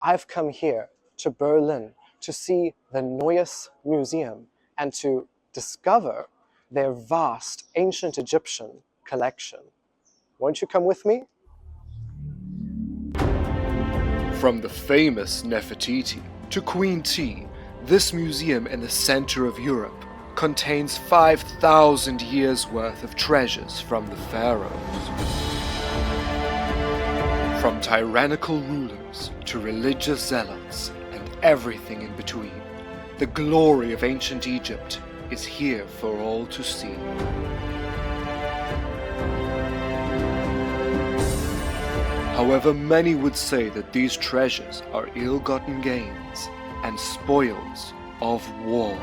I've come here to Berlin to see the Neues Museum and to discover their vast ancient Egyptian collection. Won't you come with me? From the famous Nefertiti to Queen Tiye, this museum in the center of Europe contains 5,000 years worth of treasures from the pharaohs. From tyrannical rulers to religious zealots and everything in between, the glory of ancient Egypt is here for all to see. However, many would say that these treasures are ill-gotten gains and spoils of war.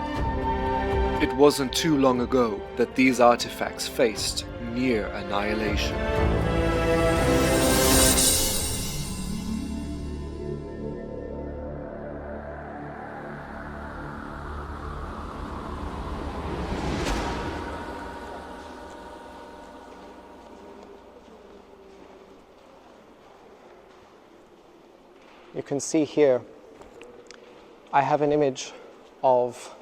It wasn't too long ago that these artifacts faced near annihilation. You can see here, I have an image of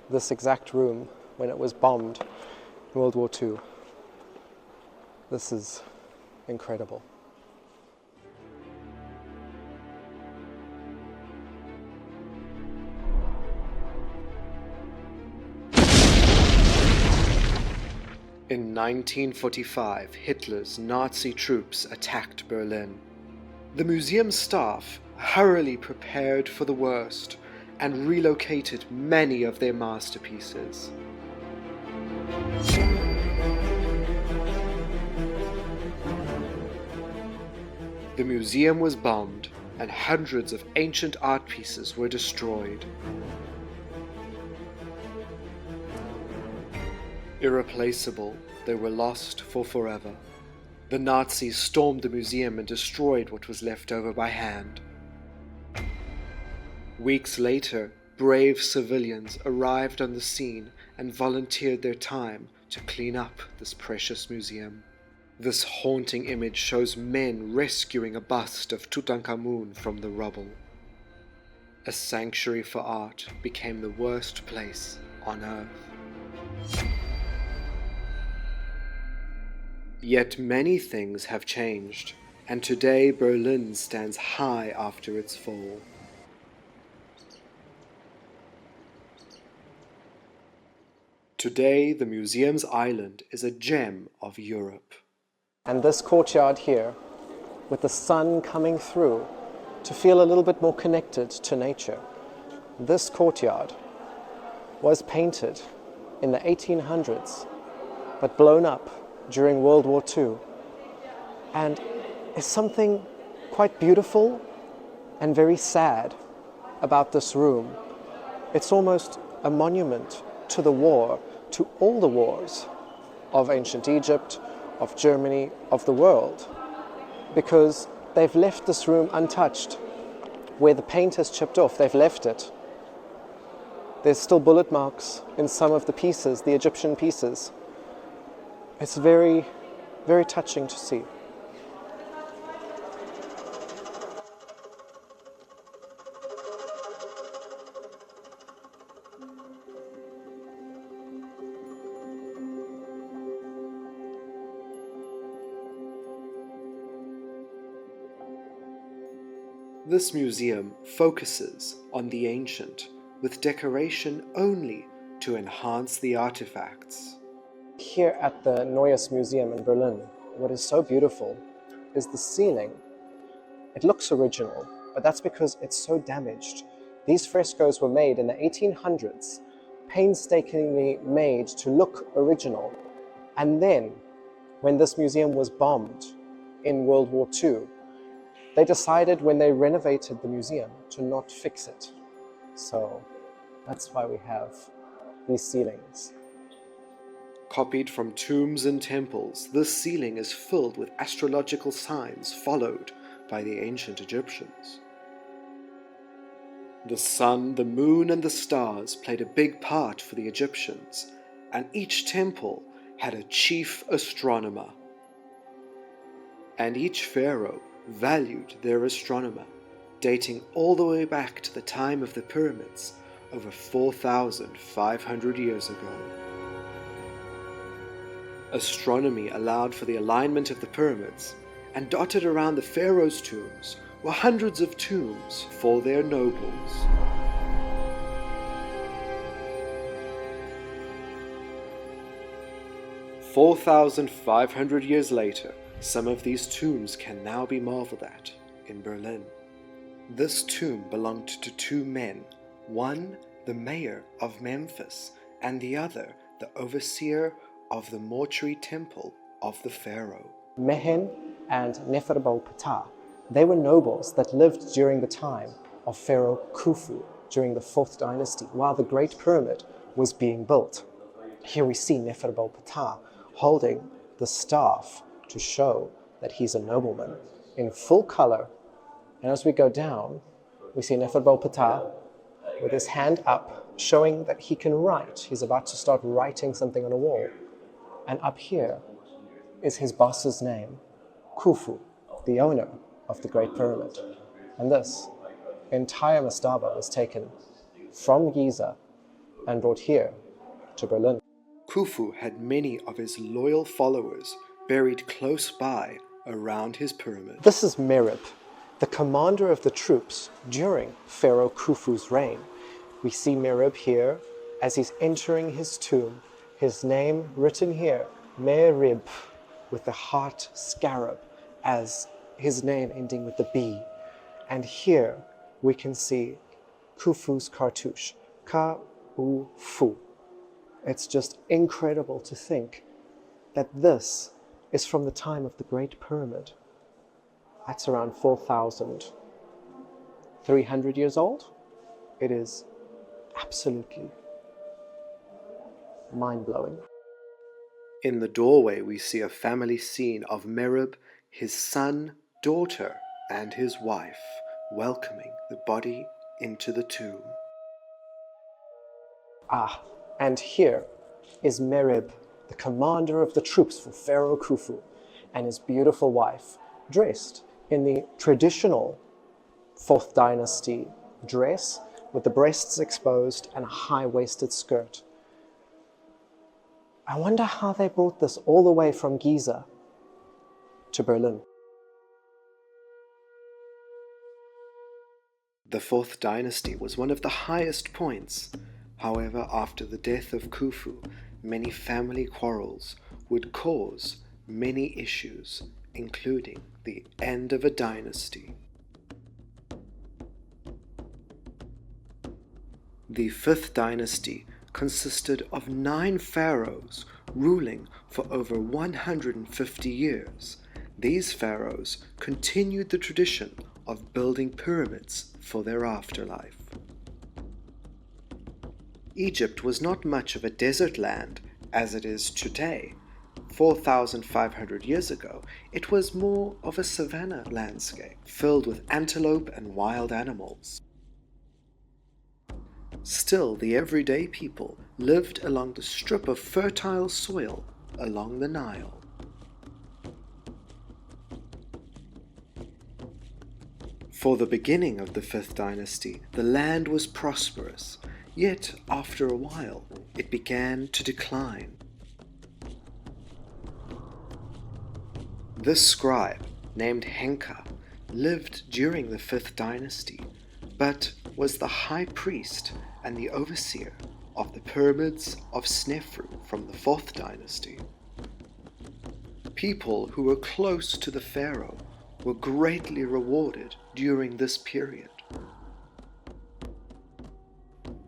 this exact room when it was bombed in World War II. This is incredible. In 1945, Hitler's Nazi troops attacked Berlin. The museum staff hurriedly prepared for the worst and relocated many of their masterpieces. The museum was bombed and hundreds of ancient art pieces were destroyed. Irreplaceable, they were lost for forever. The Nazis stormed the museum and destroyed what was left over by hand. Weeks later, brave civilians arrived on the scene and volunteered their time to clean up this precious museum. This haunting image shows men rescuing a bust of Tutankhamun from the rubble. A sanctuary for art became the worst place on earth. Yet many things have changed, and today Berlin stands high after its fall. Today, the museum's island is a gem of Europe. And this courtyard here, with the sun coming through, to feel a little bit more connected to nature. This courtyard was painted in the 1800s, but blown up during World War II. And there's something quite beautiful and very sad about this room. It's almost a monument to the war, to all the wars of ancient Egypt, of Germany, of the world, because they've left this room untouched. Where the paint has chipped off, they've left it. There's still bullet marks in some of the pieces, the Egyptian pieces. It's very, very touching to see. This museum focuses on the ancient, with decoration only to enhance the artifacts. Here at the Neues Museum in Berlin, what is so beautiful is the ceiling. It looks original, but that's because it's so damaged. These frescoes were made in the 1800s, painstakingly made to look original. And then, when this museum was bombed in World War II, they decided when they renovated the museum to not fix it. So that's why we have these ceilings. Copied from tombs and temples, this ceiling is filled with astrological signs followed by the ancient Egyptians. The sun, the moon, and the stars played a big part for the Egyptians, and each temple had a chief astronomer. And each pharaoh valued their astronomer, dating all the way back to the time of the pyramids, over 4,500 years ago. Astronomy allowed for the alignment of the pyramids, and dotted around the pharaohs' tombs were hundreds of tombs for their nobles. "4,500 years later, some of these tombs can now be marveled at in Berlin. This tomb belonged to two men, one the mayor of Memphis, and the other the overseer of the mortuary temple of the pharaoh. Mehen and Nefertiti, they were nobles that lived during the time of Pharaoh Khufu during the 4th dynasty while the Great Pyramid was being built. Here we see Nefertiti holding the staff to show that he's a nobleman in full color. And as we go down, we see Nefertiti with his hand up, showing that he can write. He's about to start writing something on a wall. And up here is his boss's name, Khufu, the owner of the Great Pyramid. And this entire mastaba was taken from Giza and brought here to Berlin. Khufu had many of his loyal followers buried close by around his pyramid. This is Merib, the commander of the troops during Pharaoh Khufu's reign. We see Merib here as he's entering his tomb, his name written here, Merib, with the heart scarab as his name ending with the B. And here we can see Khufu's cartouche, Ka-U-Fu. It's just incredible to think that this is from the time of the Great Pyramid. That's around 4,300 years old. It is absolutely mind-blowing. In the doorway we see a family scene of Merib, his son, daughter, and his wife welcoming the body into the tomb. And here is Merib, the commander of the troops for Pharaoh Khufu, and his beautiful wife, dressed in the traditional 4th dynasty dress with the breasts exposed and a high-waisted skirt. I wonder how they brought this all the way from Giza to Berlin. The 4th dynasty was one of the highest points. However, after the death of Khufu, many family quarrels would cause many issues, including the end of a dynasty. The 5th dynasty consisted of 9 pharaohs ruling for over 150 years. These pharaohs continued the tradition of building pyramids for their afterlife. Egypt was not much of a desert land as it is today. 4,500 years ago, it was more of a savanna landscape filled with antelope and wild animals. Still, the everyday people lived along the strip of fertile soil along the Nile. For the beginning of the 5th dynasty, the land was prosperous, yet after a while it began to decline. This scribe, named Henka, lived during the 5th dynasty, but was the high priest and the overseer of the pyramids of Snefru from the 4th dynasty. People who were close to the pharaoh were greatly rewarded during this period.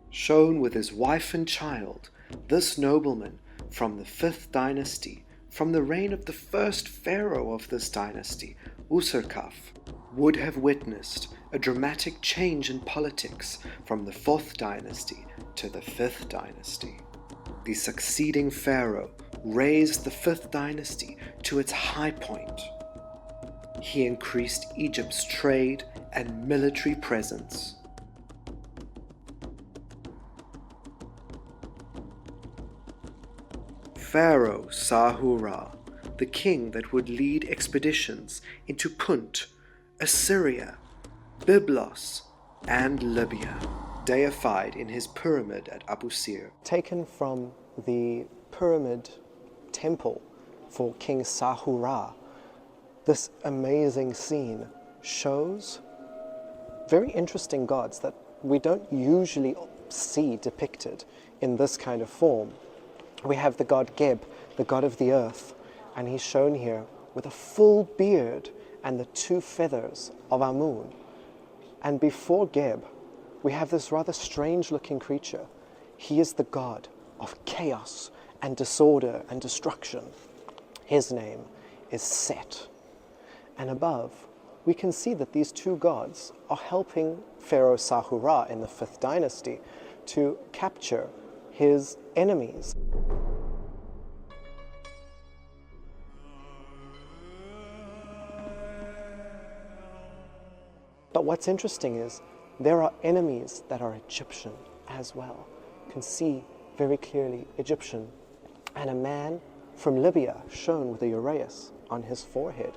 Shown with his wife and child, this nobleman from the 5th dynasty, from the reign of the first pharaoh of this dynasty, Userkaf, would have witnessed a dramatic change in politics from the 4th dynasty to the 5th dynasty. The succeeding pharaoh raised the 5th dynasty to its high point. He increased Egypt's trade and military presence. Pharaoh Sahura, the king that would lead expeditions into Punt, Assyria, Byblos, and Libya, deified in his pyramid at Abu Sir. Taken from the pyramid temple for King Sahura, this amazing scene shows very interesting gods that we don't usually see depicted in this kind of form. We have the god Geb, the god of the earth, and he's shown here with a full beard and the two feathers of Amun. And before Geb, we have this rather strange-looking creature. He is the god of chaos and disorder and destruction. His name is Set. And above, we can see that these two gods are helping Pharaoh Sahura in the 5th dynasty to capture his enemies. But what's interesting is there are enemies that are Egyptian as well. You can see very clearly Egyptian, and a man from Libya shown with a uraeus on his forehead.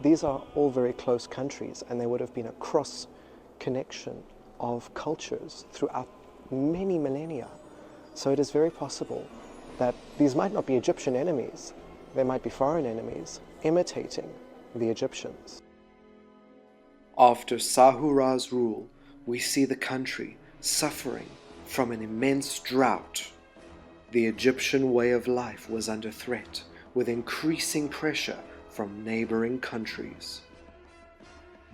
These are all very close countries, and there would have been a cross connection of cultures throughout many millennia. So it is very possible that these might not be Egyptian enemies, they might be foreign enemies imitating the Egyptians. After Sahura's rule, we see the country suffering from an immense drought. The Egyptian way of life was under threat, with increasing pressure from neighboring countries.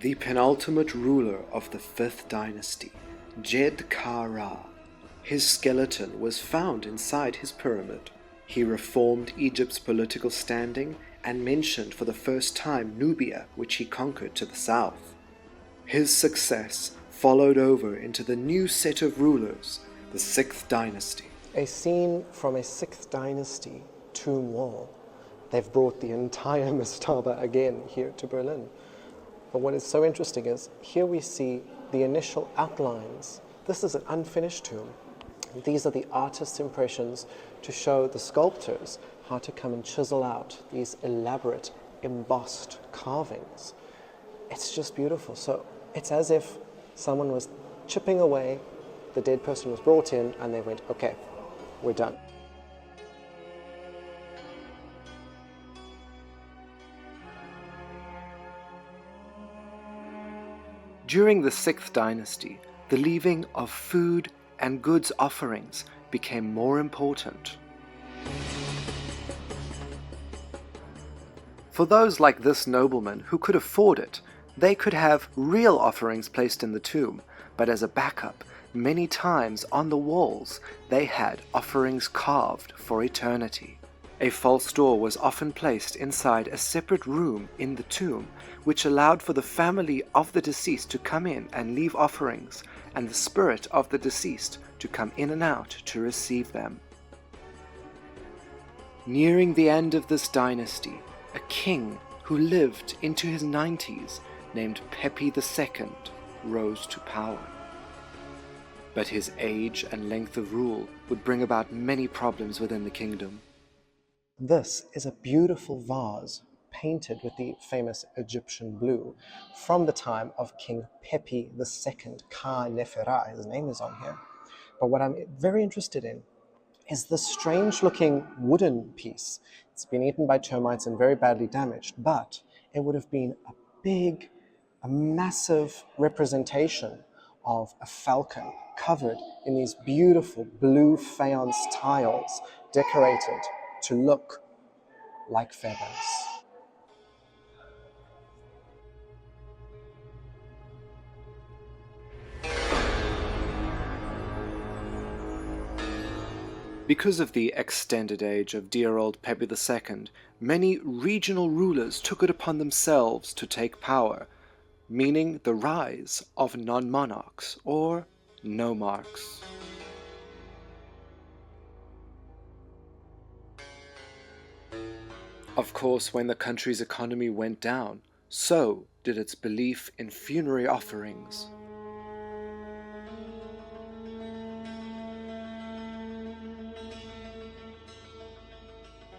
The penultimate ruler of the 5th dynasty, Djed-Ka-Ra, his skeleton was found inside his pyramid. He reformed Egypt's political standing and mentioned for the first time Nubia, which he conquered to the south. His success followed over into the new set of rulers, the 6th dynasty. A scene from a 6th dynasty tomb wall. They've brought the entire mastaba again here to Berlin. But what is so interesting is here we see the initial outlines. This is an unfinished tomb. These are the artist's impressions to show the sculptors how to come and chisel out these elaborate embossed carvings. It's just beautiful. So it's as if someone was chipping away, the dead person was brought in, and they went, okay, we're done. During the 6th dynasty, the leaving of food and goods offerings became more important. For those like this nobleman who could afford it, they could have real offerings placed in the tomb, but as a backup, many times on the walls they had offerings carved for eternity. A false door was often placed inside a separate room in the tomb, which allowed for the family of the deceased to come in and leave offerings, and the spirit of the deceased to come in and out to receive them. Nearing the end of this dynasty, a king who lived into his 90s, named Pepi II, rose to power. But his age and length of rule would bring about many problems within the kingdom. This is a beautiful vase painted with the famous Egyptian blue from the time of King Pepi II, Ka Nefera, his name is on here. But what I'm very interested in is this strange-looking wooden piece. It's been eaten by termites and very badly damaged, but it would have been a massive representation of a falcon covered in these beautiful blue faience tiles decorated to look like feathers. Because of the extended age of dear old Pepi II, many regional rulers took it upon themselves to take power, meaning the rise of non-monarchs or nomarchs. Of course, when the country's economy went down, so did its belief in funerary offerings.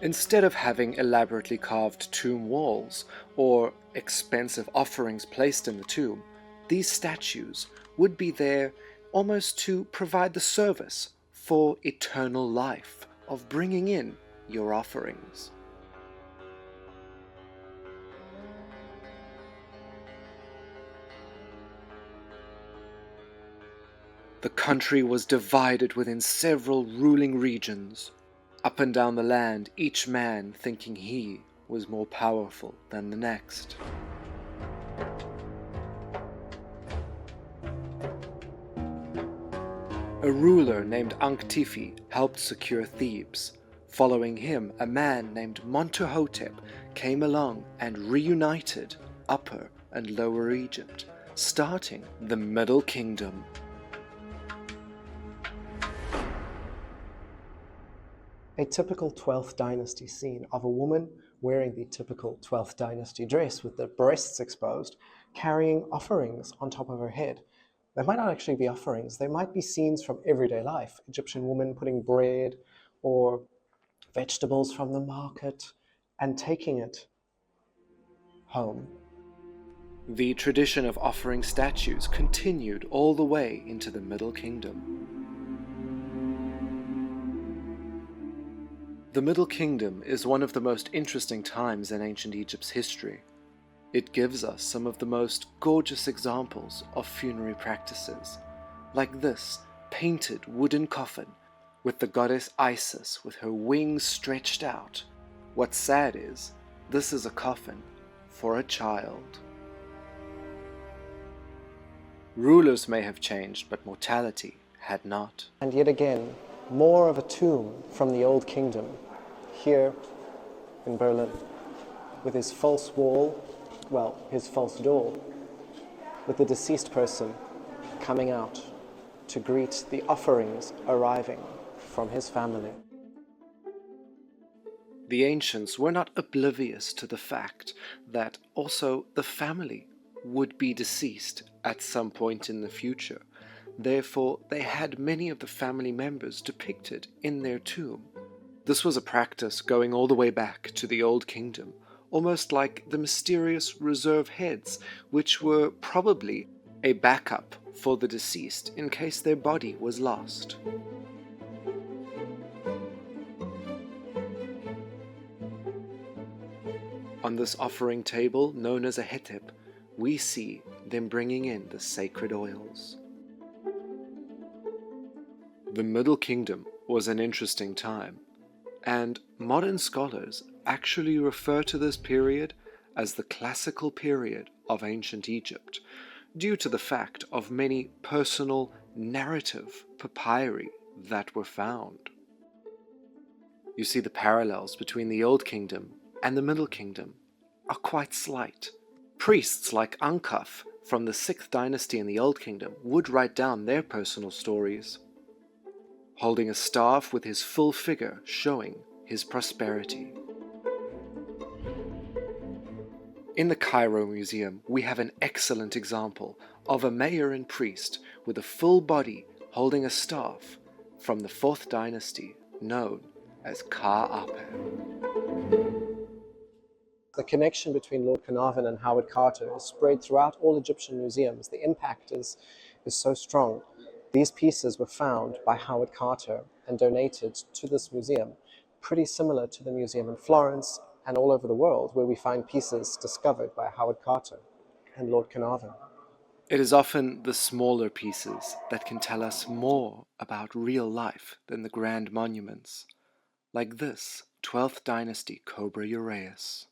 Instead of having elaborately carved tomb walls or expensive offerings placed in the tomb, These statues would be there almost to provide the service for eternal life of bringing in your offerings. The country was divided within several ruling regions. Up and down the land, each man thinking he was more powerful than the next. A ruler named Ankh-Tifi helped secure Thebes. Following him, a man named Montuhotep came along and reunited Upper and Lower Egypt, starting the Middle Kingdom. A typical 12th dynasty scene of a woman wearing the typical 12th dynasty dress with the breasts exposed, carrying offerings on top of her head. They might not actually be offerings, they might be scenes from everyday life. Egyptian women putting bread or vegetables from the market and taking it home. The tradition of offering statues continued all the way into the Middle Kingdom. The Middle Kingdom is one of the most interesting times in ancient Egypt's history. It gives us some of the most gorgeous examples of funerary practices, like this painted wooden coffin with the goddess Isis with her wings stretched out. What's sad is, this is a coffin for a child. Rulers may have changed, but mortality had not. And yet again, more of a tomb from the Old Kingdom, here in Berlin, with his false wall, well, his false door, with the deceased person coming out to greet the offerings arriving from his family. The ancients were not oblivious to the fact that also the family would be deceased at some point in the future. Therefore, they had many of the family members depicted in their tomb. This was a practice going all the way back to the Old Kingdom, almost like the mysterious reserve heads, which were probably a backup for the deceased in case their body was lost. On this offering table, known as a hetep, we see them bringing in the sacred oils. The Middle Kingdom was an interesting time, and modern scholars actually refer to this period as the classical period of ancient Egypt, due to the fact of many personal narrative papyri that were found. You see, the parallels between the Old Kingdom and the Middle Kingdom are quite slight. Priests like Ankaf from the 6th dynasty in the Old Kingdom would write down their personal stories, holding a staff with his full figure showing his prosperity. In the Cairo Museum, we have an excellent example of a mayor and priest with a full body holding a staff from the 4th dynasty known as Ka-Apeh. The connection between Lord Carnarvon and Howard Carter is spread throughout all Egyptian museums. The impact is so strong. These pieces were found by Howard Carter and donated to this museum, pretty similar to the museum in Florence and all over the world, where we find pieces discovered by Howard Carter and Lord Carnarvon. It is often the smaller pieces that can tell us more about real life than the grand monuments, like this 12th dynasty Cobra Uraeus.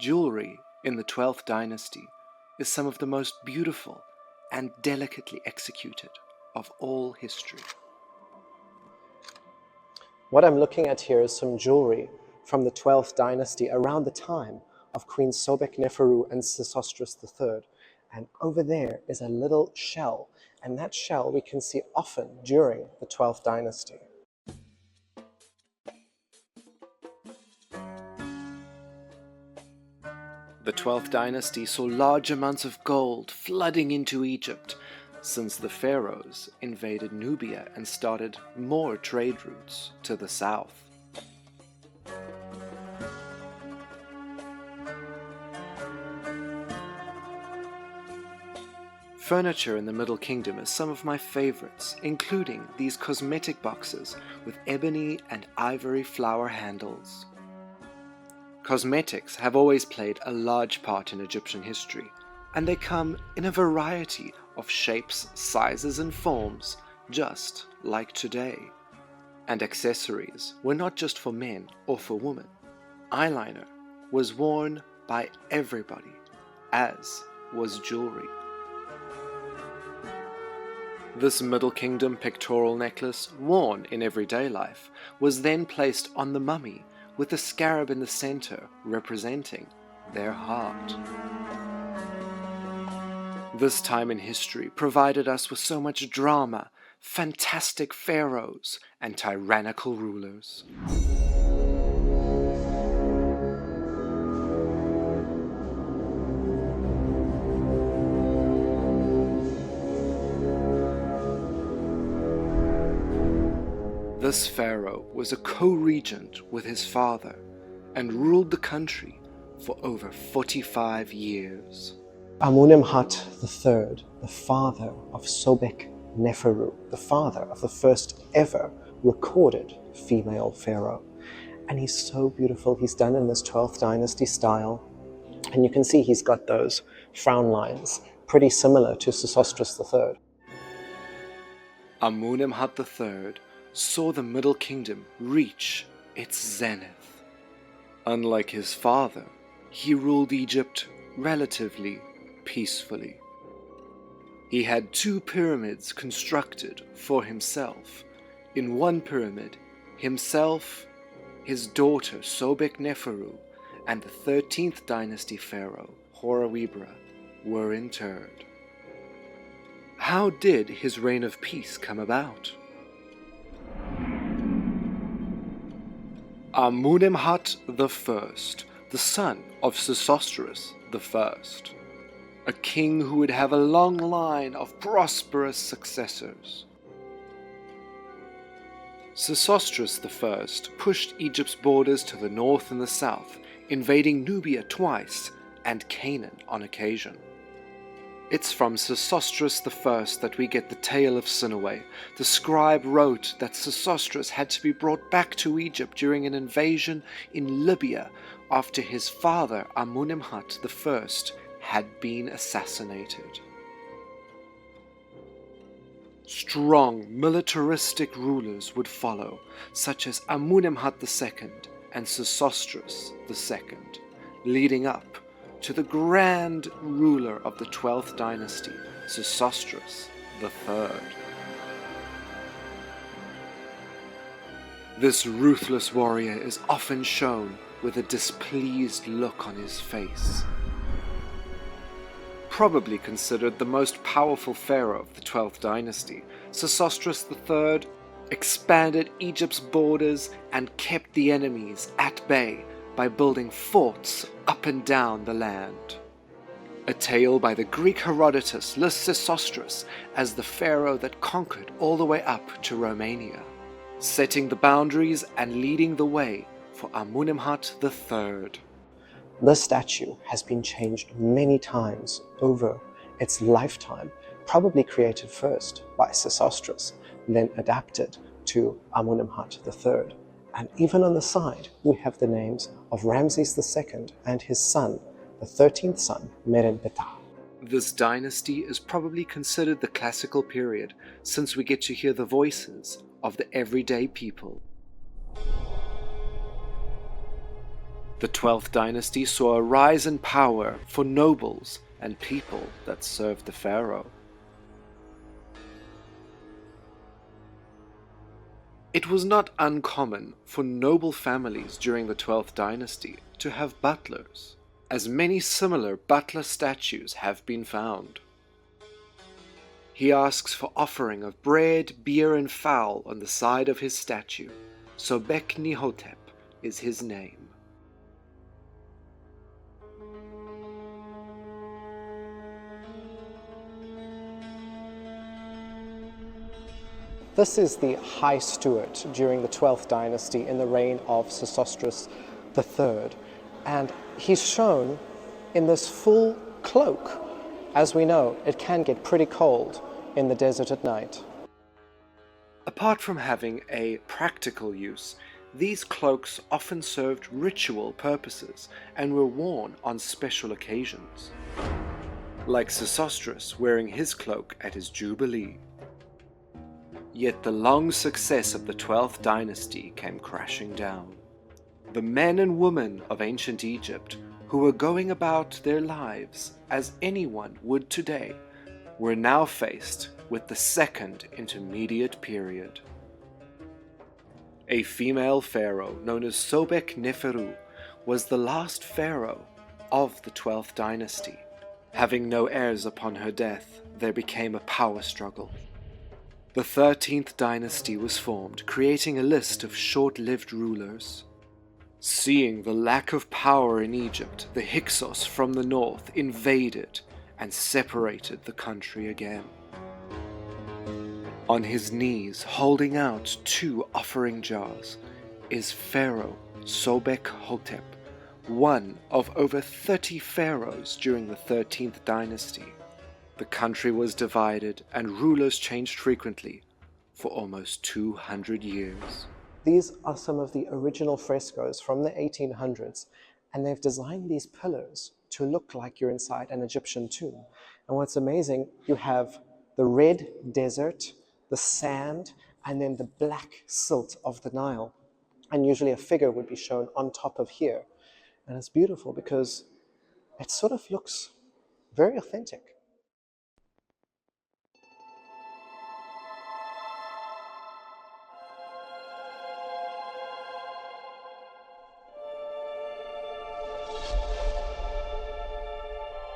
Jewelry in the 12th dynasty is some of the most beautiful and delicately executed of all history. What I'm looking at here is some jewelry from the 12th dynasty around the time of Queen Sobek-Neferu and Sesostris III. And over there is a little shell, and that shell we can see often during the 12th dynasty. The 12th dynasty saw large amounts of gold flooding into Egypt since the pharaohs invaded Nubia and started more trade routes to the south. Furniture in the Middle Kingdom is some of my favorites, including these cosmetic boxes with ebony and ivory flower handles. Cosmetics have always played a large part in Egyptian history, and they come in a variety of shapes, sizes, and forms, just like today. And accessories were not just for men or for women. Eyeliner was worn by everybody, as was jewelry. This Middle Kingdom pectoral necklace, worn in everyday life, was then placed on the mummy with a scarab in the center representing their heart. This time in history provided us with so much drama, fantastic pharaohs, and tyrannical rulers. This pharaoh was a co-regent with his father and ruled the country for over 45 years. Amenemhat III, the father of Sobek Neferu, the father of the first ever recorded female pharaoh. And he's so beautiful. He's done in this 12th dynasty style. And you can see he's got those frown lines, pretty similar to Sesostris III. Amenemhat III saw the Middle Kingdom reach its zenith. Unlike his father, he ruled Egypt relatively peacefully. He had 2 pyramids constructed for himself. In one pyramid, himself, his daughter Sobek Neferu, and the 13th dynasty pharaoh Horewibra were interred. How did his reign of peace come about? Amenemhat I, the son of Sesostris I, a king who would have a long line of prosperous successors. Sesostris I pushed Egypt's borders to the north and the south, invading Nubia twice and Canaan on occasion. It's from Sesostris I that we get the tale of Sinuhe. The scribe wrote that Sesostris had to be brought back to Egypt during an invasion in Libya after his father Amenemhat I had been assassinated. Strong militaristic rulers would follow, such as Amenemhat II and Sesostris II, leading up to the grand ruler of the 12th dynasty, Sesostris III. This ruthless warrior is often shown with a displeased look on his face. Probably considered the most powerful pharaoh of the 12th dynasty, Sesostris III expanded Egypt's borders and kept the enemies at bay by building forts up and down the land. A tale by the Greek Herodotus lists Sesostris as the pharaoh that conquered all the way up to Romania, setting the boundaries and leading the way for Amenemhat III. This statue has been changed many times over its lifetime, probably created first by Sesostris, then adapted to Amenemhat III. And even on the side, we have the names of Ramses II and his son, the 13th son, Merenptah. This dynasty is probably considered the classical period, since we get to hear the voices of the everyday people. The 12th dynasty saw a rise in power for nobles and people that served the pharaoh. It was not uncommon for noble families during the 12th dynasty to have butlers, as many similar butler statues have been found. He asks for offering of bread, beer, and fowl on the side of his statue. Sobek Nihotep is his name. This is the High Steward during the 12th dynasty in the reign of Sesostris III. And he's shown in this full cloak As we know, it can get pretty cold in the desert at night. Apart from having a practical use, these cloaks often served ritual purposes and were worn on special occasions, like Sesostris wearing his cloak at his jubilee. Yet the long success of the 12th dynasty came crashing down. The men and women of ancient Egypt, who were going about their lives as anyone would today, were now faced with the second intermediate period. A female pharaoh known as Sobek Neferu was the last pharaoh of the 12th dynasty. Having no heirs upon her death, there became a power struggle. The 13th dynasty was formed, creating a list of short-lived rulers. Seeing the lack of power in Egypt, the Hyksos from the north invaded and separated the country again. On his knees, holding out 2 offering jars, is Pharaoh Sobek Hotep, one of over 30 pharaohs during the 13th dynasty. The country was divided and rulers changed frequently for almost 200 years. These are some of the original frescoes from the 1800s, and they've designed these pillars to look like you're inside an Egyptian tomb. And what's amazing, you have the red desert, the sand, and then the black silt of the Nile. And usually a figure would be shown on top of here. And it's beautiful because it sort of looks very authentic.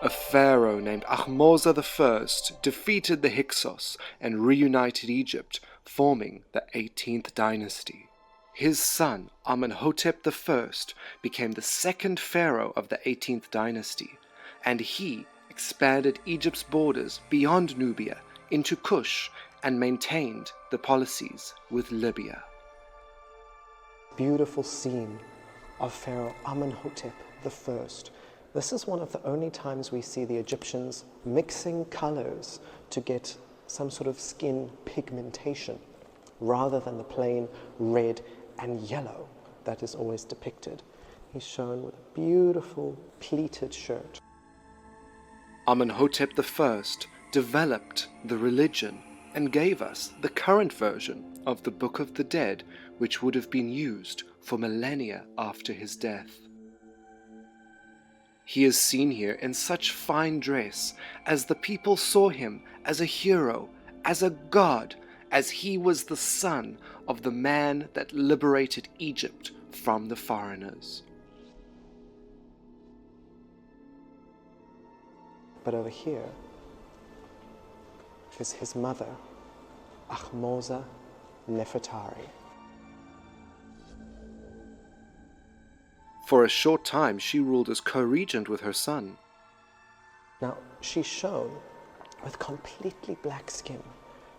A pharaoh named Ahmose I defeated the Hyksos and reunited Egypt, forming the 18th dynasty. His son, Amenhotep I, became the second pharaoh of the 18th dynasty, and he expanded Egypt's borders beyond Nubia into Kush and maintained the policies with Libya. Beautiful scene of Pharaoh Amenhotep I. This is one of the only times we see the Egyptians mixing colors to get some sort of skin pigmentation, rather than the plain red and yellow that is always depicted. He's shown with a beautiful pleated shirt. Amenhotep I developed the religion and gave us the current version of the Book of the Dead, which would have been used for millennia after his death. He is seen here in such fine dress, as the people saw him as a hero, as a god, as he was the son of the man that liberated Egypt from the foreigners. But over here is his mother, Ahmose Nefertari. For a short time, she ruled as co-regent with her son. Now, she's shown with completely black skin.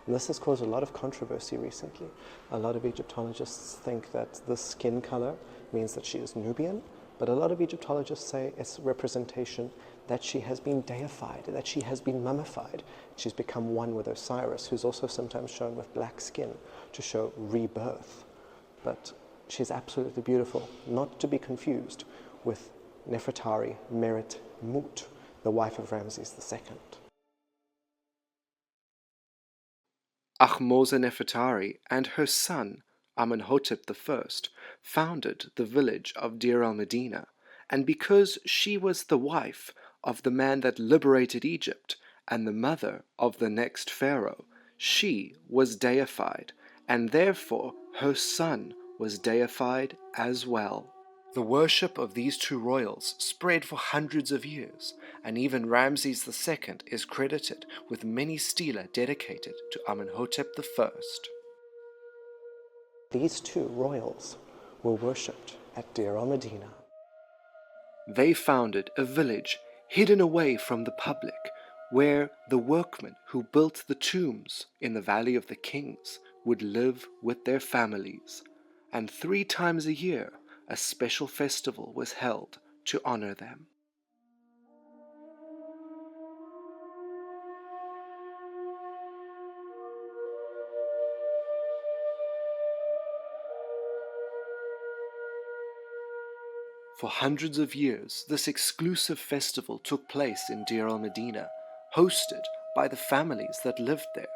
And this has caused a lot of controversy recently. A lot of Egyptologists think that this skin color means that she is Nubian, but a lot of Egyptologists say it's a representation that she has been deified, that she has been mummified. She's become one with Osiris, who's also sometimes shown with black skin to show rebirth. But she's absolutely beautiful, not to be confused with Nefertari Meret Mut, the wife of Ramses II. Ahmose Nefertari and her son, Amenhotep I, founded the village of Deir el-Medina, and because she was the wife of the man that liberated Egypt and the mother of the next pharaoh, she was deified, and therefore her son was deified as well. The worship of these two royals spread for hundreds of years, and even Ramses II is credited with many stelae dedicated to Amenhotep I. These two royals were worshipped at Deir el-Medina. They founded a village hidden away from the public, where the workmen who built the tombs in the Valley of the Kings would live with their families, and 3 times a year a special festival was held to honor them. For hundreds of years, this exclusive festival took place in Deir el-Medina, hosted by the families that lived there.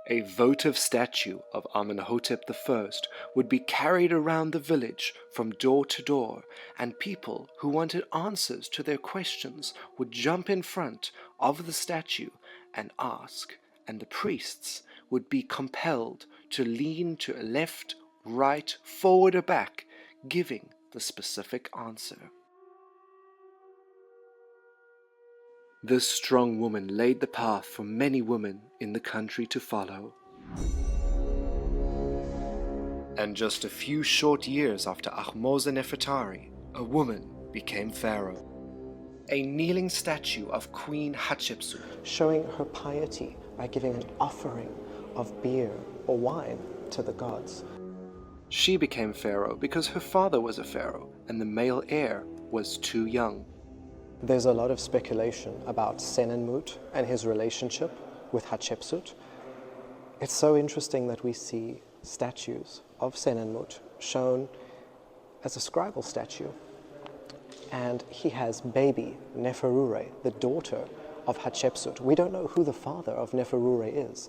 A votive statue of Amenhotep I would be carried around the village from door to door, and people who wanted answers to their questions would jump in front of the statue and ask, and the priests would be compelled to lean to a left, right, forward or back, giving the specific answer. This strong woman laid the path for many women in the country to follow. And just a few short years after Ahmose Nefertari, a woman became pharaoh. A kneeling statue of Queen Hatshepsut, showing her piety by giving an offering of beer or wine to the gods. She became pharaoh because her father was a pharaoh and the male heir was too young. There's a lot of speculation about Senenmut and his relationship with Hatshepsut. It's so interesting that we see statues of Senenmut shown as a scribal statue. And he has baby Neferure, the daughter of Hatshepsut. We don't know who the father of Neferure is,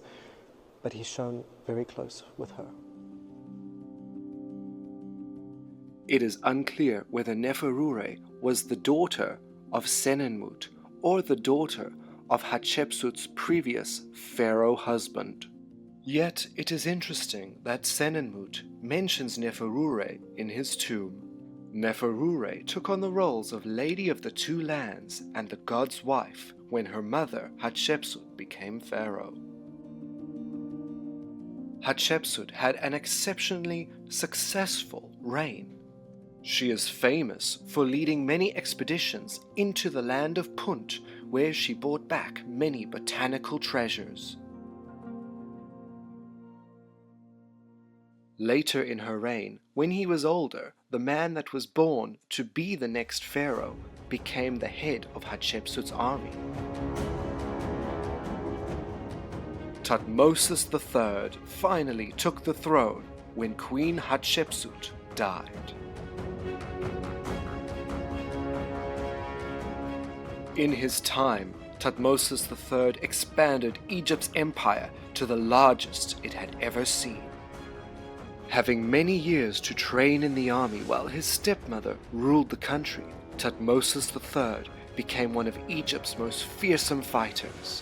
but he's shown very close with her. It is unclear whether Neferure was the daughter of Senenmut or the daughter of Hatshepsut's previous pharaoh husband. Yet it is interesting that Senenmut mentions Neferure in his tomb. Neferure took on the roles of Lady of the Two Lands and the god's wife when her mother Hatshepsut became pharaoh. Hatshepsut had an exceptionally successful reign. She is famous for leading many expeditions into the land of Punt, where she brought back many botanical treasures. Later in her reign, when he was older, the man that was born to be the next pharaoh became the head of Hatshepsut's army. Thutmosis III finally took the throne when Queen Hatshepsut died. In his time, Thutmosis III expanded Egypt's empire to the largest it had ever seen. Having many years to train in the army while his stepmother ruled the country, Thutmosis III became one of Egypt's most fearsome fighters.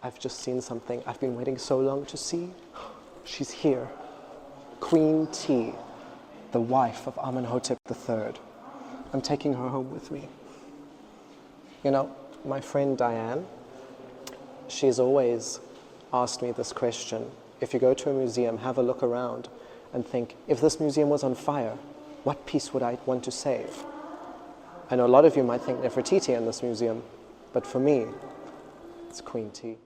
I've just seen something I've been waiting so long to see. She's here. Queen Tiye, the wife of Amenhotep III. I'm taking her home with me. You know, my friend Diane, she's always asked me this question. If you go to a museum, have a look around and think, if this museum was on fire, what piece would I want to save? I know a lot of you might think Nefertiti in this museum, but for me, it's Queen Tiye.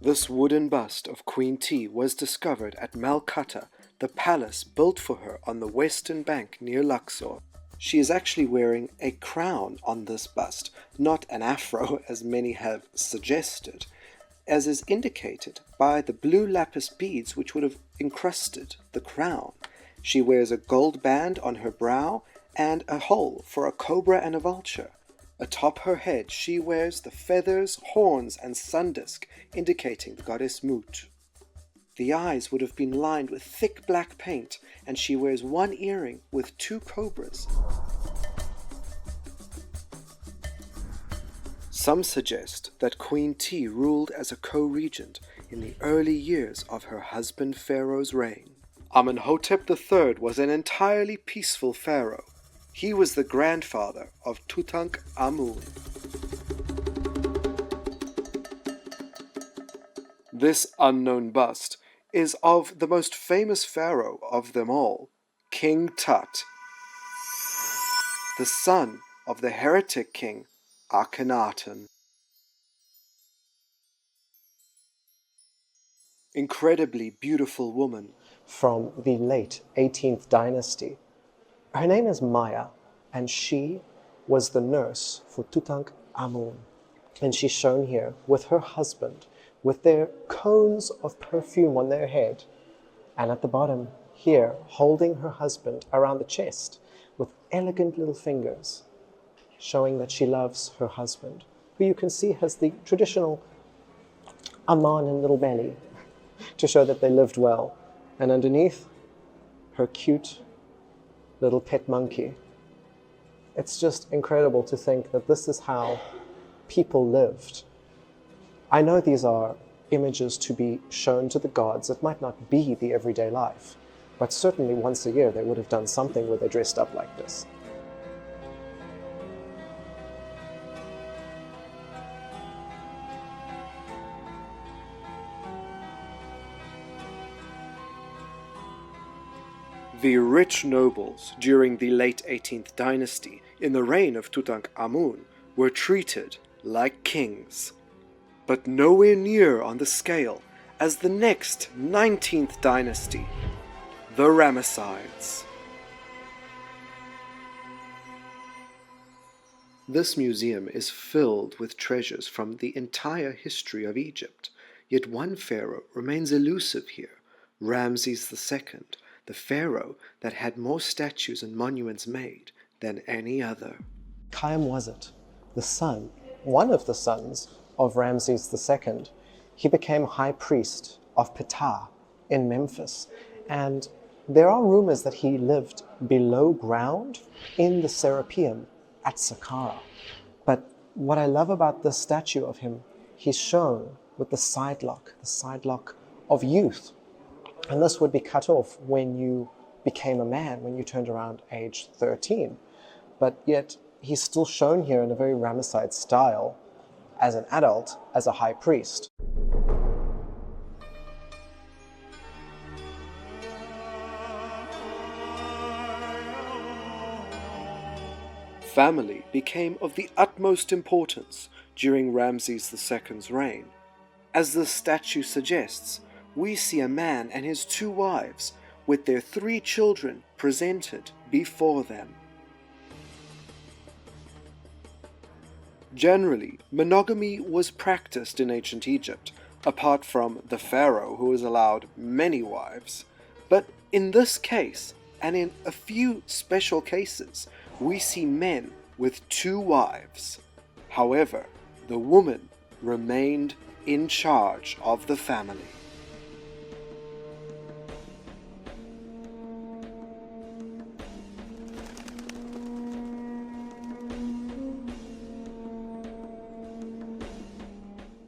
This wooden bust of Queen Tiye was discovered at Malkata, the palace built for her on the western bank near Luxor. She is actually wearing a crown on this bust, not an afro as many have suggested, as is indicated by the blue lapis beads which would have encrusted the crown. She wears a gold band on her brow and a hole for a cobra and a vulture. Atop her head she wears the feathers, horns and sun disk, indicating the goddess Mut. The eyes would have been lined with thick black paint, and she wears one earring with two cobras. Some suggest that Queen Tiye ruled as a co-regent in the early years of her husband Pharaoh's reign. Amenhotep III was an entirely peaceful pharaoh. He was the grandfather of Tutankhamun. This unknown bust is of the most famous pharaoh of them all, King Tut, the son of the heretic king Akhenaten. Incredibly beautiful woman. From the late 18th dynasty. Her name is Maya, and she was the nurse for Tutankhamun. And she's shown here with her husband, with their cones of perfume on their head, and at the bottom here, holding her husband around the chest with elegant little fingers, showing that she loves her husband, who you can see has the traditional Amarna little belly to show that they lived well. And underneath, her cute little pet monkey. It's just incredible to think that this is how people lived. I know these are images to be shown to the gods. It might not be the everyday life, but certainly once a year they would have done something where they dressed up like this. The rich nobles during the late 18th dynasty in the reign of Tutankhamun were treated like kings, but nowhere near on the scale as the next 19th dynasty, the Ramessides. This museum is filled with treasures from the entire history of Egypt, yet one pharaoh remains elusive here, Ramses II, the pharaoh that had more statues and monuments made than any other. Chaim was it, the son, one of the sons of Ramses II. He became high priest of Ptah in Memphis, and there are rumors that he lived below ground in the Serapeum at Saqqara. But what I love about this statue of him, he's shown with the side lock of youth. And this would be cut off when you became a man, when you turned around age 13. But yet he's still shown here in a very Ramesside style as an adult, as a high priest. Family became of the utmost importance during Ramses II's reign. As the statue suggests, we see a man and his 2 wives with their 3 children presented before them. Generally, monogamy was practiced in ancient Egypt, apart from the pharaoh who was allowed many wives. But in this case, and in a few special cases, we see men with 2 wives. However, the woman remained in charge of the family.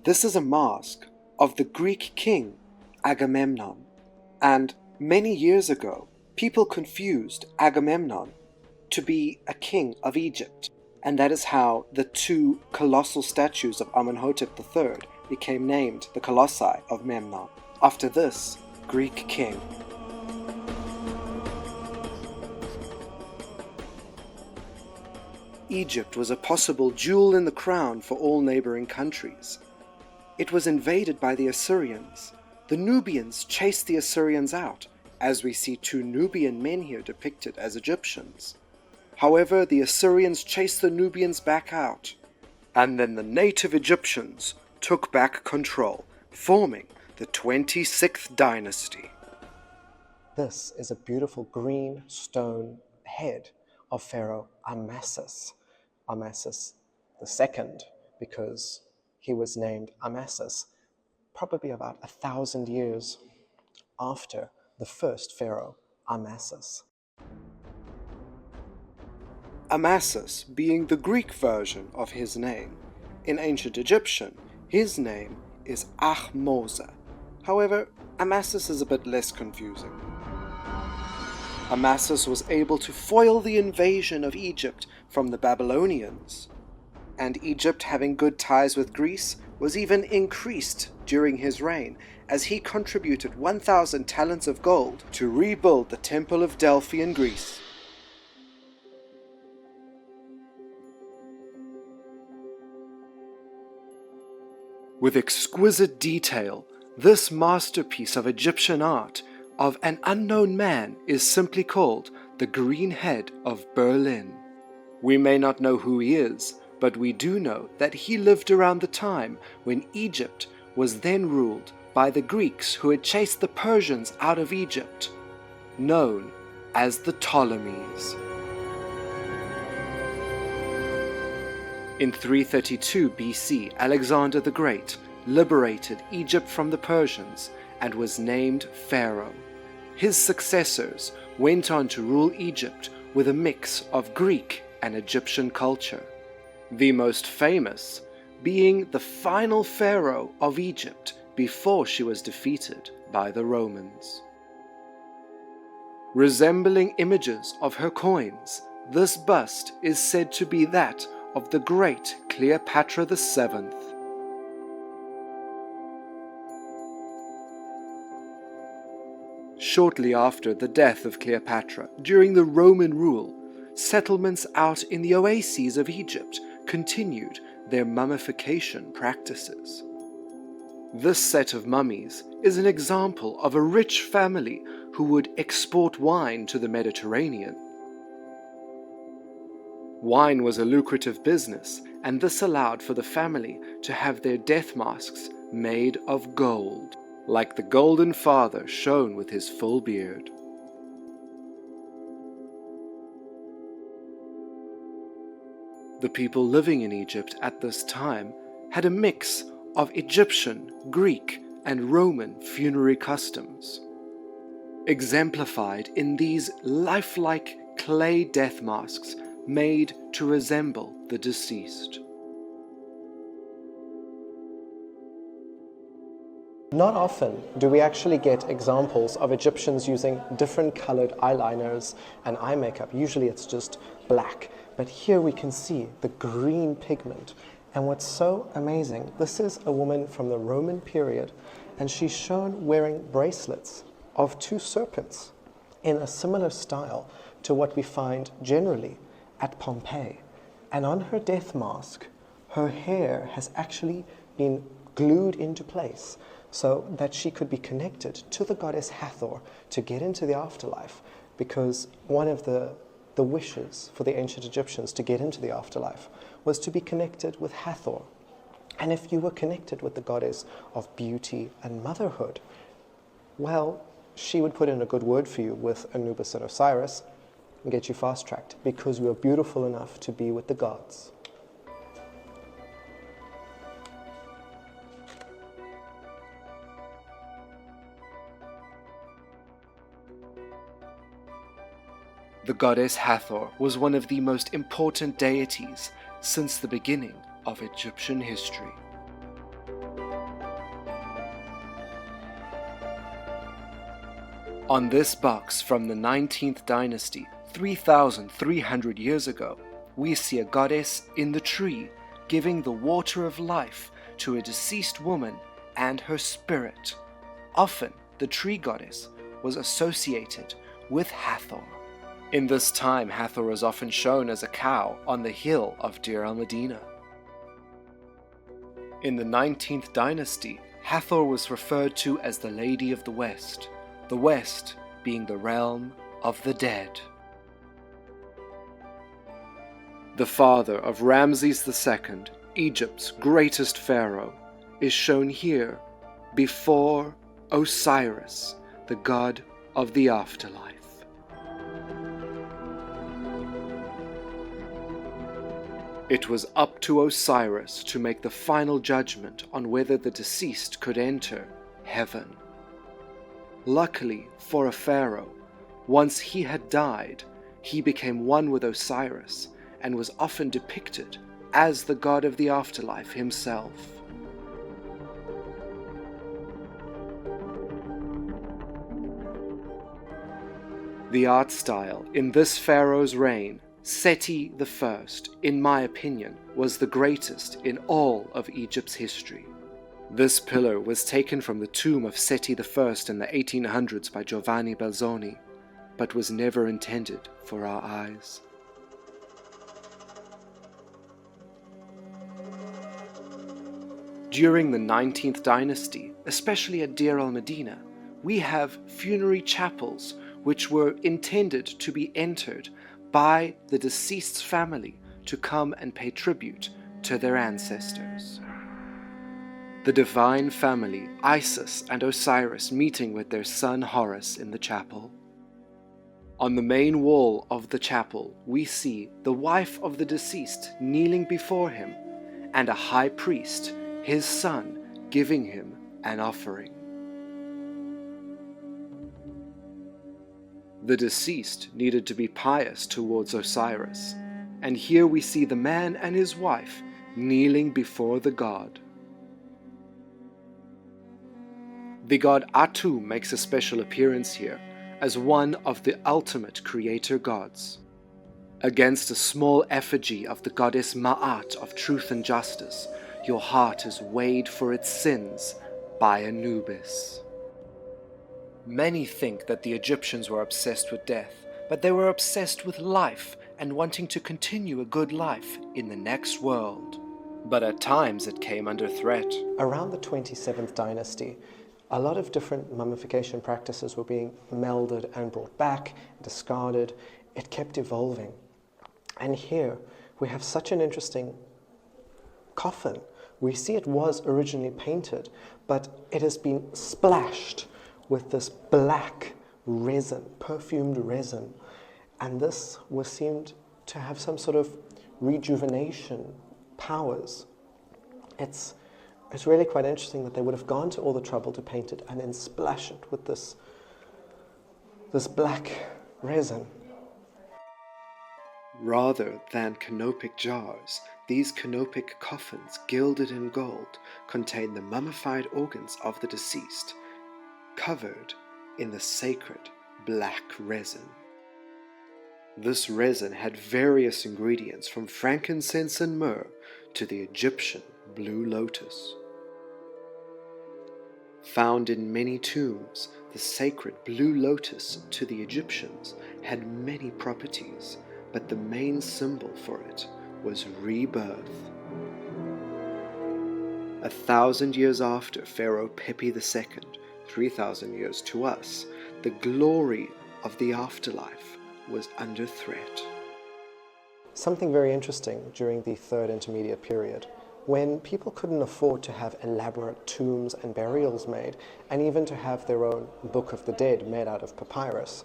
This is a mask of the Greek king Agamemnon, and many years ago, people confused Agamemnon to be a king of Egypt, and that is how the 2 colossal statues of Amenhotep III became named the Colossi of Memnon, after this Greek king. Egypt was a possible jewel in the crown for all neighboring countries. It was invaded by the Assyrians. The Nubians chased the Assyrians out, as we see 2 Nubian men here depicted as Egyptians. However, the Assyrians chased the Nubians back out, and then the native Egyptians took back control, forming the 26th dynasty. This is a beautiful green stone head of Pharaoh Amasis II, because he was named Amasis probably about 1,000 years after the first pharaoh, Amasis. Amasis being the Greek version of his name. In ancient Egyptian, his name is Ahmose. However, Amasis is a bit less confusing. Amasis was able to foil the invasion of Egypt from the Babylonians, and Egypt, having good ties with Greece, was even increased during his reign, as he contributed 1,000 talents of gold to rebuild the Temple of Delphi in Greece. With exquisite detail, this masterpiece of Egyptian art of an unknown man is simply called the Green Head of Berlin. We may not know who he is, but we do know that he lived around the time when Egypt was then ruled by the Greeks who had chased the Persians out of Egypt, known as the Ptolemies. In 332 BC, Alexander the Great liberated Egypt from the Persians and was named Pharaoh. His successors went on to rule Egypt with a mix of Greek and Egyptian culture, the most famous being the final pharaoh of Egypt before she was defeated by the Romans. Resembling images of her coins, this bust is said to be that of the great Cleopatra VII. Shortly after the death of Cleopatra, during the Roman rule, settlements out in the oases of Egypt continued their mummification practices. This set of mummies is an example of a rich family who would export wine to the Mediterranean. Wine was a lucrative business, and this allowed for the family to have their death masks made of gold, like the Golden Father shown with his full beard. The people living in Egypt at this time had a mix of Egyptian, Greek, and Roman funerary customs, exemplified in these lifelike clay death masks made to resemble the deceased. Not often do we actually get examples of Egyptians using different colored eyeliners and eye makeup. Usually it's just black, but here we can see the green pigment. And what's so amazing, this is a woman from the Roman period, and she's shown wearing bracelets of two serpents in a similar style to what we find generally at Pompeii. And on her death mask, her hair has actually been glued into place so that she could be connected to the goddess Hathor to get into the afterlife, because one of the wishes for the ancient Egyptians to get into the afterlife was to be connected with Hathor. And if you were connected with the goddess of beauty and motherhood, well, she would put in a good word for you with Anubis and Osiris and get you fast-tracked, because you are beautiful enough to be with the gods. The goddess Hathor was one of the most important deities since the beginning of Egyptian history. On this box from the 19th dynasty, 3,300 years ago, we see a goddess in the tree giving the water of life to a deceased woman and her spirit. Often, the tree goddess was associated with Hathor. In this time, Hathor was often shown as a cow on the hill of Deir el-Medina. In the 19th dynasty, Hathor was referred to as the Lady of the West being the realm of the dead. The father of Ramses II, Egypt's greatest pharaoh, is shown here before Osiris, the god of the afterlife. It was up to Osiris to make the final judgment on whether the deceased could enter heaven. Luckily for a pharaoh, once he had died, he became one with Osiris and was often depicted as the god of the afterlife himself. The art style in this pharaoh's reign, Seti I, in my opinion, was the greatest in all of Egypt's history. This pillar was taken from the tomb of Seti I in the 1800s by Giovanni Belzoni, but was never intended for our eyes. During the 19th dynasty, especially at Deir el-Medina, we have funerary chapels which were intended to be entered by the deceased's family to come and pay tribute to their ancestors. The divine family, Isis and Osiris, meeting with their son Horus in the chapel. On the main wall of the chapel, we see the wife of the deceased kneeling before him, and a high priest, his son, giving him an offering. The deceased needed to be pious towards Osiris, and here we see the man and his wife kneeling before the god. The god Atu makes a special appearance here as one of the ultimate creator gods. Against a small effigy of the goddess Ma'at of truth and justice, your heart is weighed for its sins by Anubis. Many think that the Egyptians were obsessed with death, but they were obsessed with life and wanting to continue a good life in the next world. But at times it came under threat. Around the 27th dynasty, a lot of different mummification practices were being melded and brought back, discarded. It kept evolving. And here we have such an interesting coffin. We see it was originally painted, but it has been splashed with this black resin, perfumed resin. And this was seemed to have some sort of rejuvenation powers. It's really quite interesting that they would have gone to all the trouble to paint it and then splash it with this black resin. Rather than canopic jars, these canopic coffins, gilded in gold, contain the mummified organs of the deceased, covered in the sacred black resin. This resin had various ingredients from frankincense and myrrh to the Egyptian blue lotus. Found in many tombs, the sacred blue lotus to the Egyptians had many properties, but the main symbol for it was rebirth. 1,000 years after Pharaoh Pepi II, 3,000 years to us, the glory of the afterlife was under threat. Something very interesting during the Third Intermediate Period, when people couldn't afford to have elaborate tombs and burials made, and even to have their own Book of the Dead made out of papyrus,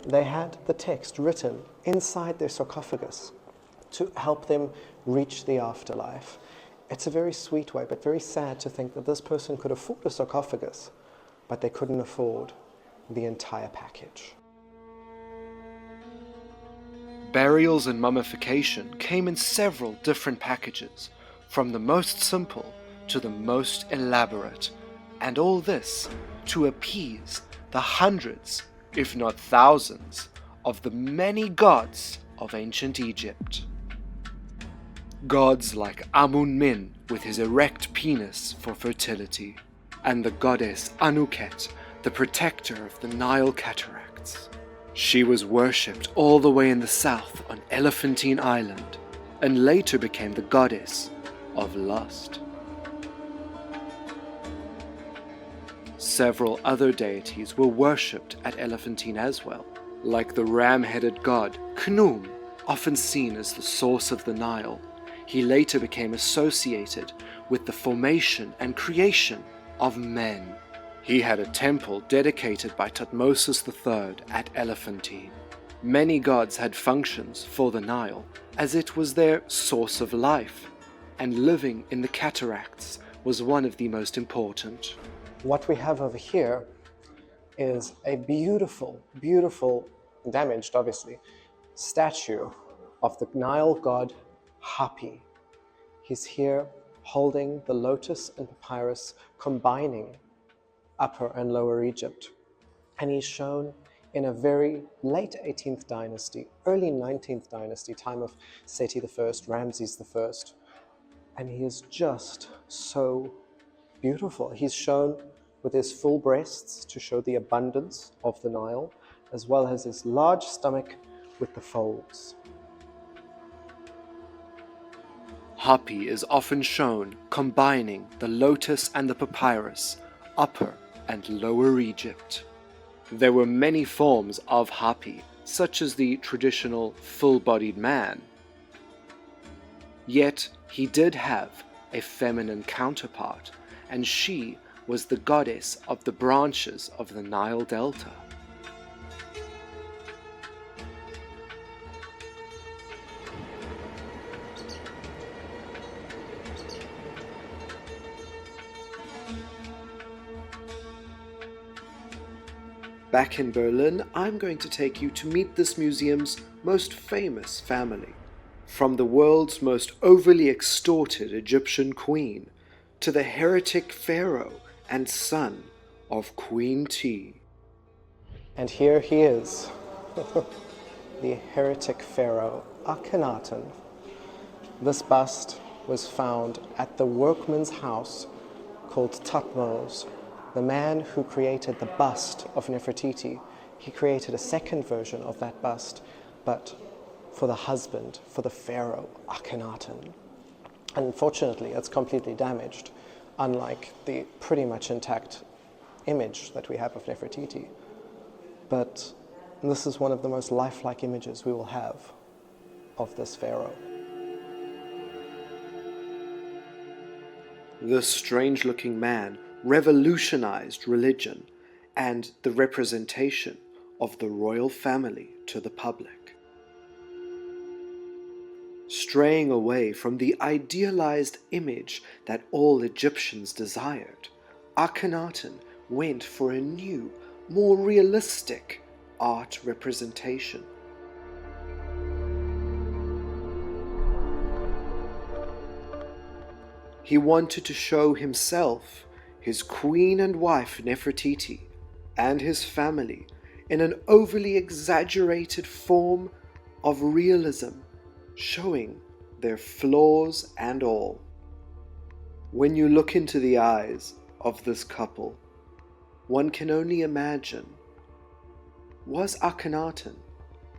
they had the text written inside their sarcophagus to help them reach the afterlife. It's a very sweet way, but very sad to think that this person could afford a sarcophagus, but they couldn't afford the entire package. Burials and mummification came in several different packages, from the most simple to the most elaborate, and all this to appease the hundreds, if not thousands, of the many gods of ancient Egypt. Gods like Amun-Min with his erect penis for fertility, and the goddess Anuket, the protector of the Nile cataracts. She was worshipped all the way in the south on Elephantine Island, and later became the goddess of lust. Several other deities were worshipped at Elephantine as well, like the ram-headed god Khnum, often seen as the source of the Nile. He later became associated with the formation and creation of men. He had a temple dedicated by Thutmosis III at Elephantine. Many gods had functions for the Nile, as it was their source of life, and living in the cataracts was one of the most important. What we have over here is a beautiful, beautiful, damaged obviously, statue of the Nile god Hapi. He's here holding the lotus and papyrus, combining Upper and Lower Egypt. And he's shown in a very late 18th dynasty, early 19th dynasty, time of Seti I, Ramses I. And he is just so beautiful. He's shown with his full breasts to show the abundance of the Nile, as well as his large stomach with the folds. Hapi is often shown combining the lotus and the papyrus, Upper and Lower Egypt. There were many forms of Hapi, such as the traditional full-bodied man, Yet he did have a feminine counterpart, and she was the goddess of the branches of the Nile Delta. Back in Berlin, I'm going to take you to meet this museum's most famous family. From the world's most overly extorted Egyptian queen to the heretic pharaoh and son of Queen Tiye. And here he is, the heretic pharaoh Akhenaten. This bust was found at the workman's house called Thutmose. The man who created the bust of Nefertiti, he created a second version of that bust, but for the husband, for the pharaoh Akhenaten. Unfortunately, it's completely damaged, unlike the pretty much intact image that we have of Nefertiti. But this is one of the most lifelike images we will have of this pharaoh. This strange-looking man revolutionized religion and the representation of the royal family to the public. Straying away from the idealized image that all Egyptians desired, Akhenaten went for a new, more realistic art representation. He wanted to show himself, his queen and wife Nefertiti, and his family in an overly exaggerated form of realism, showing their flaws and all. When you look into the eyes of this couple, one can only imagine, was Akhenaten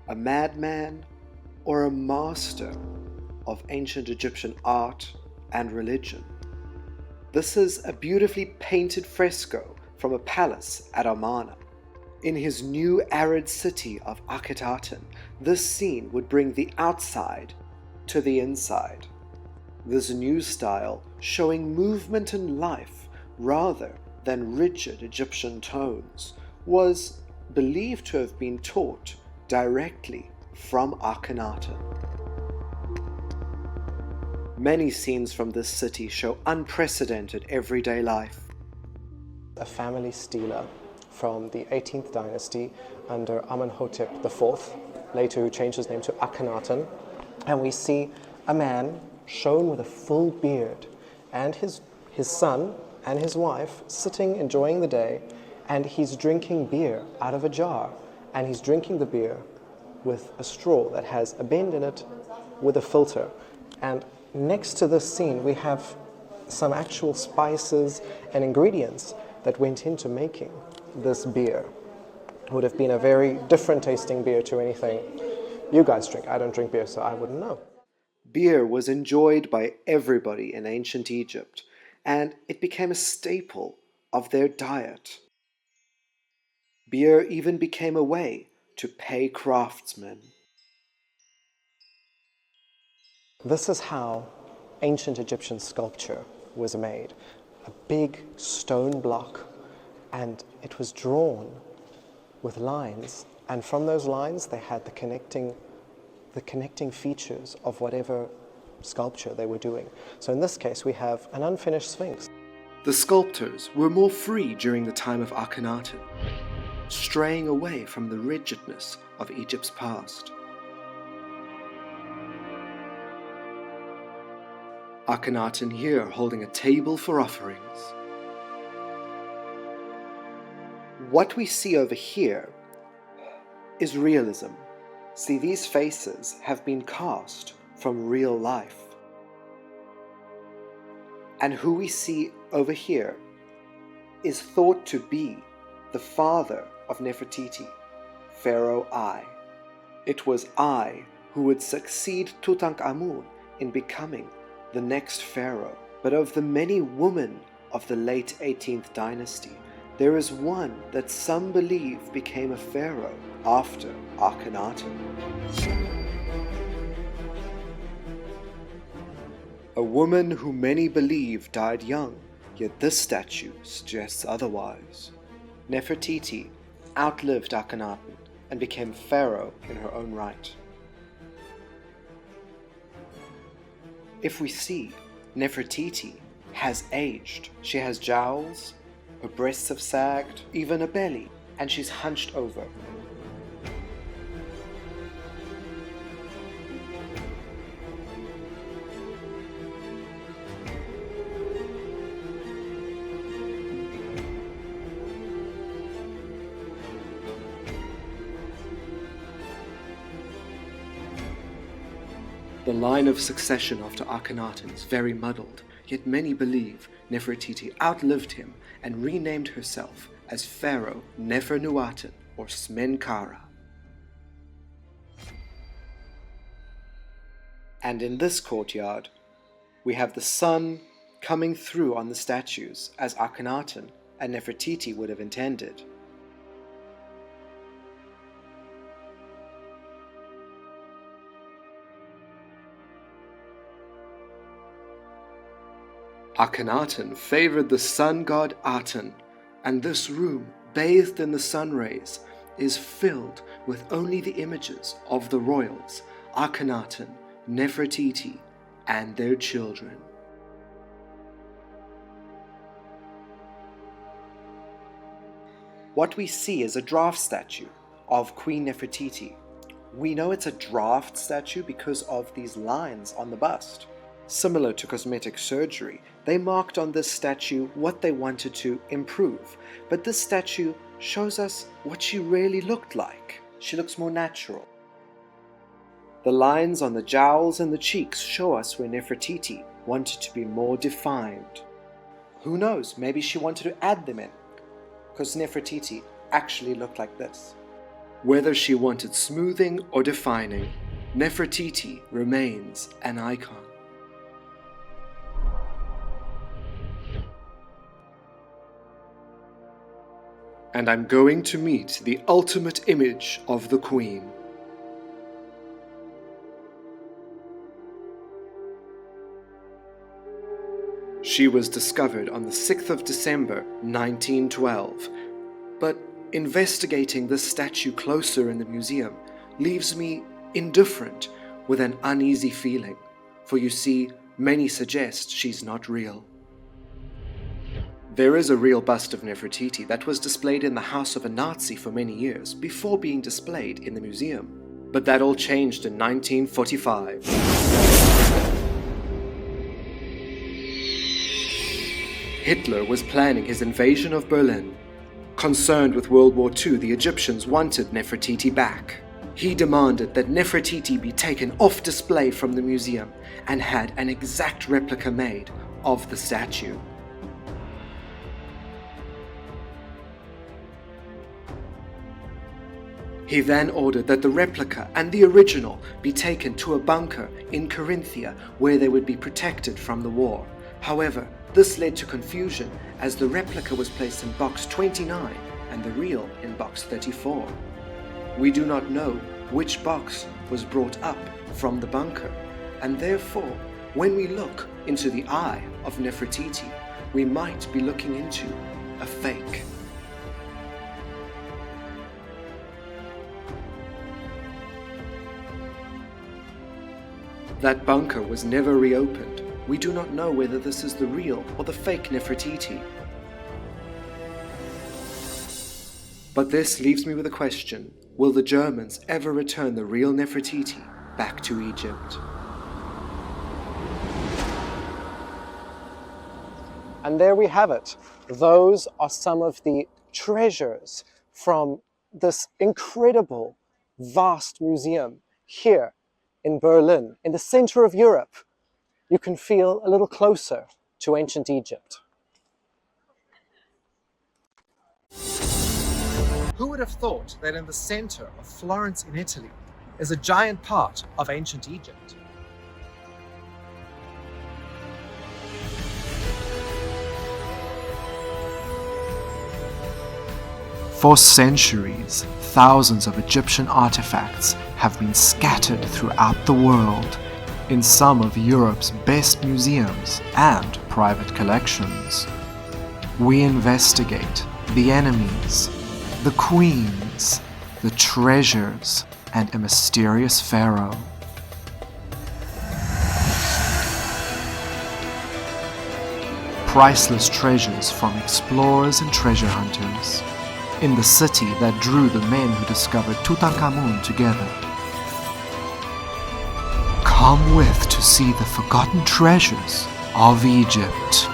a madman or a master of ancient Egyptian art and religion? This is a beautifully painted fresco from a palace at Amarna. In his new arid city of Akhetaten, this scene would bring the outside to the inside. This new style, showing movement and life rather than rigid Egyptian tones, was believed to have been taught directly from Akhenaten. Many scenes from this city show unprecedented everyday life. A family stealer from the 18th dynasty under Amenhotep IV, later who changed his name to Akhenaten. And we see a man shown with a full beard and his son and his wife sitting enjoying the day, and he's drinking beer out of a jar, and he's drinking the beer with a straw that has a bend in it with a filter. And next to this scene we have some actual spices and ingredients that went into making this beer. It would have been a very different tasting beer to anything you guys drink. I don't drink beer, so I wouldn't know. Beer was enjoyed by everybody in ancient Egypt, and it became a staple of their diet. Beer even became a way to pay craftsmen. This is how ancient Egyptian sculpture was made. A big stone block, and it was drawn with lines, and from those lines they had the connecting features of whatever sculpture they were doing. So in this case we have an unfinished sphinx. The sculptors were more free during the time of Akhenaten, straying away from the rigidness of Egypt's past. Akhenaten here holding a table for offerings. What we see over here is realism. See, these faces have been cast from real life. And who we see over here is thought to be the father of Nefertiti, Pharaoh I. It was I who would succeed Tutankhamun in becoming the next pharaoh. But of the many women of the late 18th dynasty, there is one that some believe became a pharaoh after Akhenaten. A woman who many believe died young, yet this statue suggests otherwise. Nefertiti outlived Akhenaten and became pharaoh in her own right. If we see, Nefertiti has aged. She has jowls, her breasts have sagged, even a belly, and she's hunched over. The line of succession after Akhenaten is very muddled, yet many believe Nefertiti outlived him and renamed herself as Pharaoh Nefernuaten or Smenkara. And in this courtyard, we have the sun coming through on the statues as Akhenaten and Nefertiti would have intended. Akhenaten favored the sun god Aten, and this room, bathed in the sun rays, is filled with only the images of the royals, Akhenaten, Nefertiti, and their children. What we see is a draft statue of Queen Nefertiti. We know it's a draft statue because of these lines on the bust. Similar to cosmetic surgery, they marked on this statue what they wanted to improve, but this statue shows us what she really looked like. She looks more natural. The lines on the jowls and the cheeks show us where Nefertiti wanted to be more defined. Who knows, maybe she wanted to add them in, because Nefertiti actually looked like this. Whether she wanted smoothing or defining, Nefertiti remains an icon. And I'm going to meet the ultimate image of the Queen. She was discovered on the 6th of December 1912, but investigating this statue closer in the museum leaves me indifferent with an uneasy feeling, for you see, many suggest she's not real. There is a real bust of Nefertiti that was displayed in the house of a Nazi for many years before being displayed in the museum. But that all changed in 1945. Hitler was planning his invasion of Berlin. Concerned with World War II, the Egyptians wanted Nefertiti back. He demanded that Nefertiti be taken off display from the museum and had an exact replica made of the statue. He then ordered that the replica and the original be taken to a bunker in Carinthia where they would be protected from the war. However, this led to confusion as the replica was placed in box 29 and the real in box 34. We do not know which box was brought up from the bunker, and therefore, when we look into the eye of Nefertiti, we might be looking into a fake. That bunker was never reopened. We do not know whether this is the real or the fake Nefertiti. But this leaves me with a question. Will the Germans ever return the real Nefertiti back to Egypt? And there we have it. Those are some of the treasures from this incredible, vast museum here in Berlin, in the center of Europe. You can feel a little closer to ancient Egypt. Who would have thought that in the center of Florence in Italy is a giant part of ancient Egypt? For centuries, thousands of Egyptian artifacts have been scattered throughout the world, in some of Europe's best museums and private collections. We investigate the enemies, the queens, the treasures, and a mysterious pharaoh. Priceless treasures from explorers and treasure hunters in the city that drew the men who discovered Tutankhamun together. Come with to see the forgotten treasures of Egypt.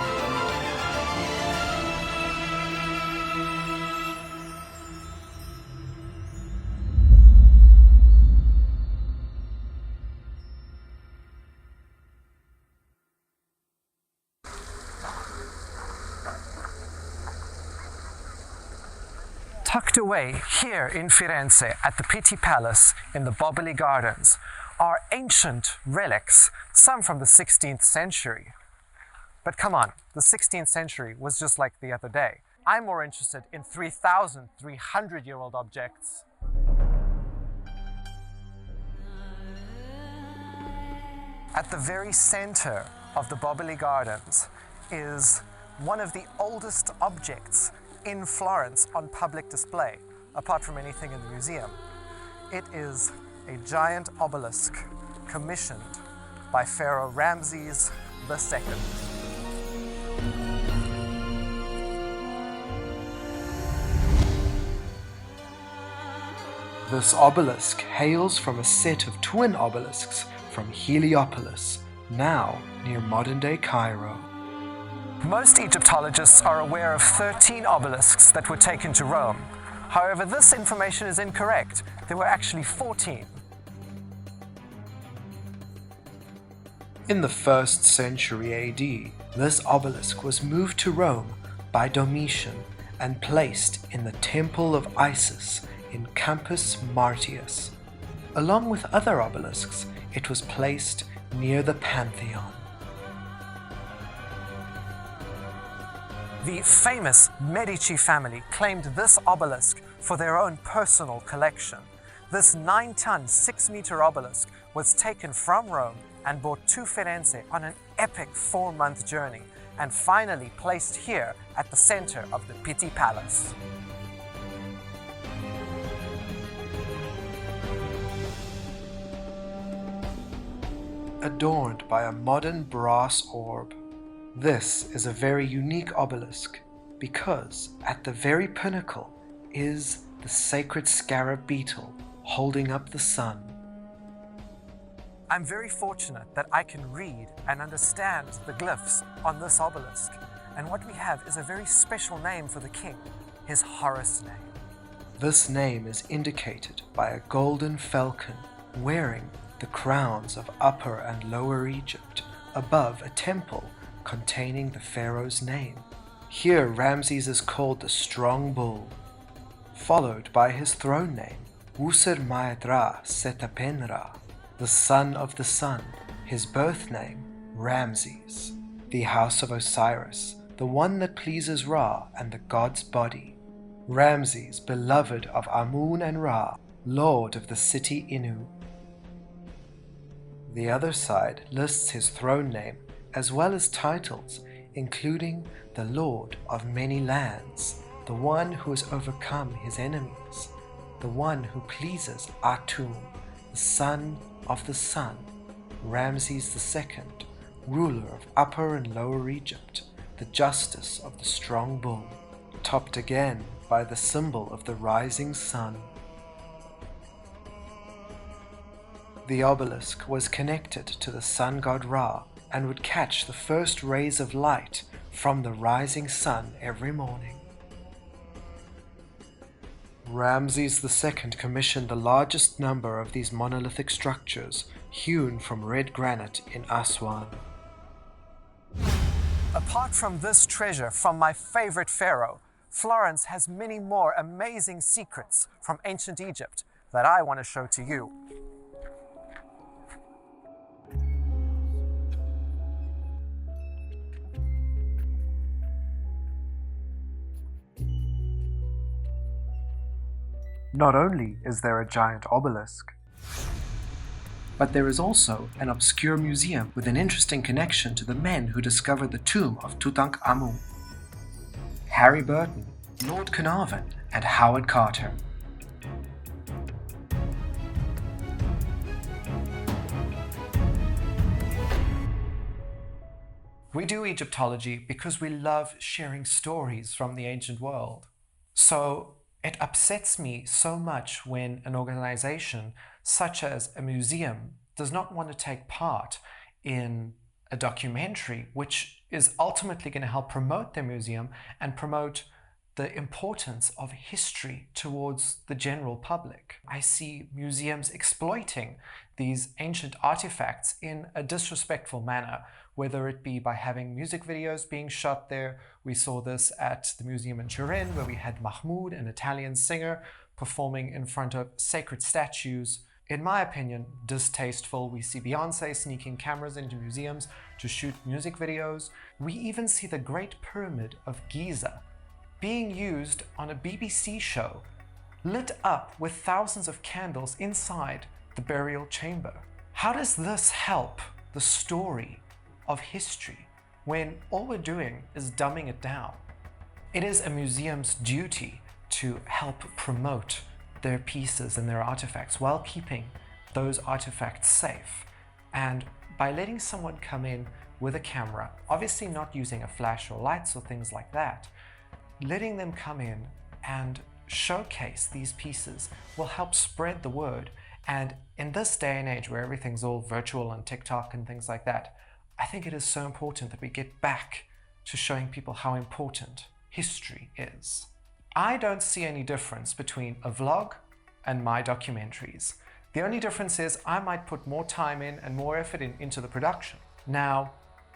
Tucked away here in Firenze at the Pitti Palace in the Boboli Gardens are ancient relics, some from the 16th century. But come on, the 16th century was just like the other day. I'm more interested in 3,300-year-old objects. At the very center of the Boboli Gardens is one of the oldest objects in Florence on public display, apart from anything in the museum. It is a giant obelisk commissioned by Pharaoh Ramses II. This obelisk hails from a set of twin obelisks from Heliopolis, now near modern-day Cairo. Most Egyptologists are aware of 13 obelisks that were taken to Rome. However, this information is incorrect. There were actually 14. In the 1st century AD, this obelisk was moved to Rome by Domitian and placed in the Temple of Isis in Campus Martius. Along with other obelisks, it was placed near the Pantheon. The famous Medici family claimed this obelisk for their own personal collection. This 9-ton, 6-meter obelisk was taken from Rome and brought to Firenze on an epic 4-month journey and finally placed here at the center of the Pitti Palace. Adorned by a modern brass orb. This is a very unique obelisk because at the very pinnacle is the sacred scarab beetle holding up the sun. I'm very fortunate that I can read and understand the glyphs on this obelisk, and what we have is a very special name for the king, his Horus name. This name is indicated by a golden falcon wearing the crowns of Upper and Lower Egypt above a temple containing the pharaoh's name. Here Ramses is called the Strong Bull, followed by his throne name, Usir Maedra Setapenra, the son of the sun, his birth name, Ramses, the house of Osiris, the one that pleases Ra and the god's body. Ramses, beloved of Amun and Ra, lord of the city Inu. The other side lists his throne name as well as titles, including the Lord of many lands, the one who has overcome his enemies, the one who pleases Atum, the son of the sun, Ramses II, ruler of Upper and Lower Egypt, the justice of the strong bull, topped again by the symbol of the rising sun. The obelisk was connected to the sun god Ra and would catch the first rays of light from the rising sun every morning. Ramses II commissioned the largest number of these monolithic structures hewn from red granite in Aswan. Apart from this treasure from my favorite pharaoh, Florence has many more amazing secrets from ancient Egypt that I want to show to you. Not only is there a giant obelisk, But there is also an obscure museum with an interesting connection to the men who discovered the tomb of Tutankhamun: Harry Burton, Lord Carnarvon, and Howard Carter. We do Egyptology because we love sharing stories from the ancient world. So it upsets me so much when an organization, such as a museum, does not want to take part in a documentary which is ultimately going to help promote their museum and promote the importance of history towards the general public. I see museums exploiting these ancient artifacts in a disrespectful manner, whether it be by having music videos being shot there. We saw this at the museum in Turin, where we had Mahmoud, an Italian singer, performing in front of sacred statues. In my opinion, distasteful. We see Beyonce sneaking cameras into museums to shoot music videos. We even see the Great Pyramid of Giza being used on a BBC show, lit up with thousands of candles inside the burial chamber. How does this help the story of history when all we're doing is dumbing it down? It is a museum's duty to help promote their pieces and their artifacts while keeping those artifacts safe. And by letting someone come in with a camera, obviously not using a flash or lights or things like that, letting them come in and showcase these pieces will help spread the word. And in this day and age where everything's all virtual and TikTok and things like that, I think it is so important that we get back to showing people how important history is. I don't see any difference between a vlog and my documentaries. The only difference is I might put more time in and more effort into the production. Now,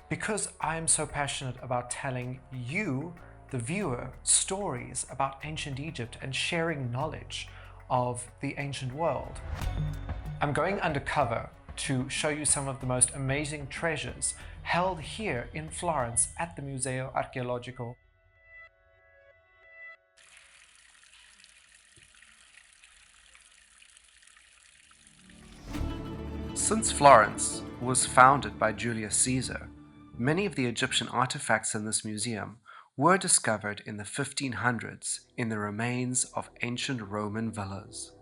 because I am so passionate about telling you, the viewer, stories about ancient Egypt and sharing knowledge of the ancient world, I'm going undercover to show you some of the most amazing treasures held here in Florence at the Museo Archeologico. Since Florence was founded by Julius Caesar, many of the Egyptian artifacts in this museum were discovered in the 1500s in the remains of ancient Roman villas.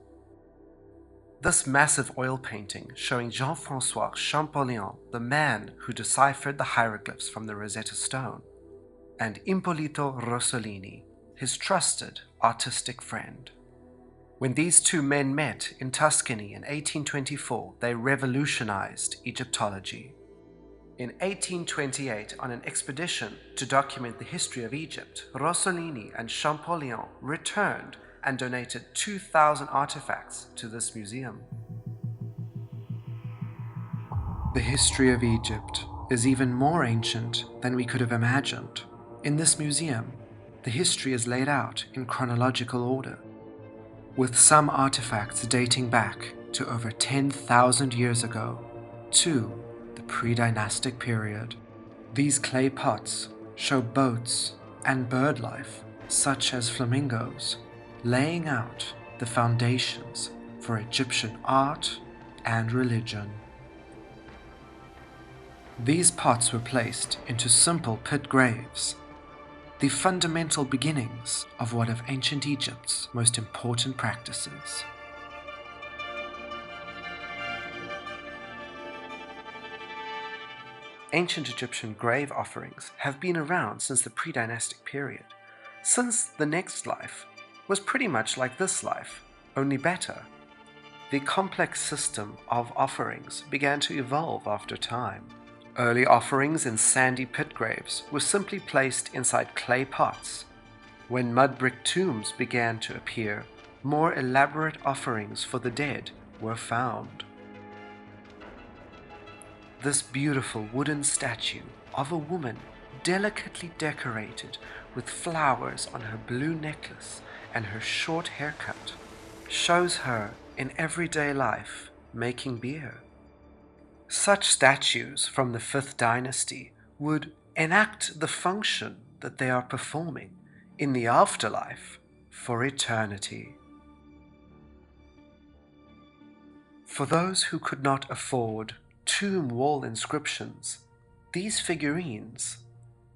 This massive oil painting showing Jean-François Champollion, the man who deciphered the hieroglyphs from the Rosetta Stone, and Ippolito Rossolini, his trusted artistic friend. When these two men met in Tuscany in 1824, they revolutionized Egyptology. In 1828, on an expedition to document the history of Egypt, Rossolini and Champollion returned and donated 2,000 artifacts to this museum. The history of Egypt is even more ancient than we could have imagined. In this museum, the history is laid out in chronological order, with some artifacts dating back to over 10,000 years ago to the pre-dynastic period. These clay pots show boats and bird life, such as flamingos, laying out the foundations for Egyptian art and religion. These pots were placed into simple pit graves, the fundamental beginnings of one of ancient Egypt's most important practices. Ancient Egyptian grave offerings have been around since the pre-dynastic period, since the next life was pretty much like this life, only better. The complex system of offerings began to evolve after time. Early offerings in sandy pit graves were simply placed inside clay pots. When mud brick tombs began to appear, more elaborate offerings for the dead were found. This beautiful wooden statue of a woman delicately decorated with flowers on her blue necklace and her short haircut shows her in everyday life making beer. Such statues from the 5th dynasty would enact the function that they are performing in the afterlife for eternity. For those who could not afford tomb wall inscriptions, these figurines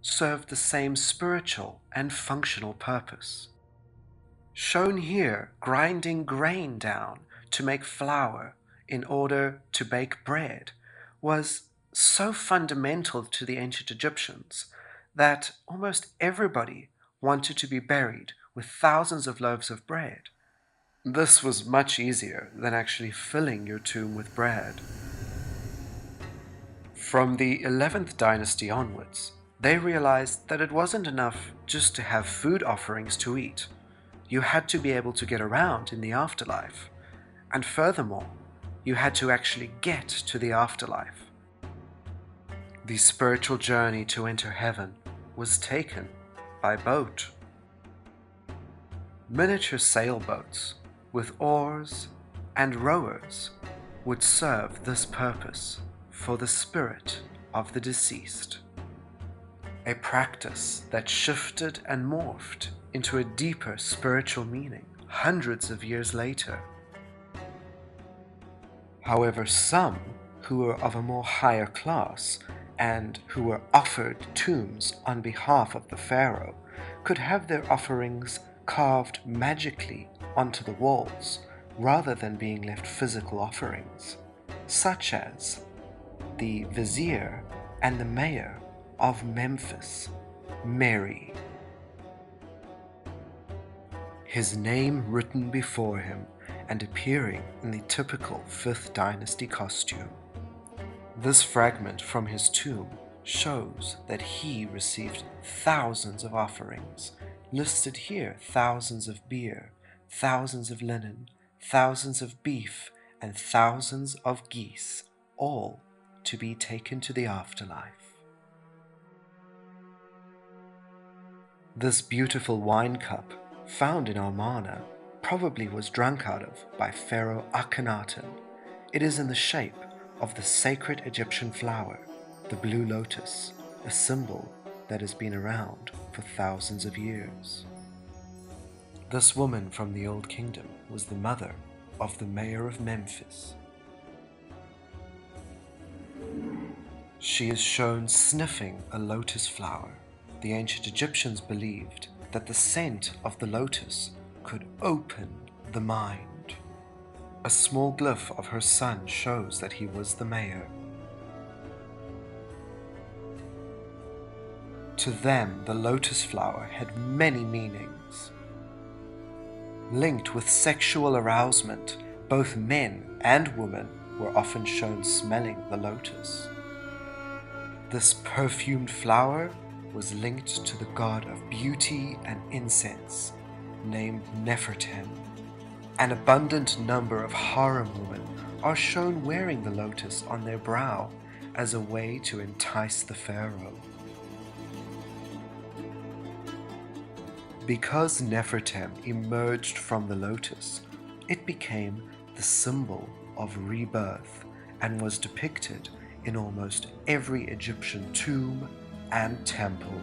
served the same spiritual and functional purpose. Shown here, grinding grain down to make flour in order to bake bread was so fundamental to the ancient Egyptians that almost everybody wanted to be buried with thousands of loaves of bread. This was much easier than actually filling your tomb with bread. From the 11th dynasty onwards, they realized that it wasn't enough just to have food offerings to eat. You had to be able to get around in the afterlife. And furthermore, you had to actually get to the afterlife. The spiritual journey to enter heaven was taken by boat. Miniature sailboats with oars and rowers would serve this purpose for the spirit of the deceased. A practice that shifted and morphed into a deeper spiritual meaning hundreds of years later. However, some who were of a more higher class and who were offered tombs on behalf of the pharaoh could have their offerings carved magically onto the walls rather than being left physical offerings, such as the vizier and the mayor of Memphis, Mary. His name written before him and appearing in the typical 5th dynasty costume. This fragment from his tomb shows that he received thousands of offerings, listed here thousands of beer, thousands of linen, thousands of beef, and thousands of geese, all to be taken to the afterlife. This beautiful wine cup, found in Amarna, probably was drunk out of by Pharaoh Akhenaten. It is in the shape of the sacred Egyptian flower, the blue lotus, a symbol that has been around for thousands of years. This woman from the Old Kingdom was the mother of the mayor of Memphis. She is shown sniffing a lotus flower. The ancient Egyptians believed that the scent of the lotus could open the mind. A small glyph of her son shows that he was the mayor. To them, the lotus flower had many meanings. Linked with sexual arousement, both men and women were often shown smelling the lotus. This perfumed flower was linked to the god of beauty and incense, named Nefertiti. An abundant number of harem women are shown wearing the lotus on their brow as a way to entice the pharaoh. Because Nefertiti emerged from the lotus, it became the symbol of rebirth and was depicted in almost every Egyptian tomb and temple.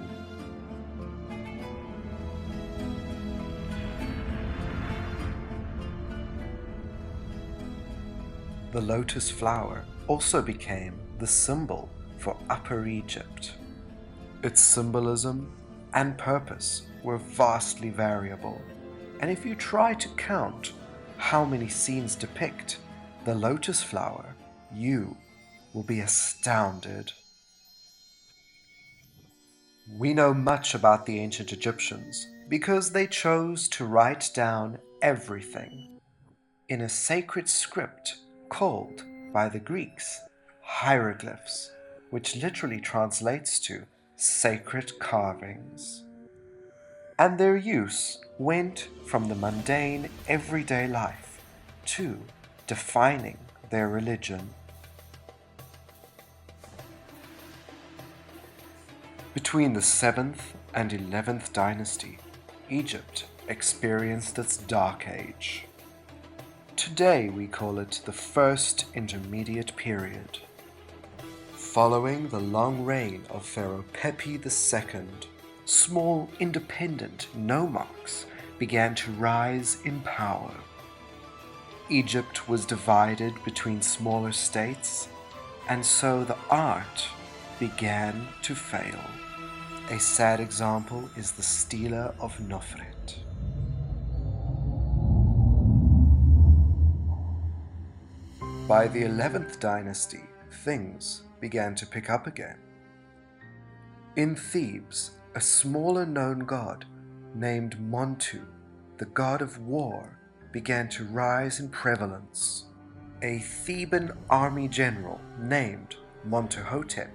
The lotus flower also became the symbol for Upper Egypt. Its symbolism and purpose were vastly variable, and if you try to count how many scenes depict the lotus flower, you will be astounded. We know much about the ancient Egyptians because they chose to write down everything in a sacred script called, by the Greeks, hieroglyphs, which literally translates to sacred carvings. And their use went from the mundane everyday life to defining their religion. Between the 7th and 11th dynasty, Egypt experienced its dark age. Today we call it the First Intermediate Period. Following the long reign of Pharaoh Pepi II, small independent nomarchs began to rise in power. Egypt was divided between smaller states, and so the art began to fail. A sad example is the Stela of Nofret. By the 11th dynasty, things began to pick up again. In Thebes, a smaller known god named Montu, the god of war, began to rise in prevalence. A Theban army general named Montuhotep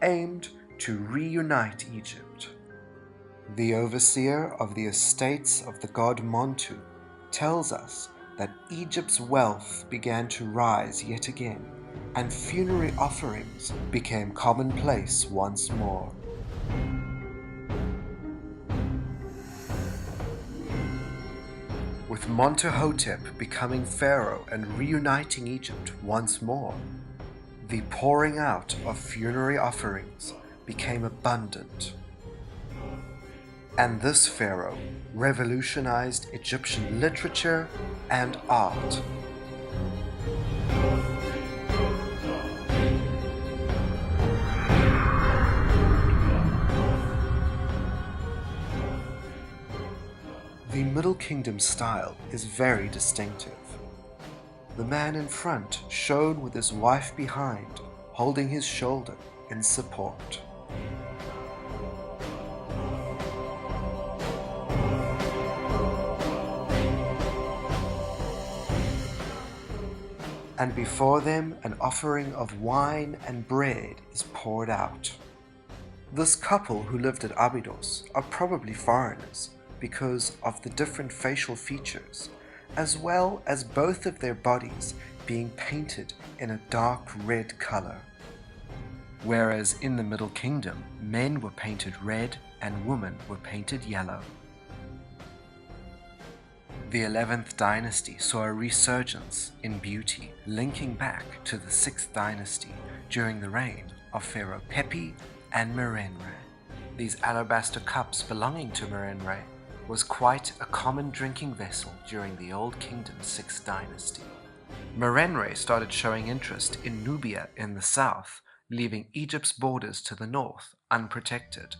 aimed to reunite Egypt. The overseer of the estates of the god Montu tells us that Egypt's wealth began to rise yet again, and funerary offerings became commonplace once more. With Montuhotep becoming pharaoh and reuniting Egypt once more, the pouring out of funerary offerings became abundant. And this pharaoh revolutionized Egyptian literature and art. The Middle Kingdom style is very distinctive. The man in front shone with his wife behind, holding his shoulder in support. And before them an offering of wine and bread is poured out. This couple who lived at Abydos are probably foreigners because of the different facial features, as well as both of their bodies being painted in a dark red color. Whereas in the Middle Kingdom, men were painted red and women were painted yellow. The 11th dynasty saw a resurgence in beauty, linking back to the 6th dynasty during the reign of Pharaoh Pepi and Merenre. These alabaster cups belonging to Merenre was quite a common drinking vessel during the Old Kingdom's 6th dynasty. Merenre started showing interest in Nubia in the south, leaving Egypt's borders to the north unprotected.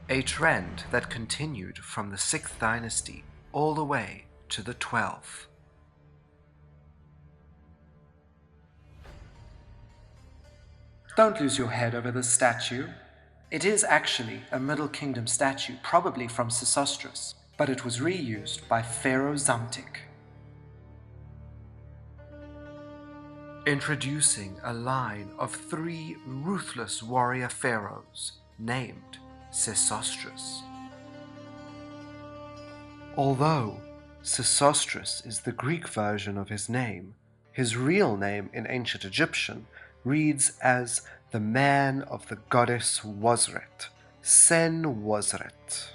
A trend that continued from the 6th dynasty all the way to the 12th. Don't lose your head over this statue. It is actually a Middle Kingdom statue, probably from Sesostris, but it was reused by Pharaoh Psamtik. Introducing a line of 3 ruthless warrior pharaohs named Sesostris. Although Sesostris is the Greek version of his name, his real name in ancient Egyptian reads as the man of the goddess Wasret, Sen Wasret.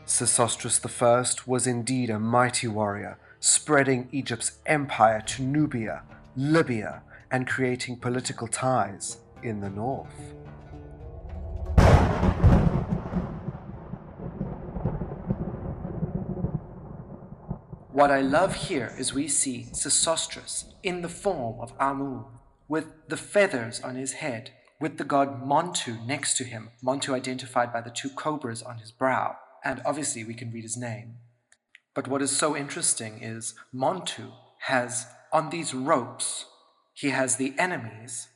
Sesostris I was indeed a mighty warrior, spreading Egypt's empire to Nubia, Libya, and creating political ties in the north. What I love here is we see Sesostris in the form of Amun, with the feathers on his head, with the god Montu next to him, Montu identified by the 2 cobras on his brow, and obviously we can read his name. But what is so interesting is Montu has, on these ropes, he has the enemies,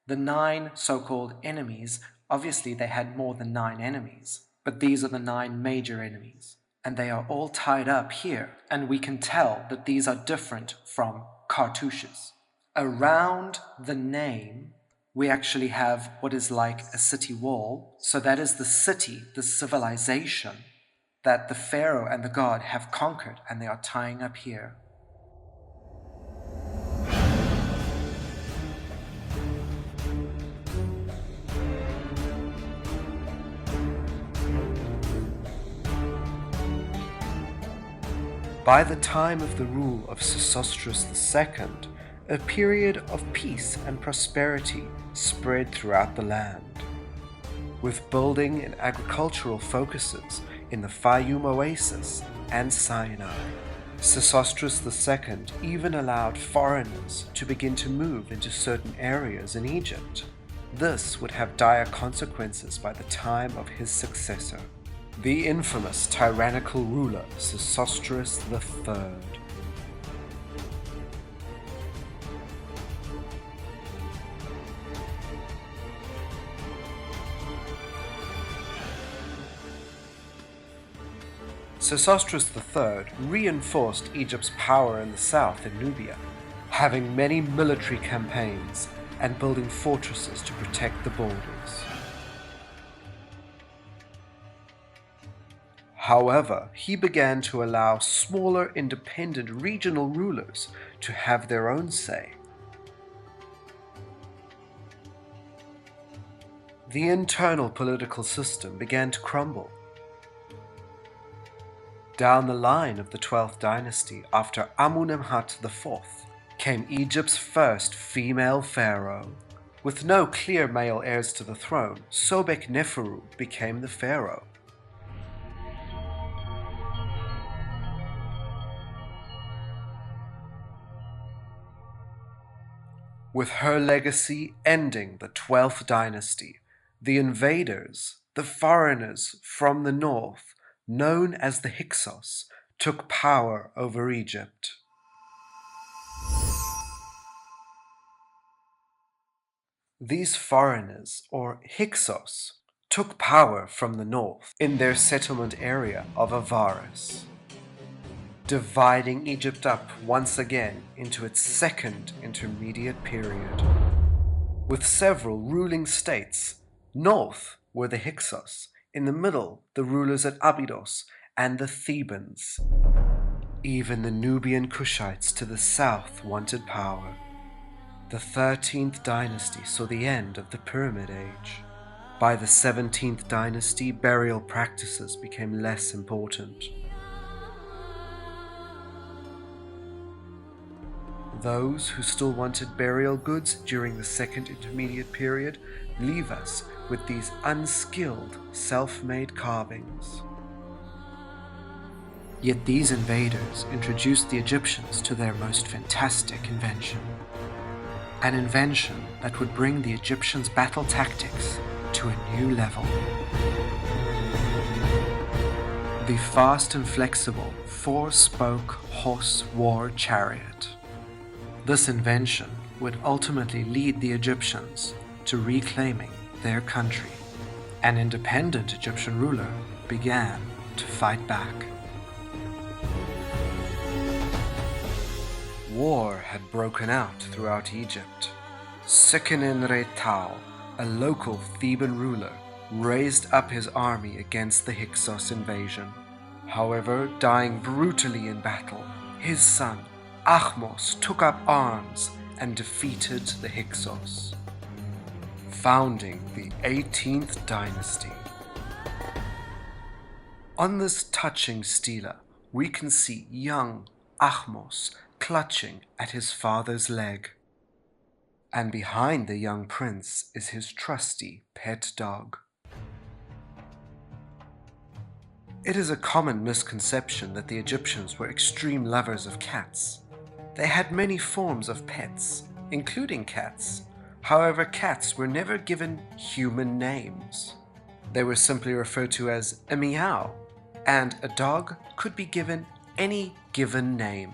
the 9 so-called enemies. Obviously they had more than 9 enemies, but these are the 9 major enemies. And they are all tied up here, and we can tell that these are different from cartouches. Around the name, we actually have what is like a city wall. So that is the city, the civilization that the pharaoh and the god have conquered, and they are tying up here. By the time of the rule of Sesostris II, a period of peace and prosperity spread throughout the land, with building and agricultural focuses in the Fayum Oasis and Sinai. Sesostris II even allowed foreigners to begin to move into certain areas in Egypt. This would have dire consequences by the time of his successor, the infamous tyrannical ruler Sesostris III. Sesostris III reinforced Egypt's power in the south in Nubia, having many military campaigns and building fortresses to protect the borders. However, he began to allow smaller independent regional rulers to have their own say. The internal political system began to crumble. Down the line of the 12th dynasty, after Amenemhat IV, came Egypt's first female pharaoh. With no clear male heirs to the throne, Sobek Neferu became the pharaoh. With her legacy ending the 12th dynasty, the invaders, the foreigners from the north, known as the Hyksos, took power over Egypt. These foreigners, or Hyksos, took power from the north in their settlement area of Avaris, dividing Egypt up once again into its second intermediate period. With several ruling states, north were the Hyksos, in the middle the rulers at Abydos and the Thebans. Even the Nubian Kushites to the south wanted power. The 13th dynasty saw the end of the Pyramid Age. By the 17th dynasty, burial practices became less important. Those who still wanted burial goods during the second intermediate period leave us with these unskilled, self-made carvings. Yet these invaders introduced the Egyptians to their most fantastic invention. An invention that would bring the Egyptians' battle tactics to a new level. The fast and flexible 4-spoke horse war chariot. This invention would ultimately lead the Egyptians to reclaiming their country. An independent Egyptian ruler began to fight back. War had broken out throughout Egypt. Seqenen-re-Tau, a local Theban ruler, raised up his army against the Hyksos invasion. However, dying brutally in battle, his son Ahmos took up arms and defeated the Hyksos, founding the 18th dynasty. On this touching stela, we can see young Ahmos clutching at his father's leg, and behind the young prince is his trusty pet dog. It is a common misconception that the Egyptians were extreme lovers of cats. They had many forms of pets, including cats. However, cats were never given human names. They were simply referred to as a meow, and a dog could be given any given name.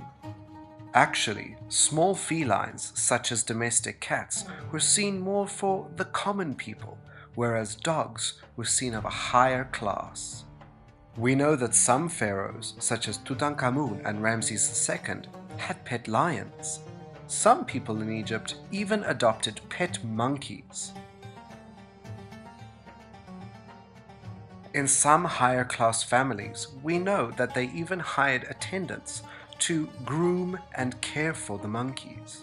Actually, small felines such as domestic cats were seen more for the common people, whereas dogs were seen of a higher class. We know that some pharaohs, such as Tutankhamun and Ramses II, had pet lions. Some people in Egypt even adopted pet monkeys. In some higher class families, we know that they even hired attendants to groom and care for the monkeys.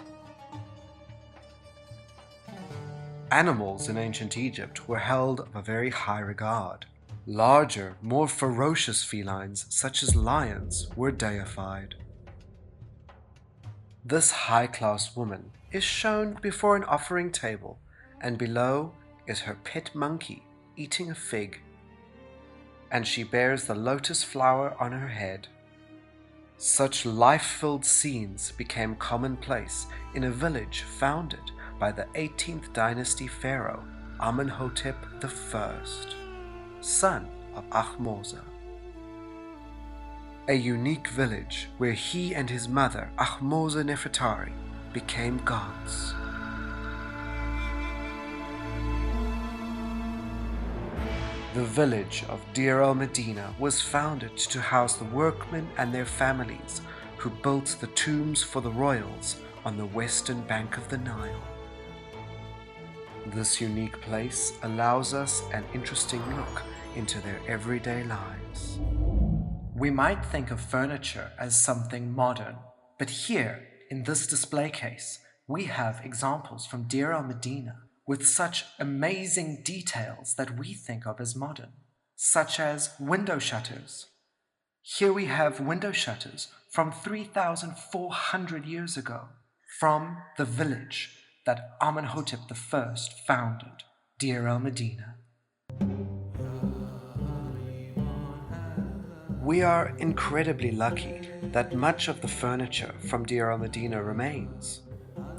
Animals in ancient Egypt were held of a very high regard. Larger, more ferocious felines, such as lions, were deified. This high-class woman is shown before an offering table, and below is her pet monkey eating a fig, and she bears the lotus flower on her head. Such life-filled scenes became commonplace in a village founded by the 18th dynasty pharaoh Amenhotep I, son of Ahmose. A unique village where he and his mother Ahmose Nefertari became gods. The village of Deir el-Medina was founded to house the workmen and their families who built the tombs for the royals on the western bank of the Nile. This unique place allows us an interesting look into their everyday lives. We might think of furniture as something modern, but here, in this display case, we have examples from Deir el-Medina with such amazing details that we think of as modern, such as window shutters. Here we have window shutters from 3,400 years ago, from the village that Amenhotep I founded, Deir el-Medina. We are incredibly lucky that much of the furniture from Deir el-Medina remains,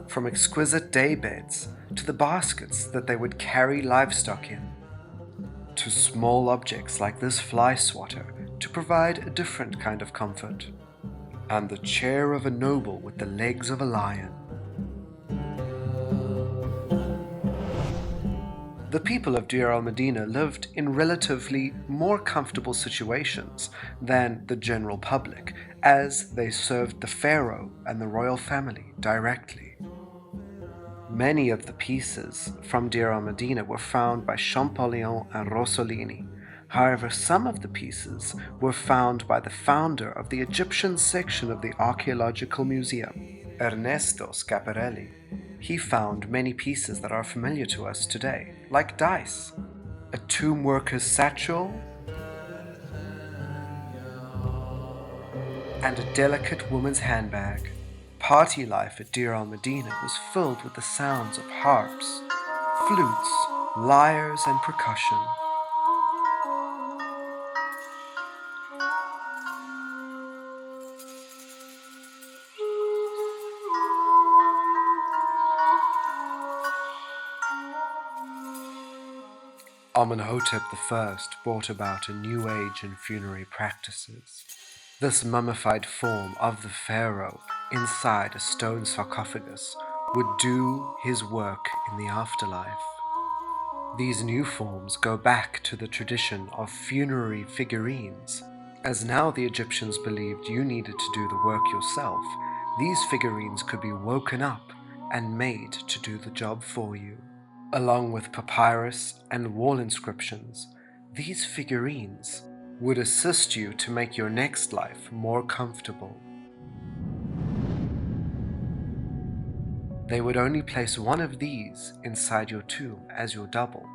from exquisite daybeds to the baskets that they would carry livestock in, to small objects like this fly swatter to provide a different kind of comfort, and the chair of a noble with the legs of a lion. The people of Deir el-Medina lived in relatively more comfortable situations than the general public, as they served the pharaoh and the royal family directly. Many of the pieces from Deir el-Medina were found by Champollion and Rossolini. However, some of the pieces were found by the founder of the Egyptian section of the Archaeological Museum, Ernesto Schiaparelli. He found many pieces that are familiar to us today, like dice, a tomb worker's satchel, and a delicate woman's handbag. Party life at Deir el-Medina was filled with the sounds of harps, flutes, lyres, and percussion. Amenhotep I brought about a new age in funerary practices. This mummified form of the pharaoh inside a stone sarcophagus would do his work in the afterlife. These new forms go back to the tradition of funerary figurines. As now the Egyptians believed you needed to do the work yourself, these figurines could be woken up and made to do the job for you. Along with papyrus and wall inscriptions, these figurines would assist you to make your next life more comfortable. They would only place one of these inside your tomb as your double,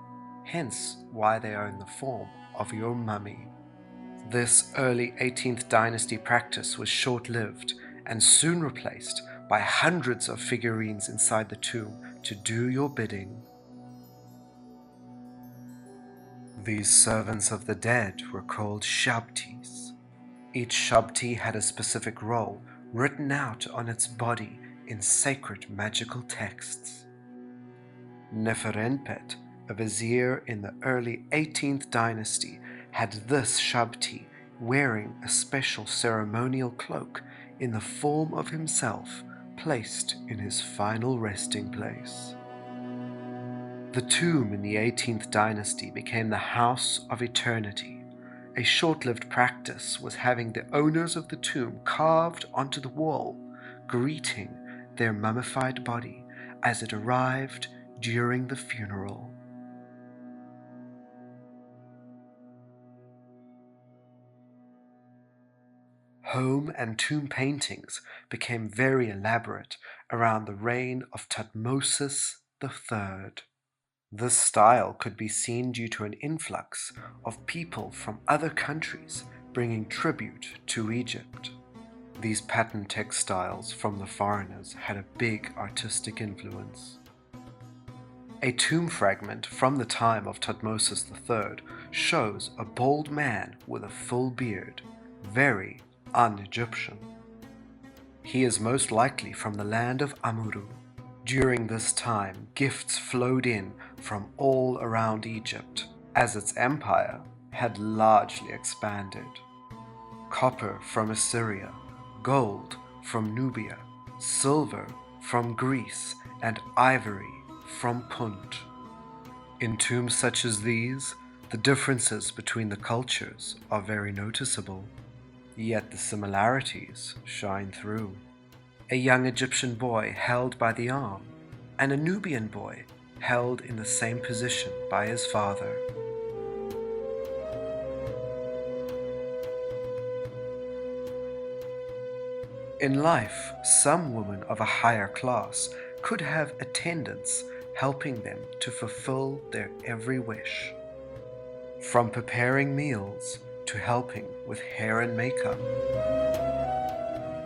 hence why they are in the form of your mummy. This early 18th dynasty practice was short-lived and soon replaced by hundreds of figurines inside the tomb to do your bidding. These servants of the dead were called shabtis. Each shabti had a specific role written out on its body in sacred magical texts. Nefertiti, a vizier in the early 18th dynasty, had this shabti wearing a special ceremonial cloak in the form of himself placed in his final resting place. The tomb in the 18th dynasty became the House of Eternity. A short-lived practice was having the owners of the tomb carved onto the wall, greeting their mummified body as it arrived during the funeral. Home and tomb paintings became very elaborate around the reign of Thutmose III. This style could be seen due to an influx of people from other countries bringing tribute to Egypt. These pattern textiles from the foreigners had a big artistic influence. A tomb fragment from the time of Thutmose III shows a bald man with a full beard, very un-Egyptian. He is most likely from the land of Amuru. During this time, gifts flowed in from all around Egypt, as its empire had largely expanded. Copper from Assyria, gold from Nubia, silver from Greece, and ivory from Punt. In tombs such as these, the differences between the cultures are very noticeable, yet the similarities shine through. A young Egyptian boy held by the arm, and a Nubian boy held in the same position by his father. In life, some women of a higher class could have attendants helping them to fulfill their every wish. From preparing meals to helping with hair and makeup.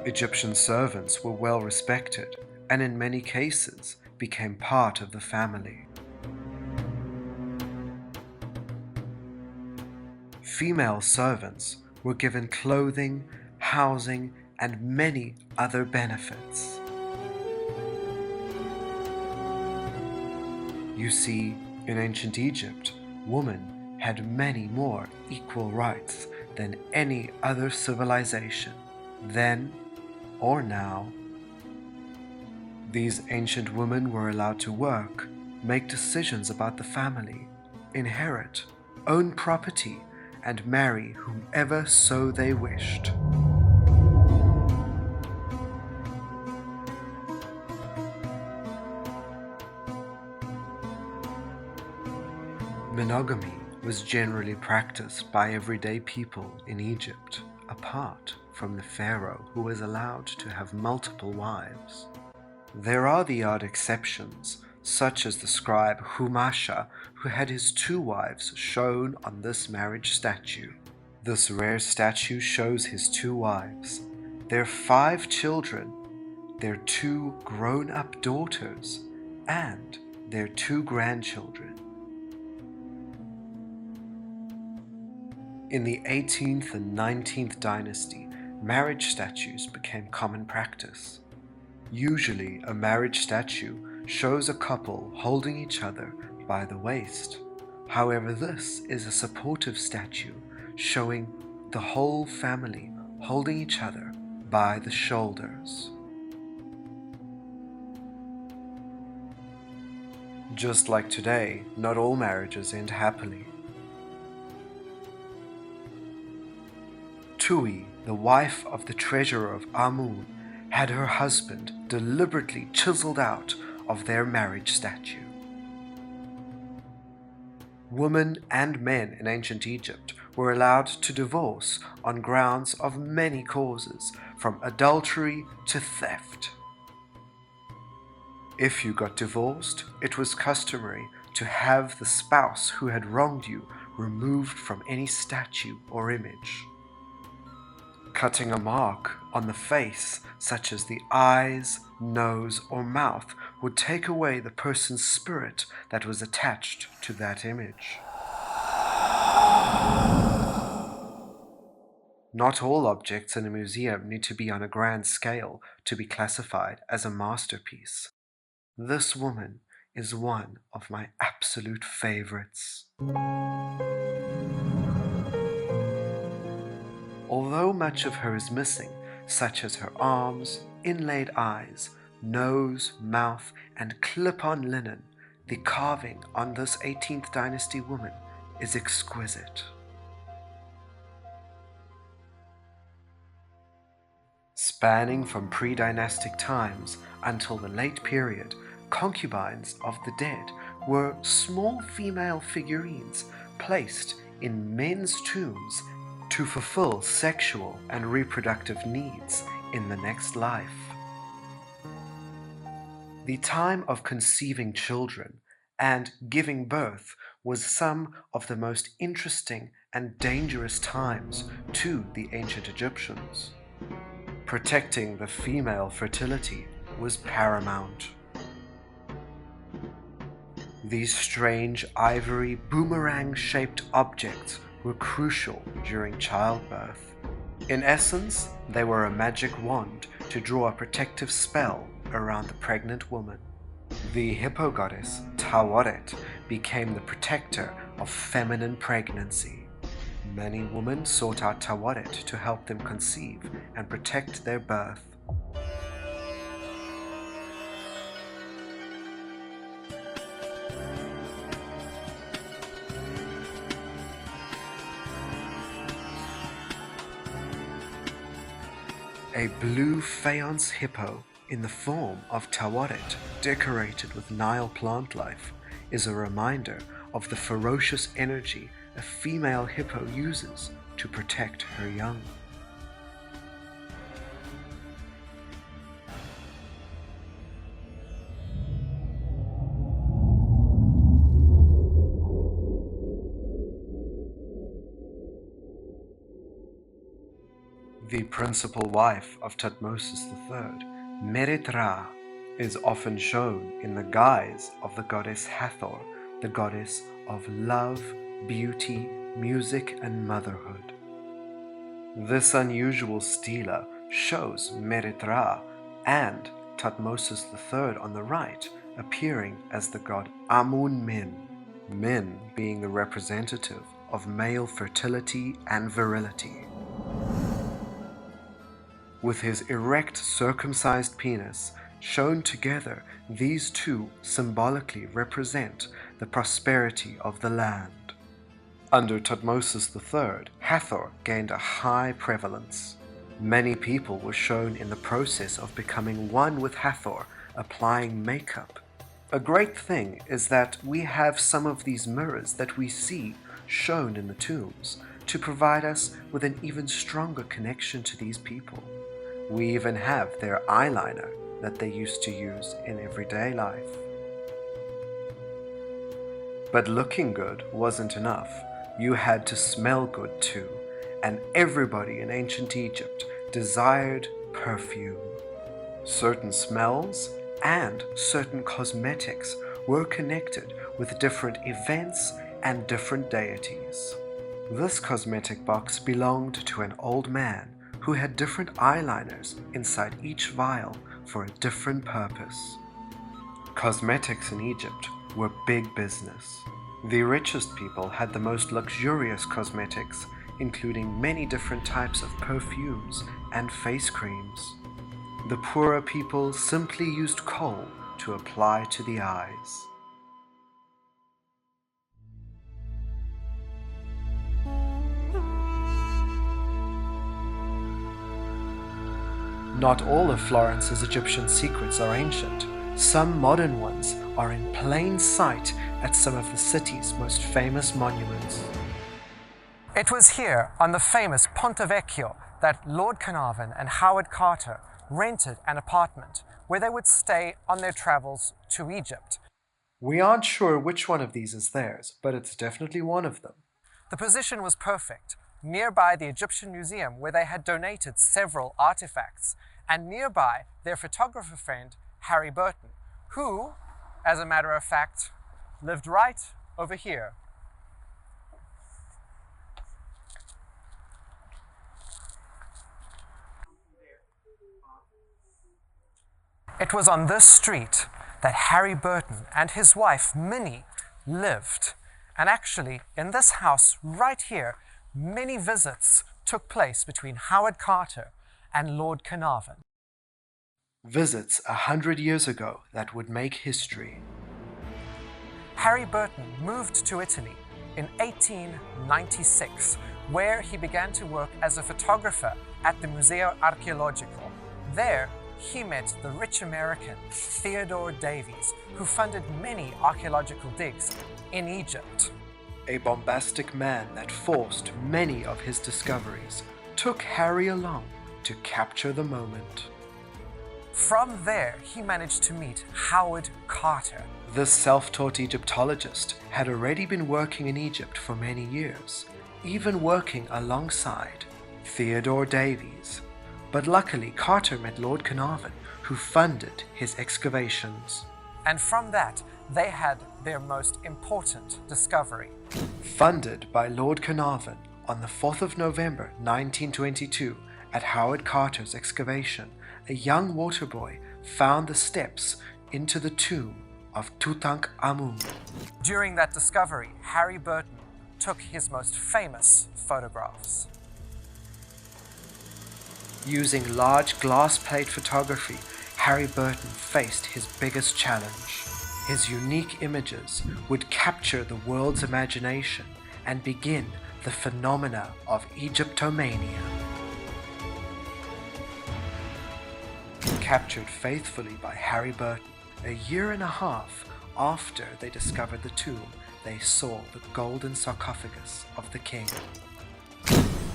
Egyptian servants were well respected and in many cases became part of the family. Female servants were given clothing, housing, and many other benefits. You see, in ancient Egypt, women had many more equal rights than any other civilization, then or now. These ancient women were allowed to work, make decisions about the family, inherit, own property, and marry whomever so they wished. Monogamy was generally practiced by everyday people in Egypt, apart from the pharaoh who was allowed to have multiple wives. There are the odd exceptions, such as the scribe Humasha, who had his 2 wives shown on this marriage statue. This rare statue shows his 2 wives, their 5 children, their 2 grown-up daughters, and their 2 grandchildren. In the 18th and 19th dynasty, marriage statues became common practice. Usually, a marriage statue shows a couple holding each other by the waist. However, this is a supportive statue showing the whole family holding each other by the shoulders. Just like today, not all marriages end happily. Tui, the wife of the treasurer of Amun, had her husband deliberately chiseled out of their marriage statue. Women and men in ancient Egypt were allowed to divorce on grounds of many causes, from adultery to theft. If you got divorced, it was customary to have the spouse who had wronged you removed from any statue or image. Cutting a mark on the face, such as the eyes, nose, or mouth, would take away the person's spirit that was attached to that image. Not all objects in a museum need to be on a grand scale to be classified as a masterpiece. This woman is one of my absolute favorites. Although much of her is missing, such as her arms, inlaid eyes, nose, mouth, and clip-on linen, the carving on this 18th dynasty woman is exquisite. Spanning from pre-dynastic times until the late period, concubines of the dead were small female figurines placed in men's tombs to fulfill sexual and reproductive needs in the next life. The time of conceiving children and giving birth was some of the most interesting and dangerous times to the ancient Egyptians. Protecting the female fertility was paramount. These strange ivory boomerang-shaped objects were crucial during childbirth. In essence, they were a magic wand to draw a protective spell around the pregnant woman. The hippo goddess, Tawaret, became the protector of feminine pregnancy. Many women sought out Tawaret to help them conceive and protect their birth. A blue faience hippo in the form of Tawaret, decorated with Nile plant life, is a reminder of the ferocious energy a female hippo uses to protect her young. The principal wife of Thutmose III, Merit-Ra, is often shown in the guise of the goddess Hathor, the goddess of love, beauty, music, and motherhood. This unusual stela shows Merit-Ra and Thutmose III on the right appearing as the god Amun-Min, Min being the representative of male fertility and virility. With his erect circumcised penis shown together, these two symbolically represent the prosperity of the land. Under Thutmose III, Hathor gained a high prevalence. Many people were shown in the process of becoming one with Hathor, applying makeup. A great thing is that we have some of these mirrors that we see shown in the tombs to provide us with an even stronger connection to these people. We even have their eyeliner that they used to use in everyday life. But looking good wasn't enough. You had to smell good too, and everybody in ancient Egypt desired perfume. Certain smells and certain cosmetics were connected with different events and different deities. This cosmetic box belonged to an old man who had different eyeliners inside each vial for a different purpose. Cosmetics in Egypt were big business. The richest people had the most luxurious cosmetics, including many different types of perfumes and face creams. The poorer people simply used kohl to apply to the eyes. Not all of Florence's Egyptian secrets are ancient. Some modern ones are in plain sight at some of the city's most famous monuments. It was here, on the famous Ponte Vecchio, that Lord Carnarvon and Howard Carter rented an apartment where they would stay on their travels to Egypt. We aren't sure which one of these is theirs, but it's definitely one of them. The position was perfect, nearby the Egyptian Museum where they had donated several artifacts, and nearby their photographer friend Harry Burton, who, as a matter of fact, lived right over here. It was on this street that Harry Burton and his wife Minnie lived. And actually, in this house right here, many visits took place between Howard Carter and Lord Carnarvon. Visits 100 years ago that would make history. Harry Burton moved to Italy in 1896, where he began to work as a photographer at the Museo Archaeologico. There, he met the rich American Theodore Davies, who funded many archaeological digs in Egypt. A bombastic man that forced many of his discoveries took Harry along to capture the moment. From there, he managed to meet Howard Carter. This self-taught Egyptologist had already been working in Egypt for many years, even working alongside Theodore Davies. But luckily, Carter met Lord Carnarvon, who funded his excavations. And from that, they had their most important discovery. Funded by Lord Carnarvon on the 4th of November 1922 at Howard Carter's excavation, a young water boy found the steps into the tomb of Tutankhamun. During that discovery, Harry Burton took his most famous photographs. Using large glass plate photography, Harry Burton faced his biggest challenge. His unique images would capture the world's imagination and begin the phenomena of Egyptomania. Captured faithfully by Harry Burton, a year and a half after they discovered the tomb, they saw the golden sarcophagus of the king.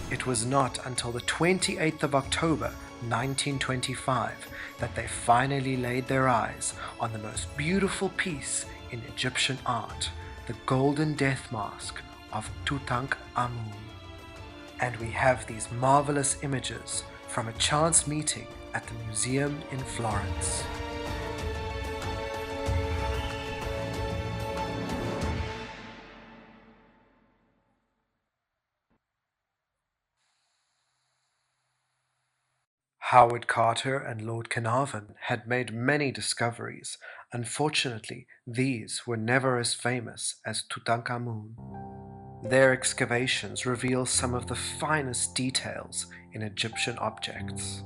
It was not until the 28th of October 1925 that they finally laid their eyes on the most beautiful piece in Egyptian art, the golden death mask of Tutankhamun. And we have these marvelous images from a chance meeting at the museum in Florence. Howard Carter and Lord Carnarvon had made many discoveries. Unfortunately, these were never as famous as Tutankhamun. Their excavations reveal some of the finest details in Egyptian objects.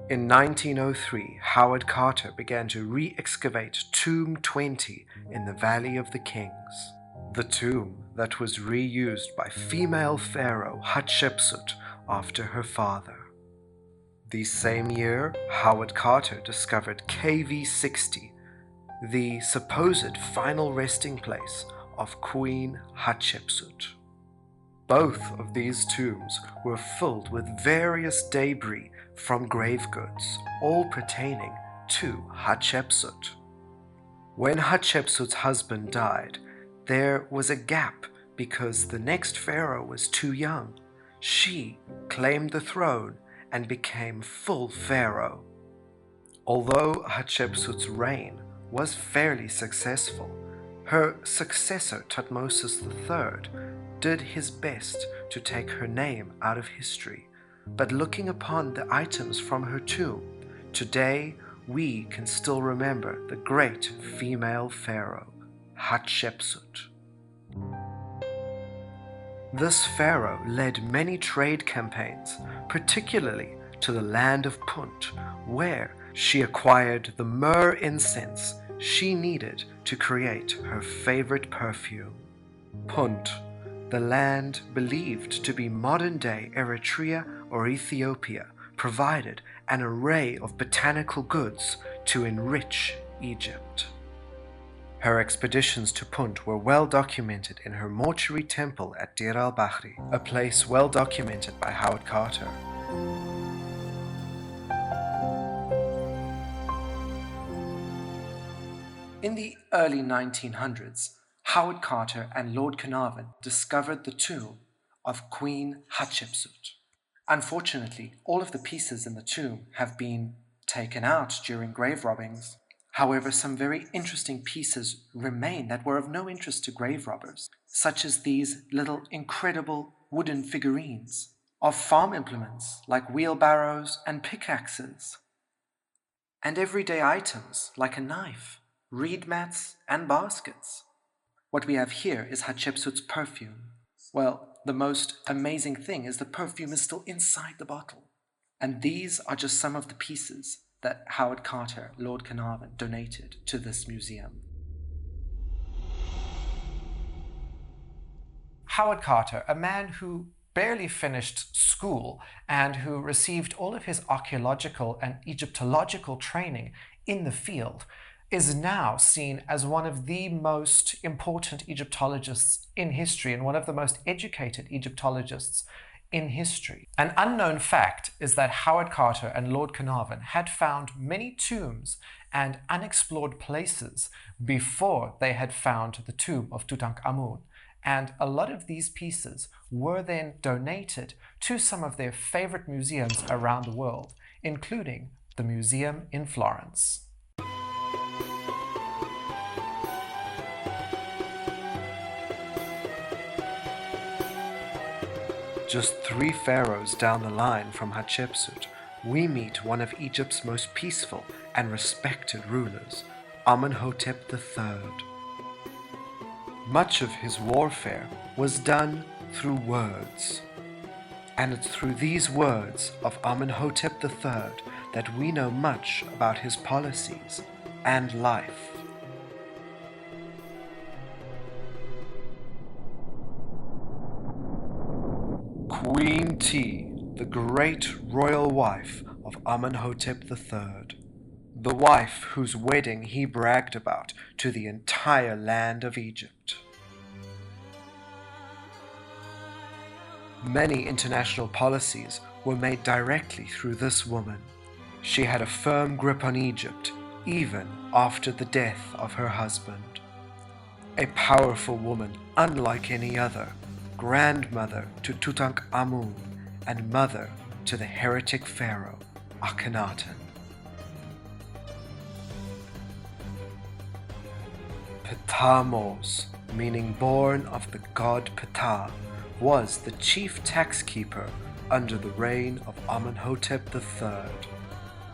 In 1903, Howard Carter began to re-excavate Tomb 20 in the Valley of the Kings. The tomb that was reused by female pharaoh Hatshepsut after her father. The same year, Howard Carter discovered KV-60, the supposed final resting place of Queen Hatshepsut. Both of these tombs were filled with various debris from grave goods, all pertaining to Hatshepsut. When Hatshepsut's husband died, there was a gap because the next pharaoh was too young. She claimed the throne and became full pharaoh. Although Hatshepsut's reign was fairly successful, her successor Thutmose III did his best to take her name out of history. But looking upon the items from her tomb, today we can still remember the great female pharaoh, Hatshepsut. This pharaoh led many trade campaigns, particularly to the land of Punt, where she acquired the myrrh incense she needed to create her favorite perfume. Punt, the land believed to be modern-day Eritrea or Ethiopia, provided an array of botanical goods to enrich Egypt. Her expeditions to Punt were well documented in her mortuary temple at Deir al-Bahri, a place well documented by Howard Carter. In the early 1900s, Howard Carter and Lord Carnarvon discovered the tomb of Queen Hatshepsut. Unfortunately, all of the pieces in the tomb have been taken out during grave robbings. However, some very interesting pieces remain that were of no interest to grave robbers, such as these little incredible wooden figurines of farm implements like wheelbarrows and pickaxes, and everyday items like a knife, reed mats, and baskets. What we have here is Hatshepsut's perfume. Well, the most amazing thing is the perfume is still inside the bottle. And these are just some of the pieces that Howard Carter, Lord Carnarvon, donated to this museum. Howard Carter, a man who barely finished school and who received all of his archaeological and Egyptological training in the field, is now seen as one of the most important Egyptologists in history and one of the most educated Egyptologists in history. An unknown fact is that Howard Carter and Lord Carnarvon had found many tombs and unexplored places before they had found the tomb of Tutankhamun. And a lot of these pieces were then donated to some of their favorite museums around the world, including the museum in Florence. Just 3 pharaohs down the line from Hatshepsut, we meet one of Egypt's most peaceful and respected rulers, Amenhotep III. Much of his warfare was done through words, and it's through these words of Amenhotep III that we know much about his policies and life. Queen Tiye, the great royal wife of Amenhotep III, the wife whose wedding he bragged about to the entire land of Egypt. Many international policies were made directly through this woman. She had a firm grip on Egypt, even after the death of her husband. A powerful woman unlike any other, grandmother to Tutankhamun and mother to the heretic pharaoh Akhenaten. Ptahmos, meaning born of the god Ptah, was the chief tax keeper under the reign of Amenhotep III.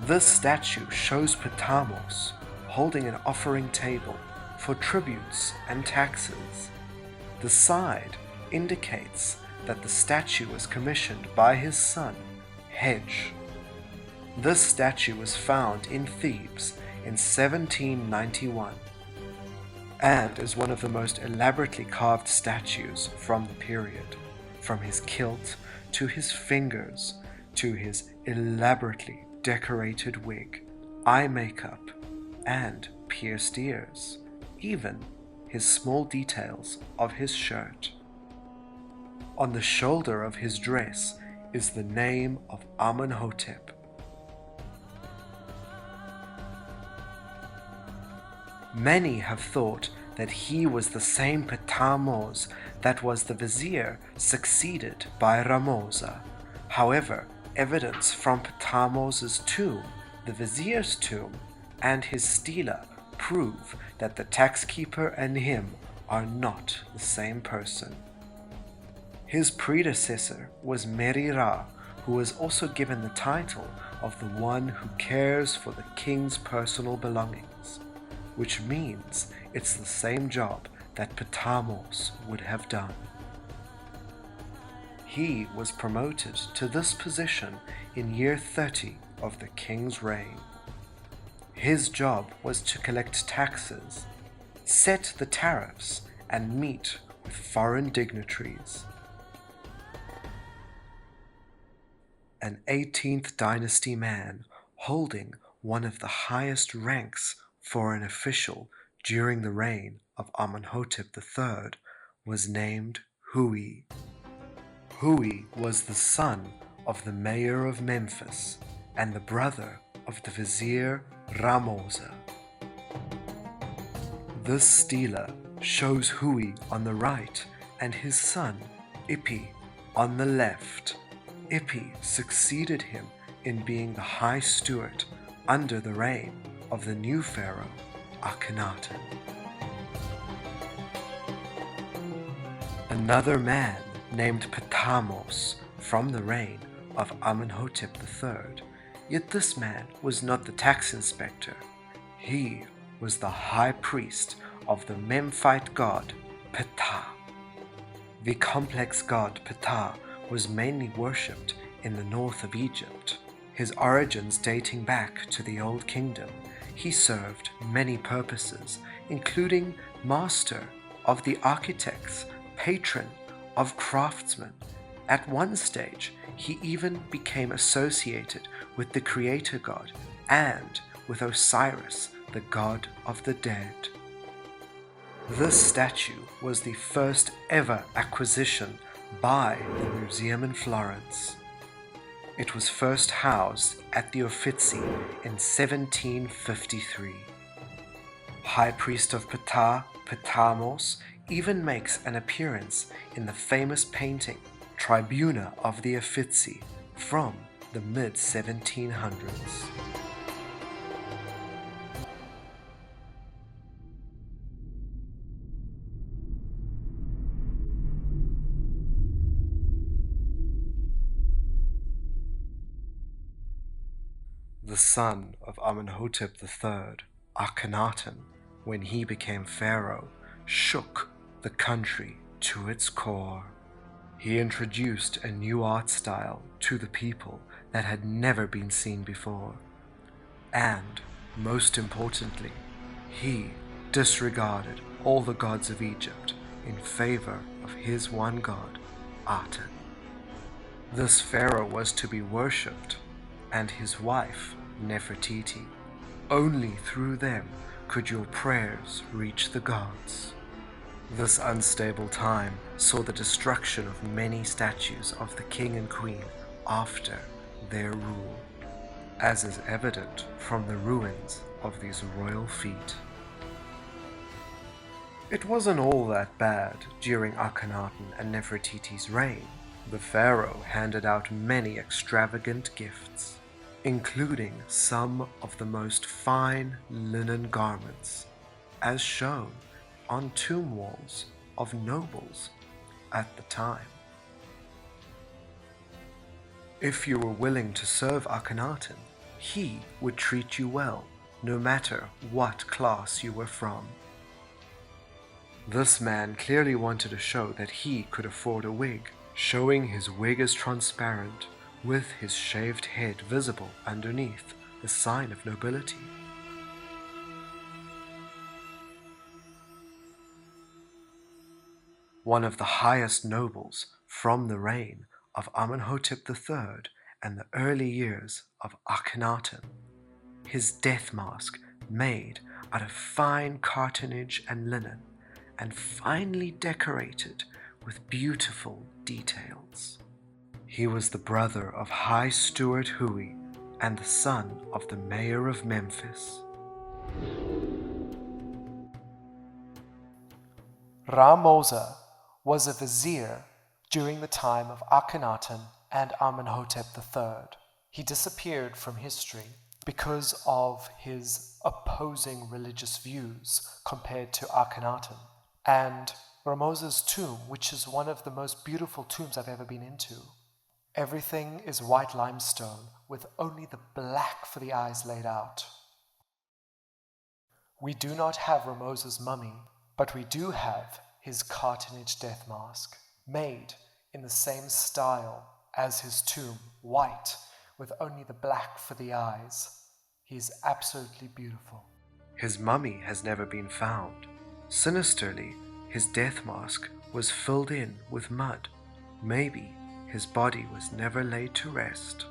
This statue shows Ptahmos holding an offering table for tributes and taxes. The side indicates that the statue was commissioned by his son, Hedge. This statue was found in Thebes in 1791 and is one of the most elaborately carved statues from the period, from his kilt to his fingers to his elaborately decorated wig, eye makeup, and pierced ears, even his small details of his shirt. On the shoulder of his dress is the name of Amenhotep. Many have thought that he was the same Ptahmos that was the vizier succeeded by Ramosa. However, evidence from Ptahmos' tomb, the vizier's tomb, and his stela prove that the tax keeper and him are not the same person. His predecessor was Meri-Ra, who was also given the title of the one who cares for the king's personal belongings, which means it's the same job that Ptahmos would have done. He was promoted to this position in year 30 of the king's reign. His job was to collect taxes, set the tariffs, and meet with foreign dignitaries. An 18th dynasty man holding one of the highest ranks for an official during the reign of Amenhotep III was named Hui. Hui was the son of the mayor of Memphis and the brother of the vizier Ramosa. This stela shows Hui on the right and his son Ipi on the left. Ipi succeeded him in being the high steward under the reign of the new pharaoh Akhenaten. Another man named Ptahmos from the reign of Amenhotep III, yet this man was not the tax inspector. He was the high priest of the Memphite god Ptah. The complex god Ptah was mainly worshipped in the north of Egypt. His origins dating back to the Old Kingdom, he served many purposes, including master of the architects, patron of craftsmen. At one stage, he even became associated with the creator god and with Osiris, the god of the dead. This statue was the first ever acquisition by the museum in Florence. It was first housed at the Uffizi in 1753. High priest of Ptah, Ptahmos, even makes an appearance in the famous painting Tribuna of the Uffizi from the mid-1700s. the son of Amenhotep III, Akhenaten, when he became pharaoh, shook the country to its core. He introduced a new art style to the people that had never been seen before. And, most importantly, he disregarded all the gods of Egypt in favor of his one god, Aten. This pharaoh was to be worshipped, and his wife, Nefertiti. Only through them could your prayers reach the gods. This unstable time saw the destruction of many statues of the king and queen after their rule, as is evident from the ruins of these royal feet. It wasn't all that bad during Akhenaten and Nefertiti's reign. The pharaoh handed out many extravagant gifts, including some of the most fine linen garments, as shown on tomb walls of nobles at the time. If you were willing to serve Akhenaten, he would treat you well, no matter what class you were from. This man clearly wanted to show that he could afford a wig, showing his wig is transparent, with his shaved head visible underneath, a sign of nobility. One of the highest nobles from the reign of Amenhotep III and the early years of Akhenaten, his death mask made out of fine cartonnage and linen, and finely decorated with beautiful details. He was the brother of High Steward Hui and the son of the mayor of Memphis. Ramoses was a vizier during the time of Akhenaten and Amenhotep III. He disappeared from history because of his opposing religious views compared to Akhenaten. And Ramoses' tomb, which is one of the most beautiful tombs I've ever been into. Everything is white limestone with only the black for the eyes laid out. We do not have Ramoses' mummy, but we do have his cartonnage death mask, made in the same style as his tomb, white with only the black for the eyes. He is absolutely beautiful. His mummy has never been found. Sinisterly, his death mask was filled in with mud. Maybe his body was never laid to rest.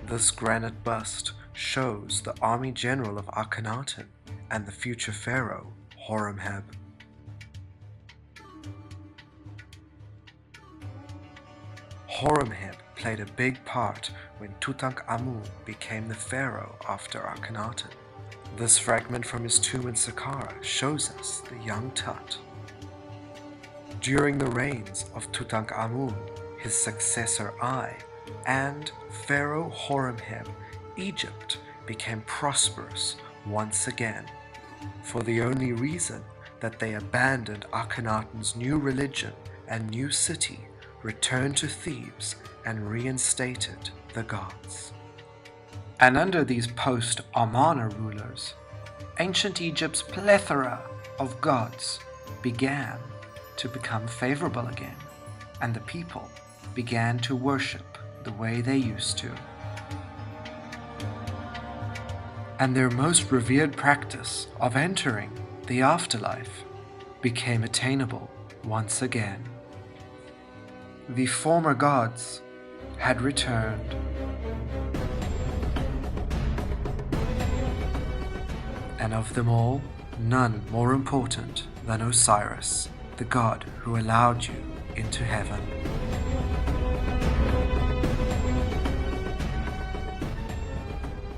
This granite bust shows the army general of Akhenaten and the future pharaoh, Horemheb. Horemheb played a big part when Tutankhamun became the pharaoh after Akhenaten. This fragment from his tomb in Saqqara shows us the young Tut. During the reigns of Tutankhamun, his successor I, and Pharaoh Horemheb, Egypt became prosperous once again, for the only reason that they abandoned Akhenaten's new religion and new city, returned to Thebes, and reinstated the gods. And under these post-Amarna rulers, ancient Egypt's plethora of gods began to become favorable again, and the people began to worship the way they used to. And their most revered practice of entering the afterlife became attainable once again. The former gods had returned. And of them all, none more important than Osiris, the god who allowed you into heaven.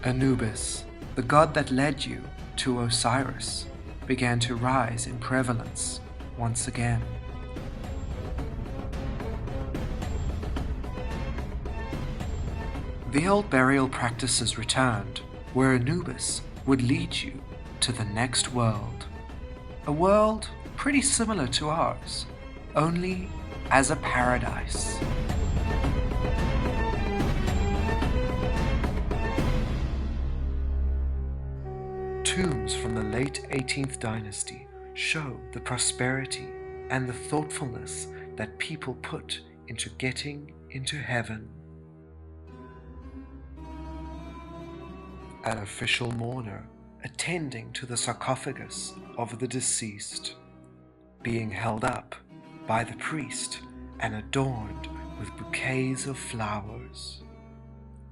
Anubis, the god that led you to Osiris, began to rise in prevalence once again. The old burial practices returned, where Anubis would lead you to the next world. A world pretty similar to ours, only as a paradise. tombs from the late 18th dynasty show the prosperity and the thoughtfulness that people put into getting into heaven. An official mourner attending to the sarcophagus of the deceased, being held up by the priest and adorned with bouquets of flowers.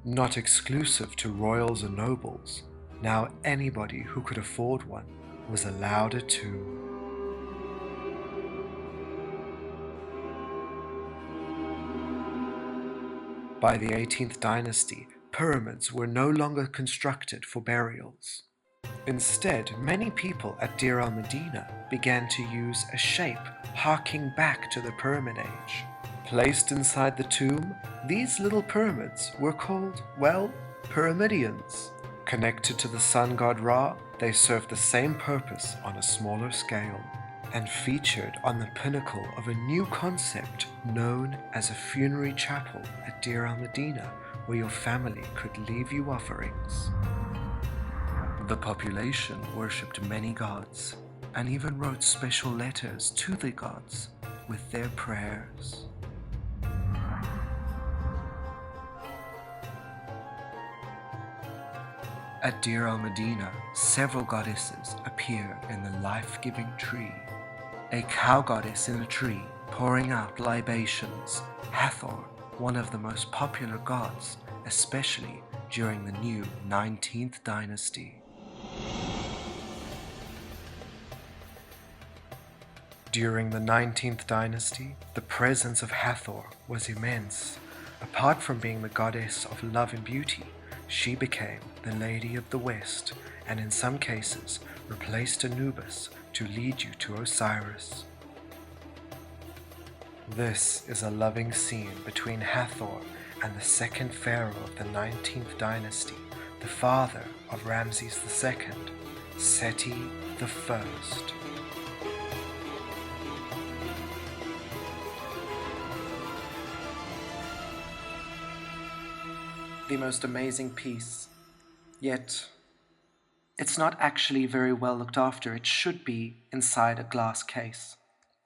Not exclusive to royals and nobles, now anybody who could afford one was allowed a tomb. By the 18th dynasty, pyramids were no longer constructed for burials. Instead, many people at Deir el-Medina began to use a shape harking back to the Pyramid Age. Placed inside the tomb, these little pyramids were called, well, pyramidions. Connected to the sun god Ra, they served the same purpose on a smaller scale, and featured on the pinnacle of a new concept known as a funerary chapel at Deir el-Medina, where your family could leave you offerings. The population worshipped many gods, and even wrote special letters to the gods with their prayers. At Deir el-Medina, several goddesses appear in the life-giving tree. A cow goddess in a tree pouring out libations, Hathor, one of the most popular gods, especially during the new 19th dynasty. During the 19th dynasty, the presence of Hathor was immense. Apart from being the goddess of love and beauty, she became the Lady of the West, and in some cases replaced Anubis to lead you to Osiris. This is a loving scene between Hathor and the second pharaoh of the 19th dynasty, the father of Ramses II, Seti I. The most amazing piece, yet it's not actually very well looked after. It should be inside a glass case.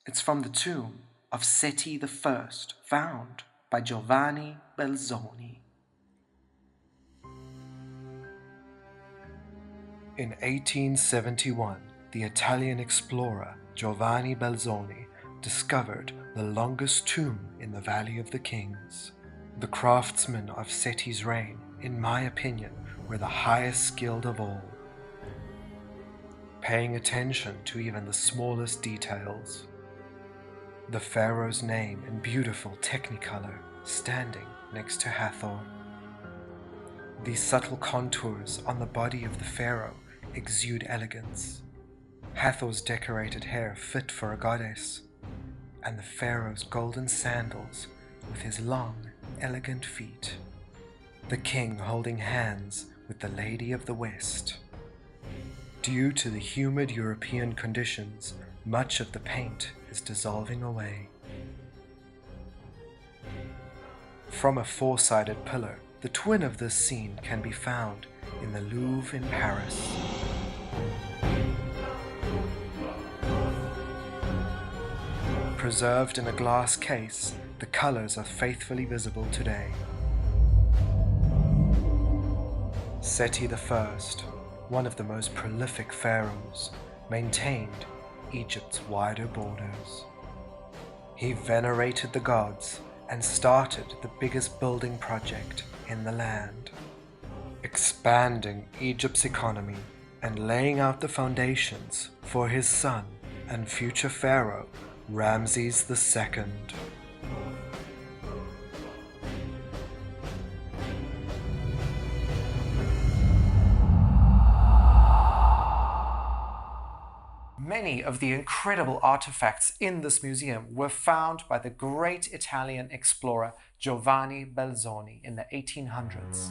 It's from the tomb of Seti I, found by Giovanni Belzoni. In 1871, the Italian explorer Giovanni Belzoni discovered the longest tomb in the Valley of the Kings. The craftsmen of Seti's reign, in my opinion, were the highest skilled of all, paying attention to even the smallest details. The pharaoh's name in beautiful technicolor standing next to Hathor. These subtle contours on the body of the pharaoh exude elegance. Hathor's decorated hair fit for a goddess, and the pharaoh's golden sandals with his long, elegant feet. The king holding hands with the Lady of the West. Due to the humid European conditions, much of the paint is dissolving away. From a four-sided pillar, the twin of this scene can be found in the Louvre in Paris. Preserved in a glass case, the colors are faithfully visible today. Seti I, one of the most prolific pharaohs, maintained Egypt's wider borders. He venerated the gods and started the biggest building project in the land, expanding Egypt's economy and laying out the foundations for his son and future pharaoh, Ramses II. Many of the incredible artifacts in this museum were found by the great Italian explorer Giovanni Belzoni in the 1800s.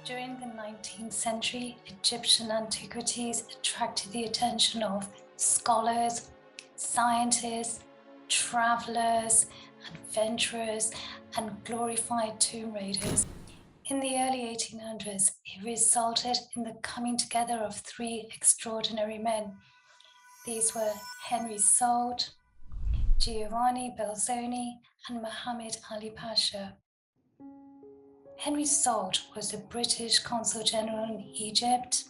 During the 19th century, Egyptian antiquities attracted the attention of scholars, scientists, travelers, adventurers, and glorified tomb raiders. In the early 1800s, it resulted in the coming together of three extraordinary men. These were Henry Salt, Giovanni Belzoni, and Muhammad Ali Pasha. Henry Salt was a British consul general in Egypt.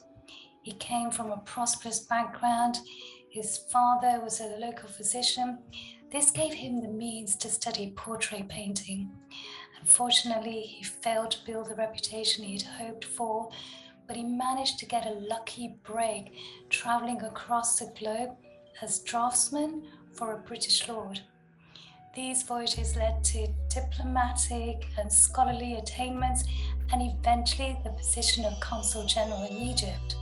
He came from a prosperous background. His father was a local physician. This gave him the means to study portrait painting. Unfortunately, he failed to build the reputation he had hoped for, but he managed to get a lucky break traveling across the globe as draftsman for a British lord. These voyages led to diplomatic and scholarly attainments and eventually the position of consul general in Egypt.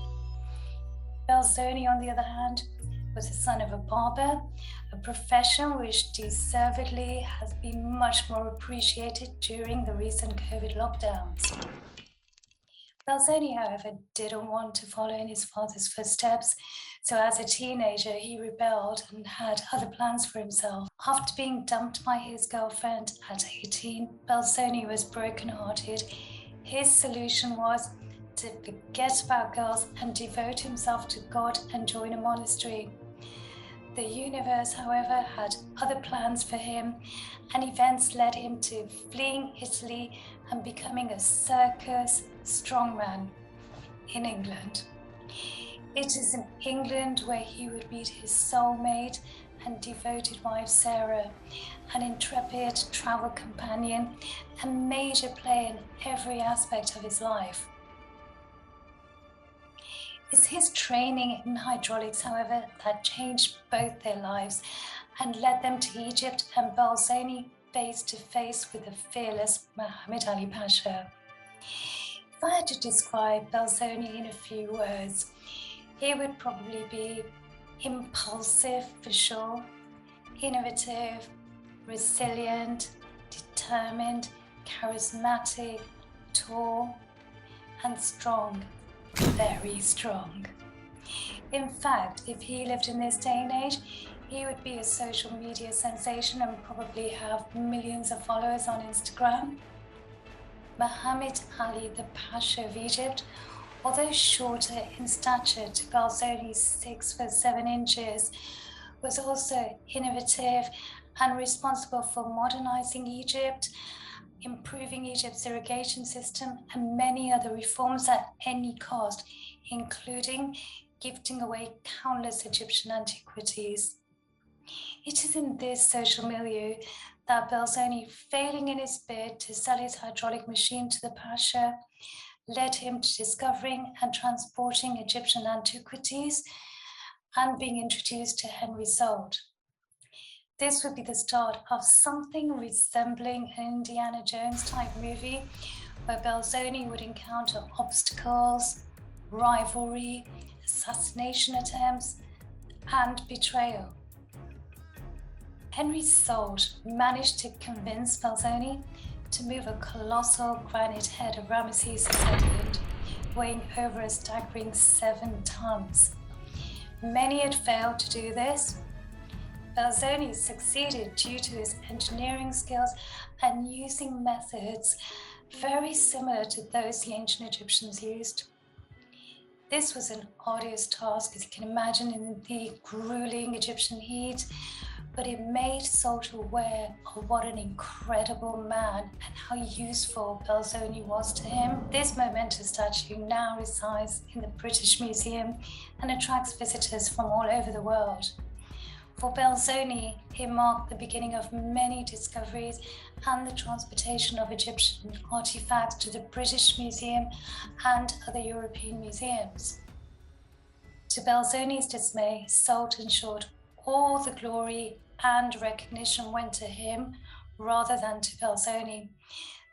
Belzoni, on the other hand, was the son of a barber, a profession which deservedly has been much more appreciated during the recent COVID lockdowns. Belzoni, however, didn't want to follow in his father's footsteps, so as a teenager he rebelled and had other plans for himself. After being dumped by his girlfriend at 18, Belzoni was brokenhearted. His solution was to forget about girls and devote himself to God and join a monastery. The universe, however, had other plans for him, and events led him to fleeing Italy and becoming a circus strongman in England. It is in England where he would meet his soulmate and devoted wife Sarah, an intrepid travel companion and major player in every aspect of his life. It's his training in hydraulics, however, that changed both their lives and led them to Egypt and Belzoni face to face with the fearless Muhammad Ali Pasha. If I had to describe Belzoni in a few words, he would probably be impulsive for sure, innovative, resilient, determined, charismatic, tall, and strong. Very strong. In fact, if he lived in this day and age, he would be a social media sensation and probably have millions of followers on Instagram. Muhammad Ali, the Pasha of Egypt, although shorter in stature to Belzoni's 6'7", was also innovative and responsible for modernizing Egypt, improving Egypt's irrigation system, and many other reforms at any cost, including gifting away countless Egyptian antiquities. It is in this social milieu that Belzoni, failing in his bid to sell his hydraulic machine to the Pasha, led him to discovering and transporting Egyptian antiquities and being introduced to Henry Salt. This would be the start of something resembling an Indiana Jones type movie where Belzoni would encounter obstacles, rivalry, assassination attempts, and betrayal. Henry Salt managed to convince Belzoni to move a colossal granite head of Ramses II, weighing over a staggering 7 tons. Many had failed to do this. Belzoni succeeded due to his engineering skills and using methods very similar to those the ancient Egyptians used. This was an arduous task, as you can imagine, in the grueling Egyptian heat, but it made Salt aware of what an incredible man and how useful Belzoni was to him. This momentous statue now resides in the British Museum and attracts visitors from all over the world. For Belzoni, it marked the beginning of many discoveries and the transportation of Egyptian artifacts to the British Museum and other European museums. To Belzoni's dismay, Salt ensured all the glory and recognition went to him rather than to Belzoni.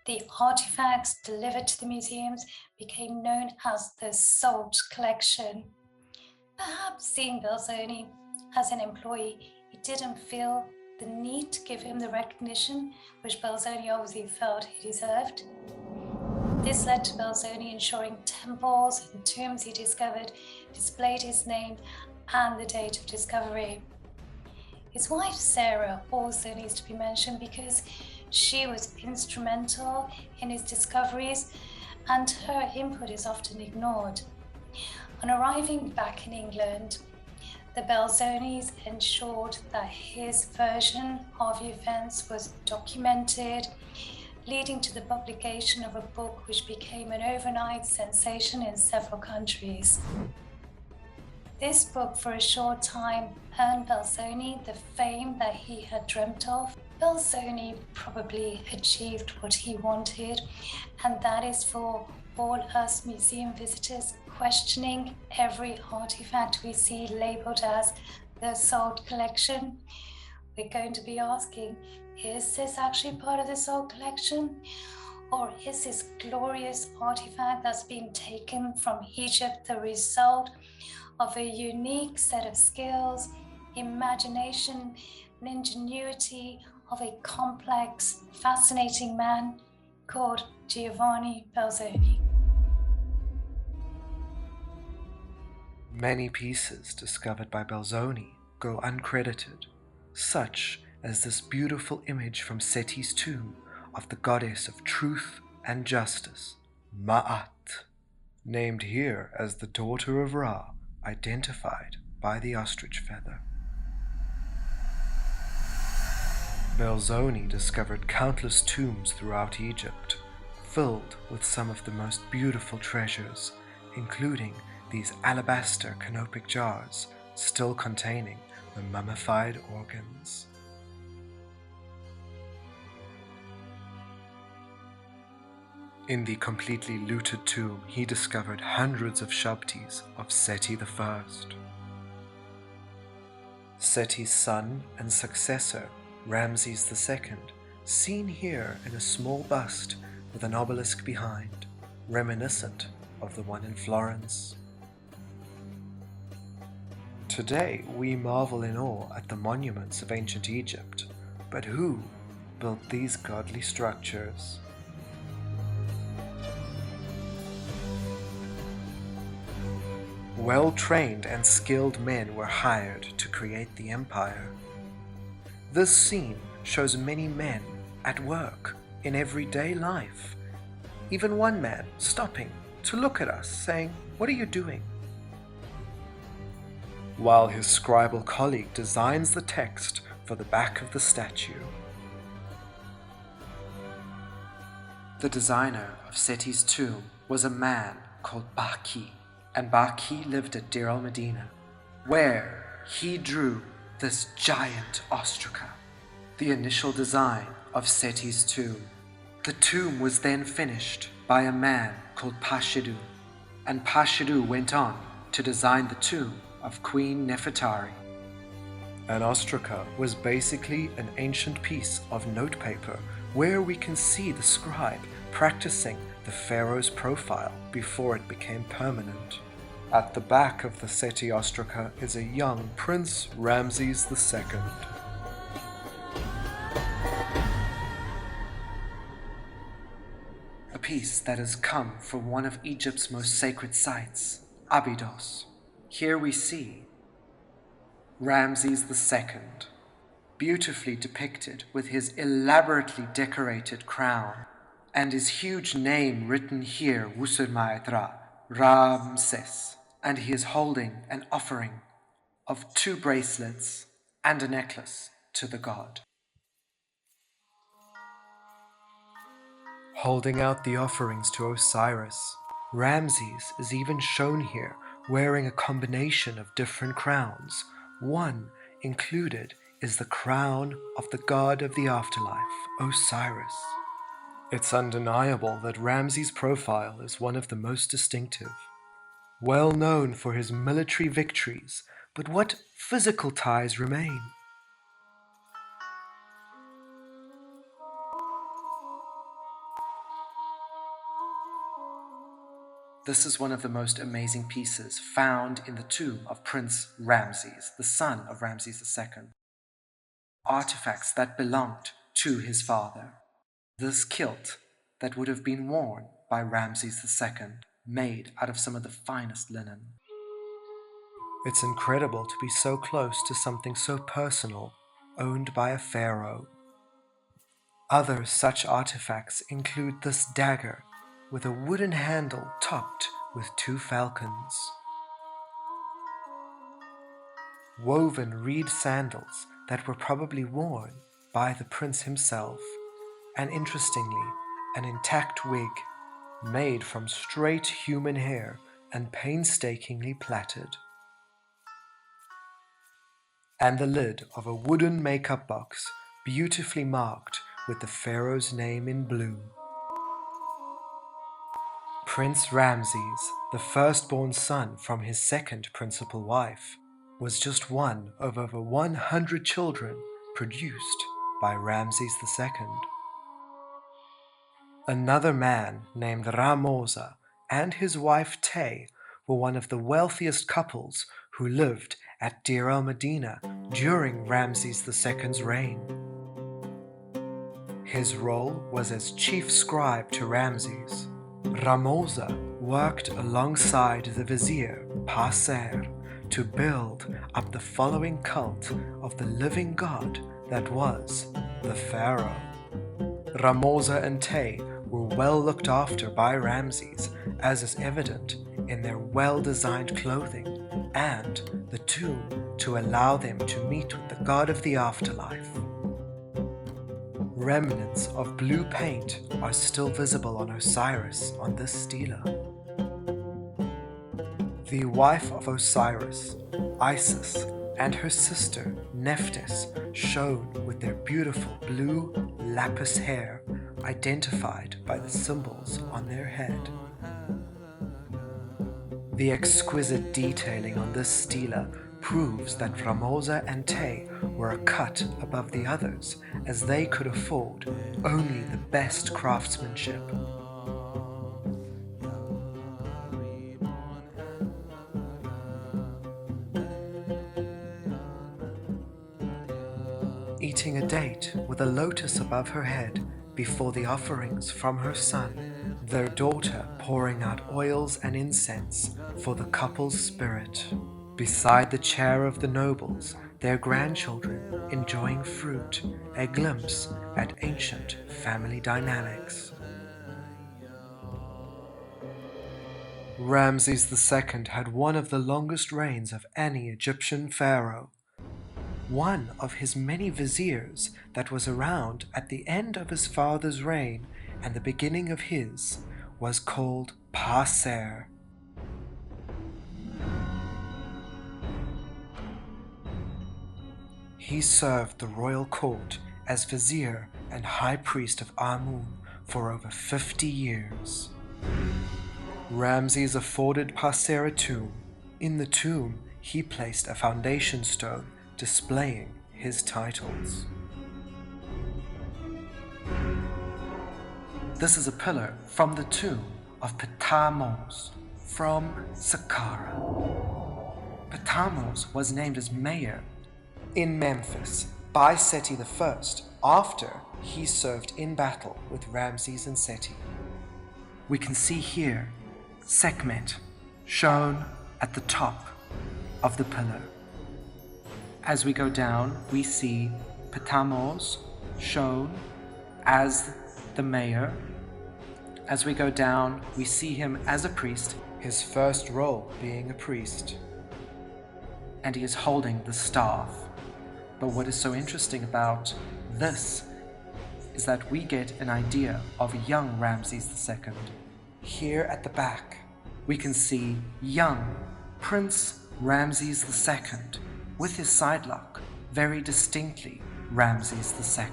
The artifacts delivered to the museums became known as the Salt Collection. Perhaps seeing Belzoni as an employee, he didn't feel the need to give him the recognition which Belzoni obviously felt he deserved. This led to Belzoni ensuring temples and tombs he discovered displayed his name and the date of discovery. His wife Sarah also needs to be mentioned because she was instrumental in his discoveries and her input is often ignored. On arriving back in England, the Belzonis ensured that his version of events was documented, leading to the publication of a book which became an overnight sensation in several countries. This book, for a short time, earned Belzoni the fame that he had dreamt of. Belzoni probably achieved what he wanted, and that is for all us museum visitors questioning every artifact we see labeled as the sold collection. We're going to be asking, is this actually part of the sold collection? Or is this glorious artifact that's been taken from Egypt the result of a unique set of skills, imagination, and ingenuity of a complex, fascinating man called Giovanni Belzoni? Many pieces discovered by Belzoni go uncredited, such as this beautiful image from Seti's tomb of the goddess of truth and justice, Ma'at, named here as the daughter of Ra, identified by the ostrich feather. Belzoni discovered countless tombs throughout Egypt, filled with some of the most beautiful treasures, including these alabaster canopic jars still containing the mummified organs. In the completely looted tomb, he discovered hundreds of shabtis of Seti I. Seti's son and successor, Ramses II, seen here in a small bust with an obelisk behind, reminiscent of the one in Florence. Today, we marvel in awe at the monuments of ancient Egypt, but who built these godly structures? Well-trained and skilled men were hired to create the empire. This scene shows many men at work in everyday life. Even one man stopping to look at us, saying, "What are you doing?" While his scribal colleague designs the text for the back of the statue. The designer of Seti's tomb was a man called Baki, and Baki lived at Deir el-Medina, where he drew this giant ostraca, the initial design of Seti's tomb. The tomb was then finished by a man called Pashidu, and Pashidu went on to design the tomb of Queen Nefertiti. An ostraca was basically an ancient piece of notepaper where we can see the scribe practicing the pharaoh's profile before it became permanent. At the back of the Seti ostraca is a young Prince Ramses II. A piece that has come from one of Egypt's most sacred sites, Abydos. Here we see Ramses II, beautifully depicted with his elaborately decorated crown and his huge name written here, Wusurmaetra, Ramses, and he is holding an offering of 2 bracelets and a necklace to the god. Holding out the offerings to Osiris, Ramses is even shown here wearing a combination of different crowns. One included is the crown of the god of the afterlife, Osiris. It's undeniable that Ramses' profile is one of the most distinctive. Well known for his military victories, but what physical ties remain? This is one of the most amazing pieces found in the tomb of Prince Ramses, the son of Ramses II. Artifacts that belonged to his father. This kilt that would have been worn by Ramses II, made out of some of the finest linen. It's incredible to be so close to something so personal owned by a pharaoh. Other such artifacts include this dagger with a wooden handle topped with 2 falcons, woven reed sandals that were probably worn by the prince himself, and interestingly, an intact wig made from straight human hair and painstakingly plaited, and the lid of a wooden makeup box beautifully marked with the pharaoh's name in blue. Prince Ramses, the firstborn son from his second principal wife, was just one of over 100 children produced by Ramses II. Another man named Ramoses and his wife Tiye were one of the wealthiest couples who lived at Deir el-Medina during Ramses II's reign. His role was as chief scribe to Ramses. Ramoses worked alongside the vizier Paser to build up the following cult of the living god that was the pharaoh. Ramoses and Tiye were well looked after by Ramses, as is evident in their well-designed clothing and the tomb to allow them to meet with the god of the afterlife. Remnants of blue paint are still visible on Osiris on this stela. The wife of Osiris, Isis, and her sister Nephthys shone with their beautiful blue lapis hair, identified by the symbols on their head. The exquisite detailing on this stela proves that Ramoses and Tiye were a cut above the others, as they could afford only the best craftsmanship. Eating a date with a lotus above her head before the offerings from her son, their daughter pouring out oils and incense for the couple's spirit. Beside the chair of the nobles, their grandchildren enjoying fruit, a glimpse at ancient family dynamics. Ramses II had one of the longest reigns of any Egyptian pharaoh. One of his many viziers that was around at the end of his father's reign and the beginning of his was called Paser. He served the royal court as vizier and high priest of Amun for over 50 years. Ramses afforded Paser a tomb. In the tomb, he placed a foundation stone displaying his titles. This is a pillar from the tomb of Ptolemaic from Saqqara. Ptolemaic was named as mayor in Memphis by Seti I after he served in battle with Ramses and Seti. We can see here Sekhmet shown at the top of the pillar. As we go down, we see Ptolemaic shown as the mayor. As we go down, we see him as a priest, his first role being a priest. And he is holding the staff. But what is so interesting about this is that we get an idea of young Ramses II. Here at the back, we can see young Prince Ramses II with his sidelock, very distinctly Ramses II.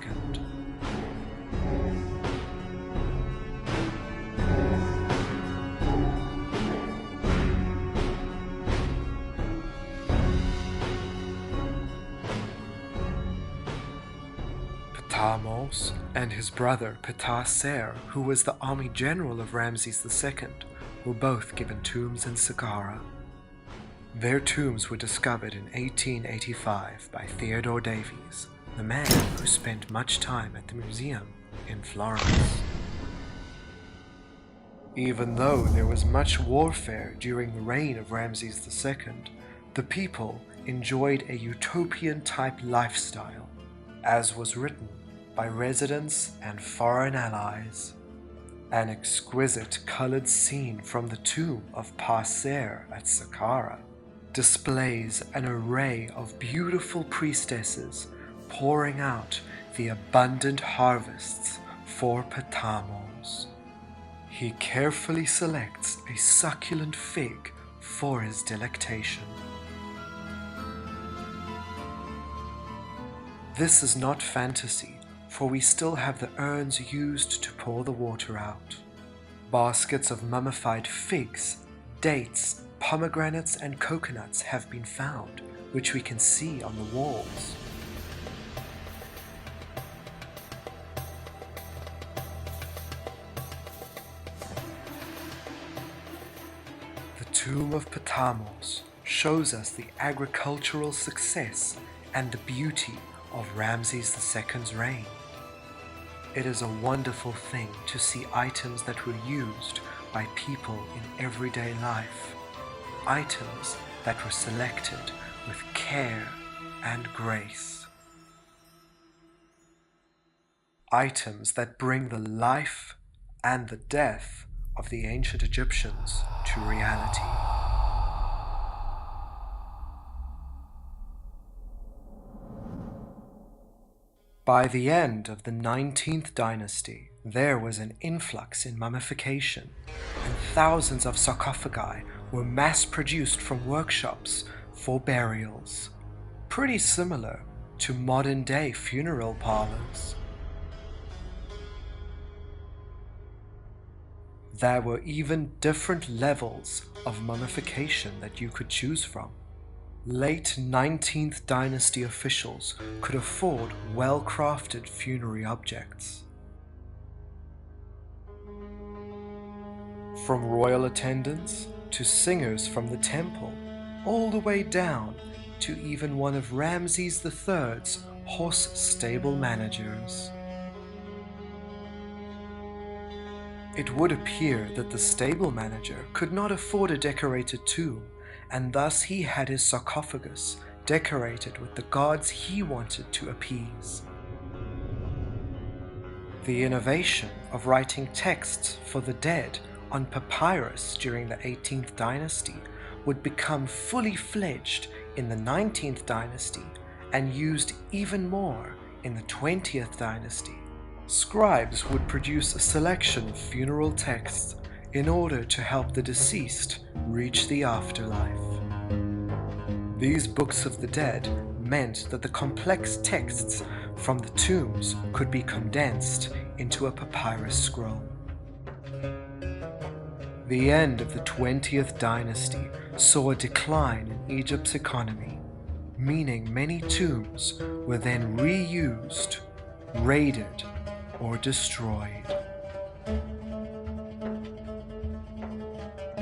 Ptolemaic and his brother Paser, who was the army general of Ramses II, were both given tombs in Saqqara. Their tombs were discovered in 1885 by Theodore Davies, the man who spent much time at the museum in Florence. Even though there was much warfare during the reign of Ramses II, the people enjoyed a utopian-type lifestyle. as was written by residents and foreign allies. An exquisite colored scene from the tomb of Parser at Saqqara displays an array of beautiful priestesses pouring out the abundant harvests for Ptolemaic. He carefully selects a succulent fig for his delectation. This is not fantasy, for we still have the urns used to pour the water out. Baskets of mummified figs, dates, pomegranates and coconuts have been found, which we can see on the walls. The tomb of Ptolemaic shows us the agricultural success and the beauty of Ramses II's reign. It is a wonderful thing to see items that were used by people in everyday life, items that were selected with care and grace, items that bring the life and the death of the ancient Egyptians to reality. By the end of the 19th dynasty, there was an influx in mummification, and thousands of sarcophagi were mass-produced from workshops for burials, pretty similar to modern-day funeral parlors. There were even different levels of mummification that you could choose from. Late 19th dynasty officials could afford well-crafted funerary objects. From royal attendants to singers from the temple, all the way down to even one of Ramses III's horse stable managers. It would appear that the stable manager could not afford a decorated tomb, and thus he had his sarcophagus decorated with the gods he wanted to appease. The innovation of writing texts for the dead on papyrus during the 18th dynasty would become fully fledged in the 19th dynasty and used even more in the 20th dynasty. Scribes would produce a selection of funeral texts in order to help the deceased reach the afterlife. These books of the dead meant that the complex texts from the tombs could be condensed into a papyrus scroll. The end of the 20th dynasty saw a decline in Egypt's economy, meaning many tombs were then reused, raided, or destroyed.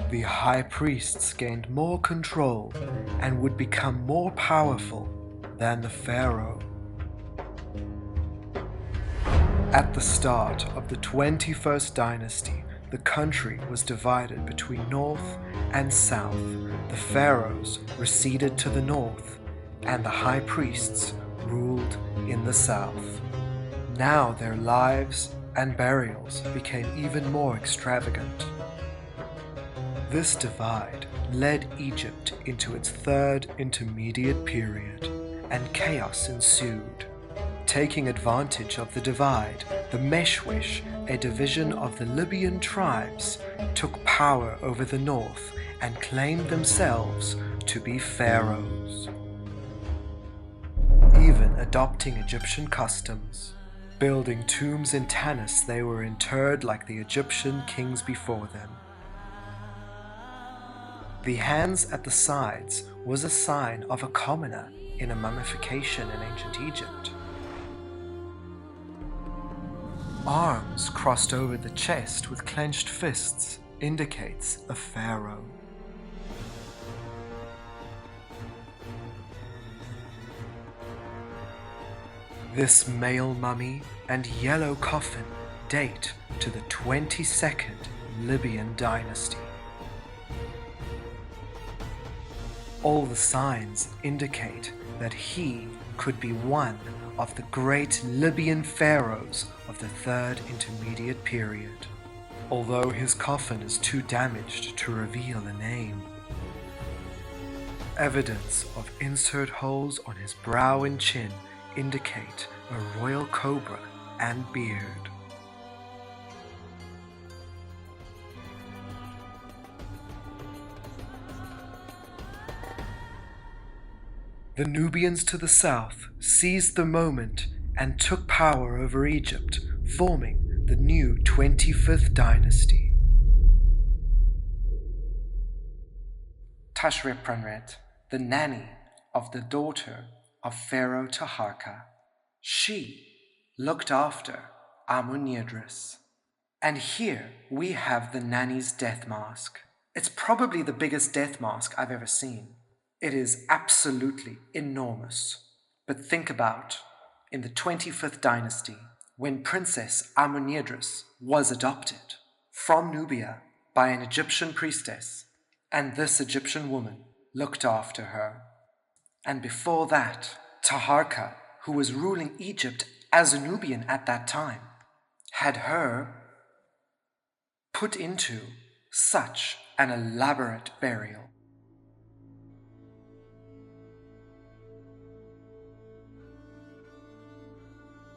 The high priests gained more control and would become more powerful than the pharaoh. At the start of the 21st dynasty, the country was divided between north and south. The pharaohs receded to the north, and the high priests ruled in the south. Now their lives and burials became even more extravagant. This divide led Egypt into its third intermediate period, and chaos ensued. Taking advantage of the divide, the Meshwesh, a division of the Libyan tribes, took power over the north and claimed themselves to be pharaohs, even adopting Egyptian customs. Building tombs in Tanis, they were interred like the Egyptian kings before them. The hands at the sides was a sign of a commoner in a mummification in ancient Egypt. Arms crossed over the chest with clenched fists indicates a pharaoh. This male mummy and yellow coffin date to the 22nd Libyan dynasty. All the signs indicate that he could be one of the great Libyan pharaohs of the Third Intermediate Period, although his coffin is too damaged to reveal a name. Evidence of insert holes on his brow and chin indicate a royal cobra and beard. The Nubians to the south seized the moment and took power over Egypt, forming the new 25th dynasty. Tashrepanret, the nanny of the daughter of Pharaoh Taharka. She looked after Amun-Idris. And here we have the nanny's death mask. It's probably the biggest death mask I've ever seen. It is absolutely enormous. But think about, in the 25th dynasty, when Princess Amun-Idris was adopted from Nubia by an Egyptian priestess, and this Egyptian woman looked after her. And before that, Taharka, who was ruling Egypt as a Nubian at that time, had her put into such an elaborate burial.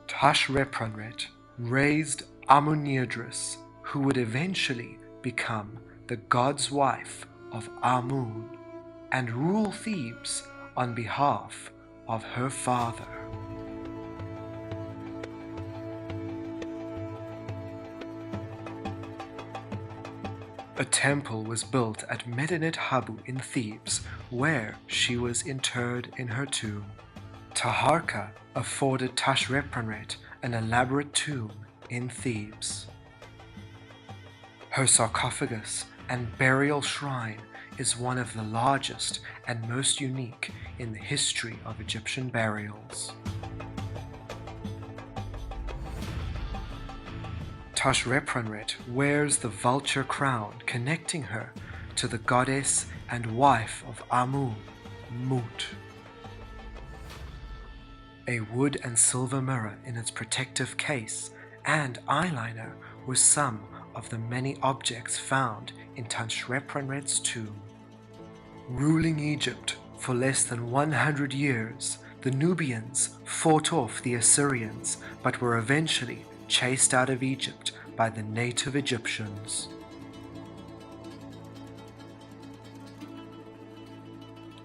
Tashrepanret raised Amun-Idris, who would eventually become the god's wife of Amun and rule Thebes on behalf of her father. A temple was built at Medinet Habu in Thebes, where she was interred in her tomb. Taharka afforded Tashrepanret an elaborate tomb in Thebes. Her sarcophagus and burial shrine is one of the largest and most unique in the history of Egyptian burials. Tashrepanret wears the vulture crown connecting her to the goddess and wife of Amun, Mut. A wood and silver mirror in its protective case and eyeliner were some of the many objects found in Tashrepanret's tomb. Ruling Egypt for less than 100 years, the Nubians fought off the Assyrians but were eventually chased out of Egypt by the native Egyptians.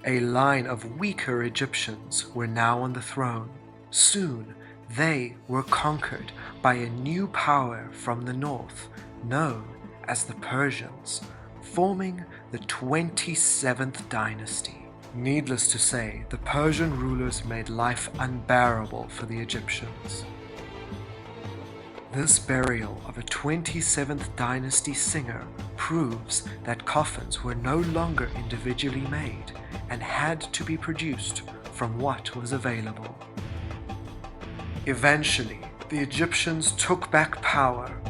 A line of weaker Egyptians were now on the throne. Soon they were conquered by a new power from the north, known as the Persians, forming the 27th dynasty. Needless to say, the Persian rulers made life unbearable for the Egyptians. This burial of a 27th dynasty singer proves that coffins were no longer individually made and had to be produced from what was available. Eventually, the Egyptians took back power,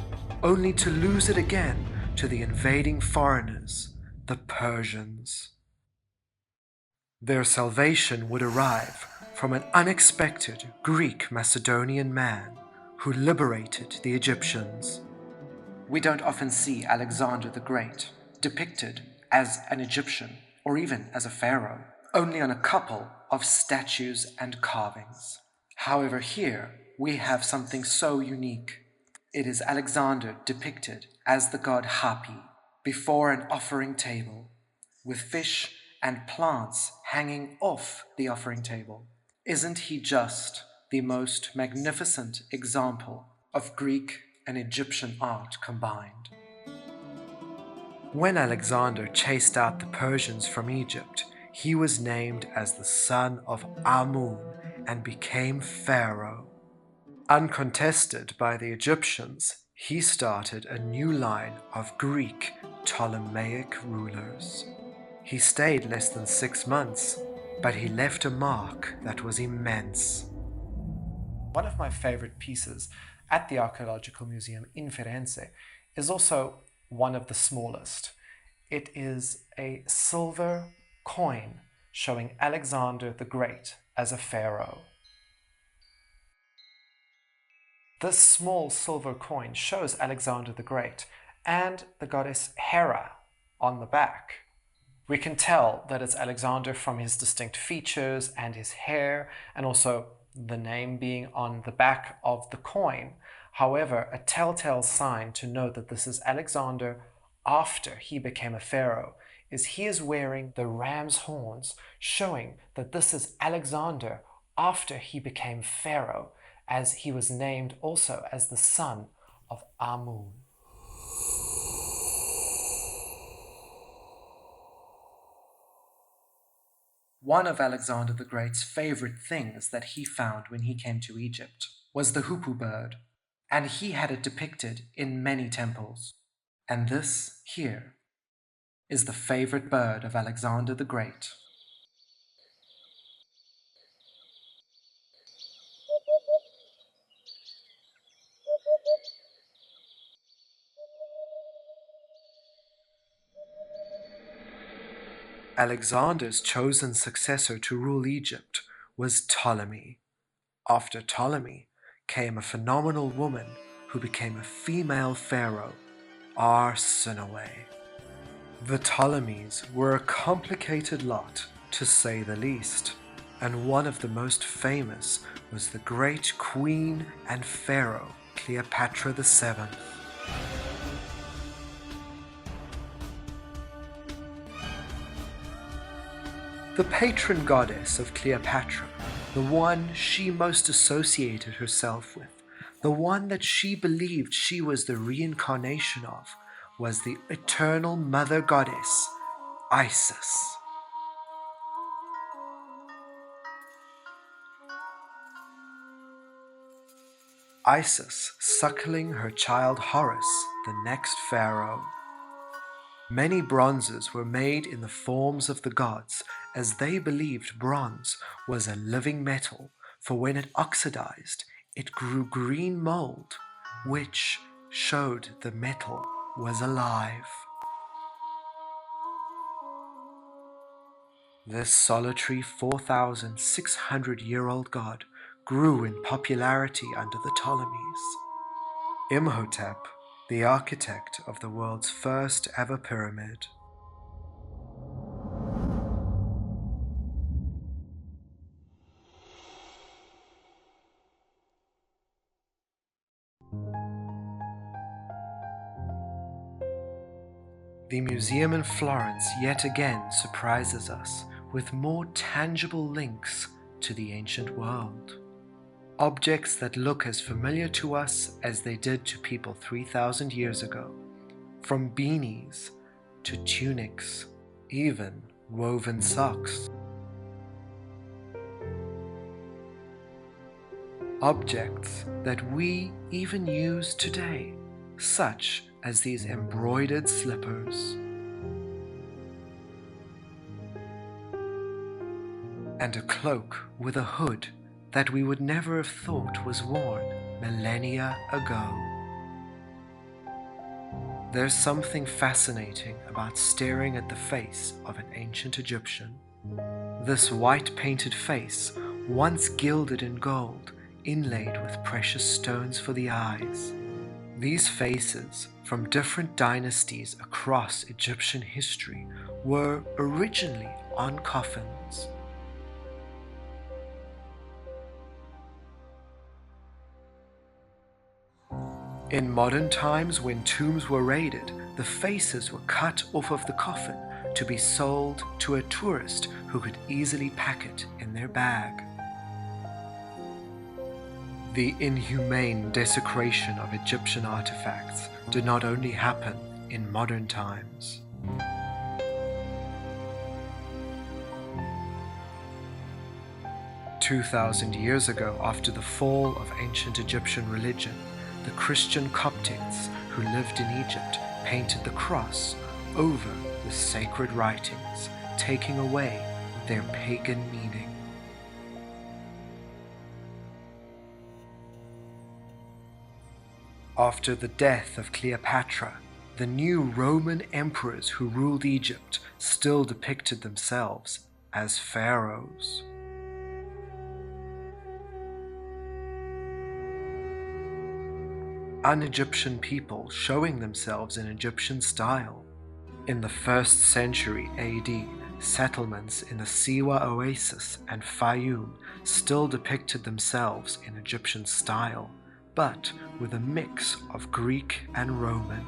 only to lose it again to the invading foreigners, the Persians. Their salvation would arrive from an unexpected Greek Macedonian man who liberated the Egyptians. We don't often see Alexander the Great depicted as an Egyptian or even as a pharaoh, only on a couple of statues and carvings. However, here we have something so unique. It is Alexander depicted as the god Hapi before an offering table, with fish and plants hanging off the offering table. Isn't he just the most magnificent example of Greek and Egyptian art combined? When Alexander chased out the Persians from Egypt, he was named as the son of Amun and became pharaoh. Uncontested by the Egyptians, he started a new line of Greek Ptolemaic rulers. He stayed less than 6 months, but he left a mark that was immense. One of my favorite pieces at the Archaeological Museum in Firenze is also one of the smallest. It is a silver coin showing Alexander the Great as a pharaoh. This small silver coin shows Alexander the Great and the goddess Hera on the back. We can tell that it's Alexander from his distinct features and his hair, and also the name being on the back of the coin. However, a telltale sign to know that this is Alexander after he became a pharaoh is he is wearing the ram's horns, showing that this is Alexander after he became pharaoh, as he was named also as the son of Amun. One of Alexander the Great's favorite things that he found when he came to Egypt was the hoopoe bird, and he had it depicted in many temples. And this here is the favorite bird of Alexander the Great. Alexander's chosen successor to rule Egypt was Ptolemy. After Ptolemy came a phenomenal woman who became a female pharaoh, Arsinoe. The Ptolemies were a complicated lot, to say the least, and one of the most famous was the great queen and pharaoh Cleopatra VII. The patron goddess of Cleopatra, the one she most associated herself with, the one that she believed she was the reincarnation of, was the eternal mother goddess, Isis. Isis suckling her child Horus, the next pharaoh. Many bronzes were made in the forms of the gods, as they believed bronze was a living metal, for when it oxidized, it grew green mold, which showed the metal was alive. This solitary 4,600-year-old god grew in popularity under the Ptolemies. Imhotep, the architect of the world's first ever pyramid. The museum in Florence yet again surprises us with more tangible links to the ancient world. Objects that look as familiar to us as they did to people 3,000 years ago, from beanies to tunics, even woven socks. Objects that we even use today, such as these embroidered slippers. And a cloak with a hood that we would never have thought was worn millennia ago. There's something fascinating about staring at the face of an ancient Egyptian. This white painted face, once gilded in gold, inlaid with precious stones for the eyes. These faces from different dynasties across Egyptian history were originally on coffins. In modern times, when tombs were raided, the faces were cut off of the coffin to be sold to a tourist who could easily pack it in their bag. The inhumane desecration of Egyptian artifacts did not only happen in modern times. "2,000 years ago, after the fall of ancient Egyptian religion, the Christian Coptics who lived in Egypt painted the cross over the sacred writings, taking away their pagan meaning. After the death of Cleopatra, the new Roman emperors who ruled Egypt still depicted themselves as pharaohs. un-Egyptian people showing themselves in Egyptian style. In the 1st century AD, settlements in the Siwa Oasis and Fayum still depicted themselves in Egyptian style, but with a mix of Greek and Roman.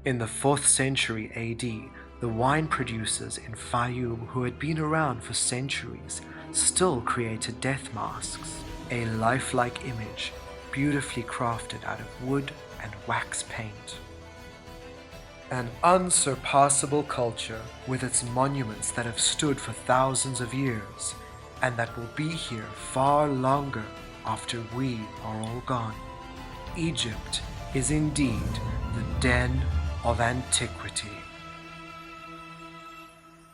In the 4th century AD, the wine producers in Fayum, who had been around for centuries, still created death masks, a lifelike image beautifully crafted out of wood and wax paint. An unsurpassable culture with its monuments that have stood for thousands of years and that will be here far longer after we are all gone. Egypt is indeed the den of antiquity.